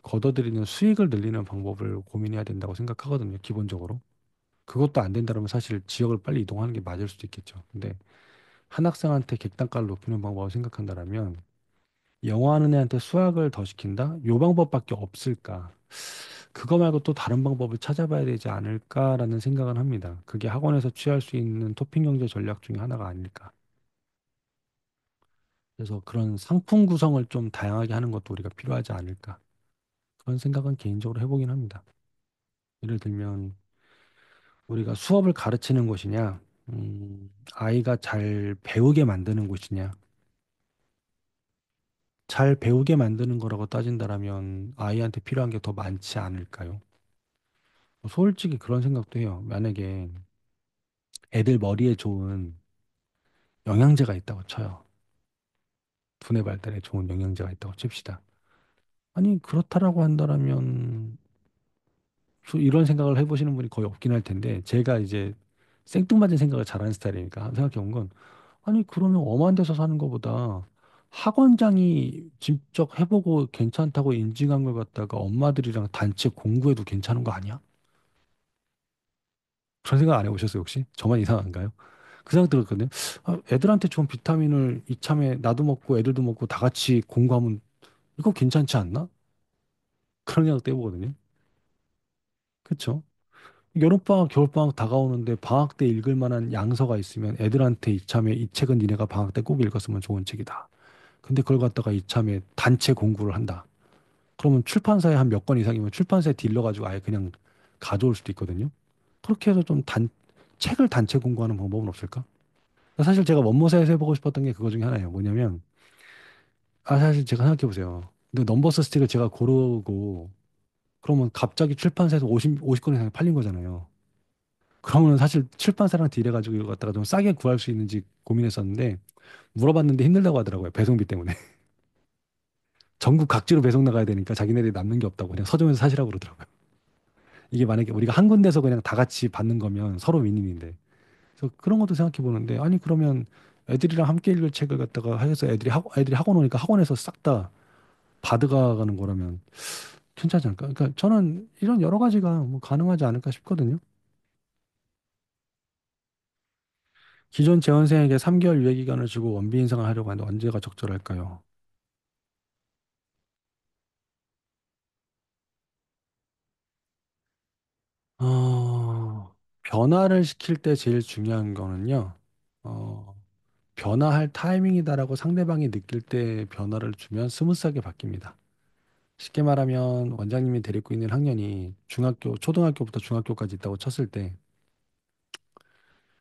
Speaker 1: 걷어들이는 수익을 늘리는 방법을 고민해야 된다고 생각하거든요, 기본적으로. 그것도 안 된다면 사실 지역을 빨리 이동하는 게 맞을 수도 있겠죠. 근데 한 학생한테 객단가를 높이는 방법을 생각한다면 영어 하는 애한테 수학을 더 시킨다? 요 방법밖에 없을까? 그거 말고 또 다른 방법을 찾아봐야 되지 않을까라는 생각은 합니다. 그게 학원에서 취할 수 있는 토핑 경제 전략 중에 하나가 아닐까. 그래서 그런 상품 구성을 좀 다양하게 하는 것도 우리가 필요하지 않을까. 그런 생각은 개인적으로 해보긴 합니다. 예를 들면 우리가 수업을 가르치는 곳이냐, 아이가 잘 배우게 만드는 곳이냐, 잘 배우게 만드는 거라고 따진다라면 아이한테 필요한 게 더 많지 않을까요? 솔직히 그런 생각도 해요. 만약에 애들 머리에 좋은 영양제가 있다고 쳐요. 두뇌 발달에 좋은 영양제가 있다고 칩시다. 아니, 그렇다라고 한다라면 이런 생각을 해보시는 분이 거의 없긴 할 텐데 제가 이제 생뚱맞은 생각을 잘하는 스타일이니까 생각해 본 건 아니, 그러면 엄한 데서 사는 것보다 학원장이 직접 해보고 괜찮다고 인증한 걸 갖다가 엄마들이랑 단체 공부해도 괜찮은 거 아니야? 그런 생각 안 해보셨어요, 혹시? 저만 이상한가요? 그 생각 들었거든요. 아, 애들한테 좋은 비타민을 이참에 나도 먹고 애들도 먹고 다 같이 공부하면 이거 괜찮지 않나? 그런 생각도 해보거든요. 그렇죠? 여름방학, 겨울방학 다가오는데 방학 때 읽을 만한 양서가 있으면 애들한테 이참에 이 책은 니네가 방학 때 꼭 읽었으면 좋은 책이다. 근데 그걸 갖다가 이참에 단체 공부를 한다. 그러면 출판사에 한 몇 권 이상이면 출판사에 딜러가지고 아예 그냥 가져올 수도 있거든요. 그렇게 해서 좀 책을 단체 공부하는 방법은 없을까? 사실 제가 원모사에서 해보고 싶었던 게 그거 중에 하나예요. 뭐냐면, 사실 제가 생각해 보세요. 근데 넘버스 스틱을 제가 고르고, 그러면 갑자기 출판사에서 50권 이상이 팔린 거잖아요. 그러면 사실 출판사랑 딜해가지고 이거 갖다가 좀 싸게 구할 수 있는지 고민했었는데, 물어봤는데 힘들다고 하더라고요. 배송비 때문에. 전국 각지로 배송 나가야 되니까 자기네들이 남는 게 없다고 그냥 서점에서 사시라고 그러더라고요. 이게 만약에 우리가 한 군데서 그냥 다 같이 받는 거면 서로 윈윈인데. 그래서 그런 것도 생각해 보는데, 아니, 그러면 애들이랑 함께 읽을 책을 갖다가 해서 애들이 학원 오니까 학원에서 싹 다 받아가는 거라면 괜찮지 않을까? 그러니까 저는 이런 여러 가지가 뭐 가능하지 않을까 싶거든요. 기존 재원생에게 3개월 유예 기간을 주고 원비 인상을 하려고 하는데 언제가 적절할까요? 변화를 시킬 때 제일 중요한 거는요. 어, 변화할 타이밍이다라고 상대방이 느낄 때 변화를 주면 스무스하게 바뀝니다. 쉽게 말하면 원장님이 데리고 있는 학년이 초등학교부터 중학교까지 있다고 쳤을 때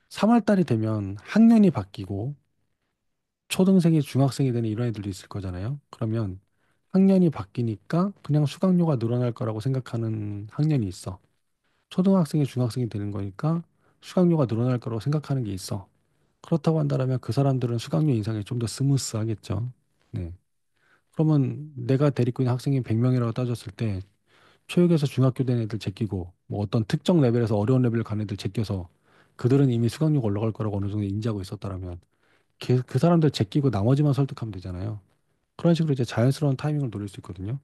Speaker 1: 3월 달이 되면 학년이 바뀌고 초등생이 중학생이 되는 이런 애들도 있을 거잖아요. 그러면 학년이 바뀌니까 그냥 수강료가 늘어날 거라고 생각하는 학년이 있어. 초등학생이 중학생이 되는 거니까 수강료가 늘어날 거라고 생각하는 게 있어. 그렇다고 한다면 그 사람들은 수강료 인상이 좀 더 스무스하겠죠. 네. 그러면 내가 데리고 있는 학생이 100명이라고 따졌을 때 초육에서 중학교 된 애들 제끼고 뭐 어떤 특정 레벨에서 어려운 레벨을 간 애들 제껴서 그들은 이미 수강료가 올라갈 거라고 어느 정도 인지하고 있었다라면 그 사람들 제끼고 나머지만 설득하면 되잖아요. 그런 식으로 이제 자연스러운 타이밍을 노릴 수 있거든요.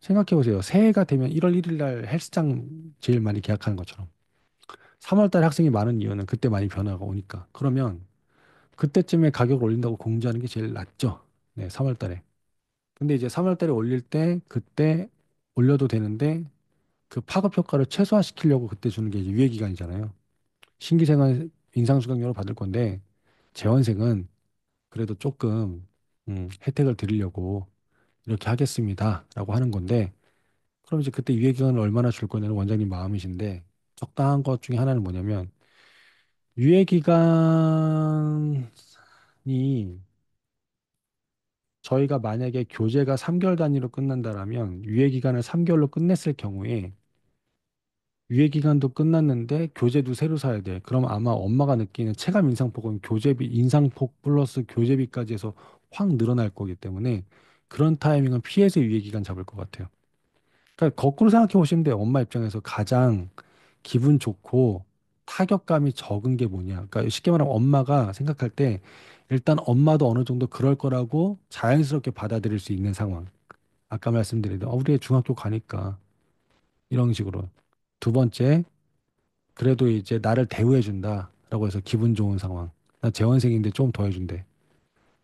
Speaker 1: 생각해 보세요. 새해가 되면 1월 1일 날 헬스장 제일 많이 계약하는 것처럼 3월 달에 학생이 많은 이유는 그때 많이 변화가 오니까. 그러면 그때쯤에 가격을 올린다고 공지하는 게 제일 낫죠. 네, 3월 달에. 근데 이제 3월 달에 올릴 때 그때 올려도 되는데 그 파급 효과를 최소화시키려고 그때 주는 게 이제 유예 기간이잖아요. 신규생은 인상수강료로 받을 건데 재원생은 그래도 조금 혜택을 드리려고 이렇게 하겠습니다라고 하는 건데 그럼 이제 그때 유예 기간을 얼마나 줄 거냐는 원장님 마음이신데 적당한 것 중에 하나는 뭐냐면 유예 기간이 저희가 만약에 교재가 3개월 단위로 끝난다라면 유예 기간을 3개월로 끝냈을 경우에 유예 기간도 끝났는데 교재도 새로 사야 돼. 그럼 아마 엄마가 느끼는 체감 인상폭은 교재비 인상폭 플러스 교재비까지 해서 확 늘어날 거기 때문에 그런 타이밍은 피해서 유예 기간 잡을 것 같아요. 그러니까 거꾸로 생각해 보시면 돼요. 엄마 입장에서 가장 기분 좋고 타격감이 적은 게 뭐냐. 그러니까 쉽게 말하면 엄마가 생각할 때 일단 엄마도 어느 정도 그럴 거라고 자연스럽게 받아들일 수 있는 상황. 아까 말씀드린 우리 애 중학교 가니까 이런 식으로. 두 번째, 그래도 이제 나를 대우해 준다라고 해서 기분 좋은 상황. 나 재원생인데 좀 더 해준대.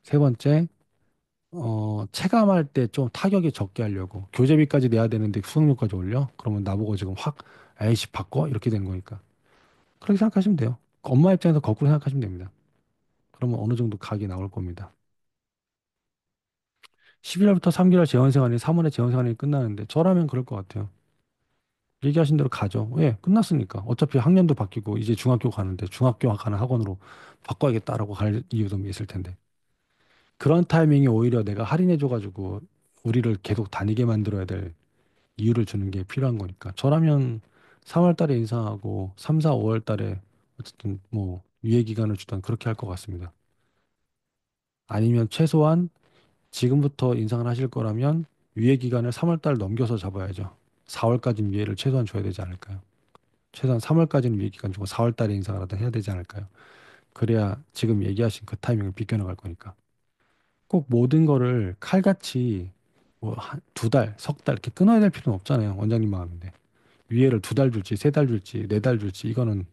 Speaker 1: 세 번째, 체감할 때 좀 타격이 적게 하려고. 교재비까지 내야 되는데 수강료까지 올려? 그러면 나보고 지금 확, 에이씨, 바꿔? 이렇게 된 거니까. 그렇게 생각하시면 돼요. 엄마 입장에서 거꾸로 생각하시면 됩니다. 그러면 어느 정도 각이 나올 겁니다. 11월부터 3개월 재원생 아닌 3월에 재원생 아닌이 끝나는데 저라면 그럴 것 같아요. 얘기하신 대로 가죠. 왜? 끝났으니까. 어차피 학년도 바뀌고 이제 중학교 가는데 중학교 가는 학원으로 바꿔야겠다라고 갈 이유도 있을 텐데. 그런 타이밍이 오히려 내가 할인해줘가지고 우리를 계속 다니게 만들어야 될 이유를 주는 게 필요한 거니까. 저라면 3월 달에 인상하고 3, 4, 5월 달에 어쨌든 뭐 유예 기간을 주던 그렇게 할 것 같습니다. 아니면 최소한 지금부터 인상을 하실 거라면 유예 기간을 3월 달 넘겨서 잡아야죠. 4월까지는 유예를 최소한 줘야 되지 않을까요? 최소한 3월까지는 유예 기간 주고 4월 달에 인상을 하든 해야 되지 않을까요? 그래야 지금 얘기하신 그 타이밍을 비껴나갈 거니까. 꼭 모든 거를 칼같이 뭐 두 달, 석 달 이렇게 끊어야 될 필요는 없잖아요. 원장님 마음인데. 유예를 2달 줄지, 3달 줄지, 4달 줄지 이거는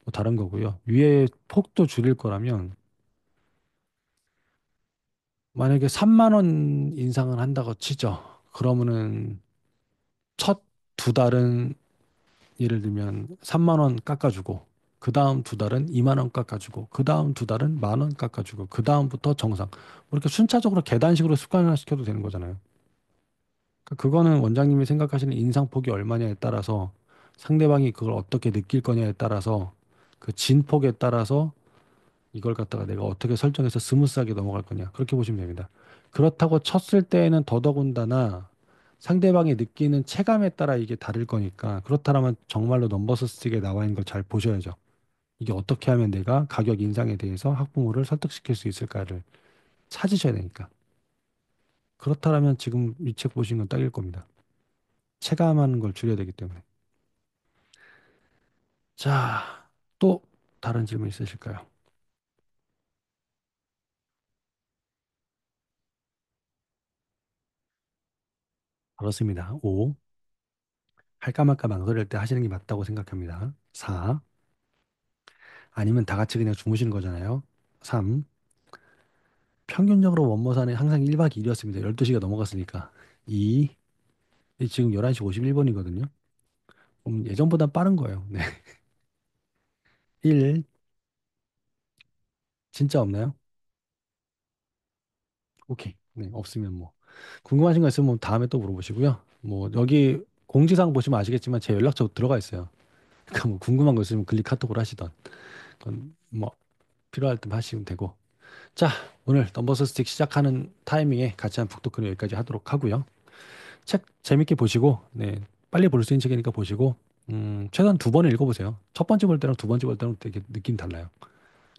Speaker 1: 뭐 다른 거고요. 유예 폭도 줄일 거라면 만약에 3만 원 인상을 한다고 치죠. 그러면은 첫 2달은 예를 들면 3만 원 깎아주고 그 다음 두 달은 2만 원 깎아주고 그 다음 두 달은 만 원 깎아주고 그 다음부터 정상 뭐 이렇게 순차적으로 계단식으로 습관화시켜도 되는 거잖아요. 그러니까 그거는 원장님이 생각하시는 인상폭이 얼마냐에 따라서 상대방이 그걸 어떻게 느낄 거냐에 따라서 그 진폭에 따라서 이걸 갖다가 내가 어떻게 설정해서 스무스하게 넘어갈 거냐 그렇게 보시면 됩니다. 그렇다고 쳤을 때에는 더더군다나 상대방이 느끼는 체감에 따라 이게 다를 거니까 그렇다면 정말로 넘버스 스틱에 나와 있는 걸 잘 보셔야죠. 이게 어떻게 하면 내가 가격 인상에 대해서 학부모를 설득시킬 수 있을까를 찾으셔야 되니까. 그렇다면 지금 이 책 보신 건 딱일 겁니다. 체감하는 걸 줄여야 되기 때문에. 자, 또 다른 질문 있으실까요? 그렇습니다. 5. 할까 말까 망설일 때 하시는 게 맞다고 생각합니다. 4. 아니면 다 같이 그냥 주무시는 거잖아요. 3. 평균적으로 원모사는 항상 1박 2일이었습니다. 12시가 넘어갔으니까. 2. 지금 11시 51분이거든요. 예전보다 빠른 거예요. 네. 1. 진짜 없나요? 오케이. 네, 없으면 뭐. 궁금하신 거 있으면 뭐 다음에 또 물어보시고요. 뭐, 여기 공지사항 보시면 아시겠지만 제 연락처 들어가 있어요. 그러니까 뭐 궁금한 거 있으면 클릭 카톡으로 하시던. 그건 뭐, 필요할 때 하시면 되고. 자, 오늘 넘버스 스틱 시작하는 타이밍에 같이 한 북토크는 여기까지 하도록 하고요. 책 재밌게 보시고, 네, 빨리 볼 수 있는 책이니까 보시고, 최소한 두 번을 읽어보세요. 첫 번째 볼 때랑 두 번째 볼 때랑 되게 느낌 달라요.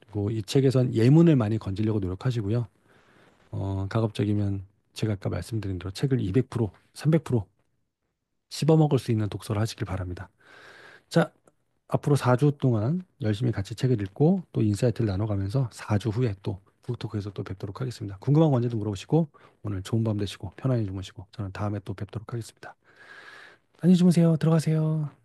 Speaker 1: 그리고 이 책에선 예문을 많이 건지려고 노력하시고요. 가급적이면 제가 아까 말씀드린 대로 책을 200%, 300% 씹어먹을 수 있는 독서를 하시길 바랍니다. 자, 앞으로 4주 동안 열심히 같이 책을 읽고 또 인사이트를 나눠가면서 4주 후에 또 북토크에서 또 뵙도록 하겠습니다. 궁금한 거 언제든 물어보시고 오늘 좋은 밤 되시고 편안히 주무시고 저는 다음에 또 뵙도록 하겠습니다. 안녕히 주무세요. 들어가세요.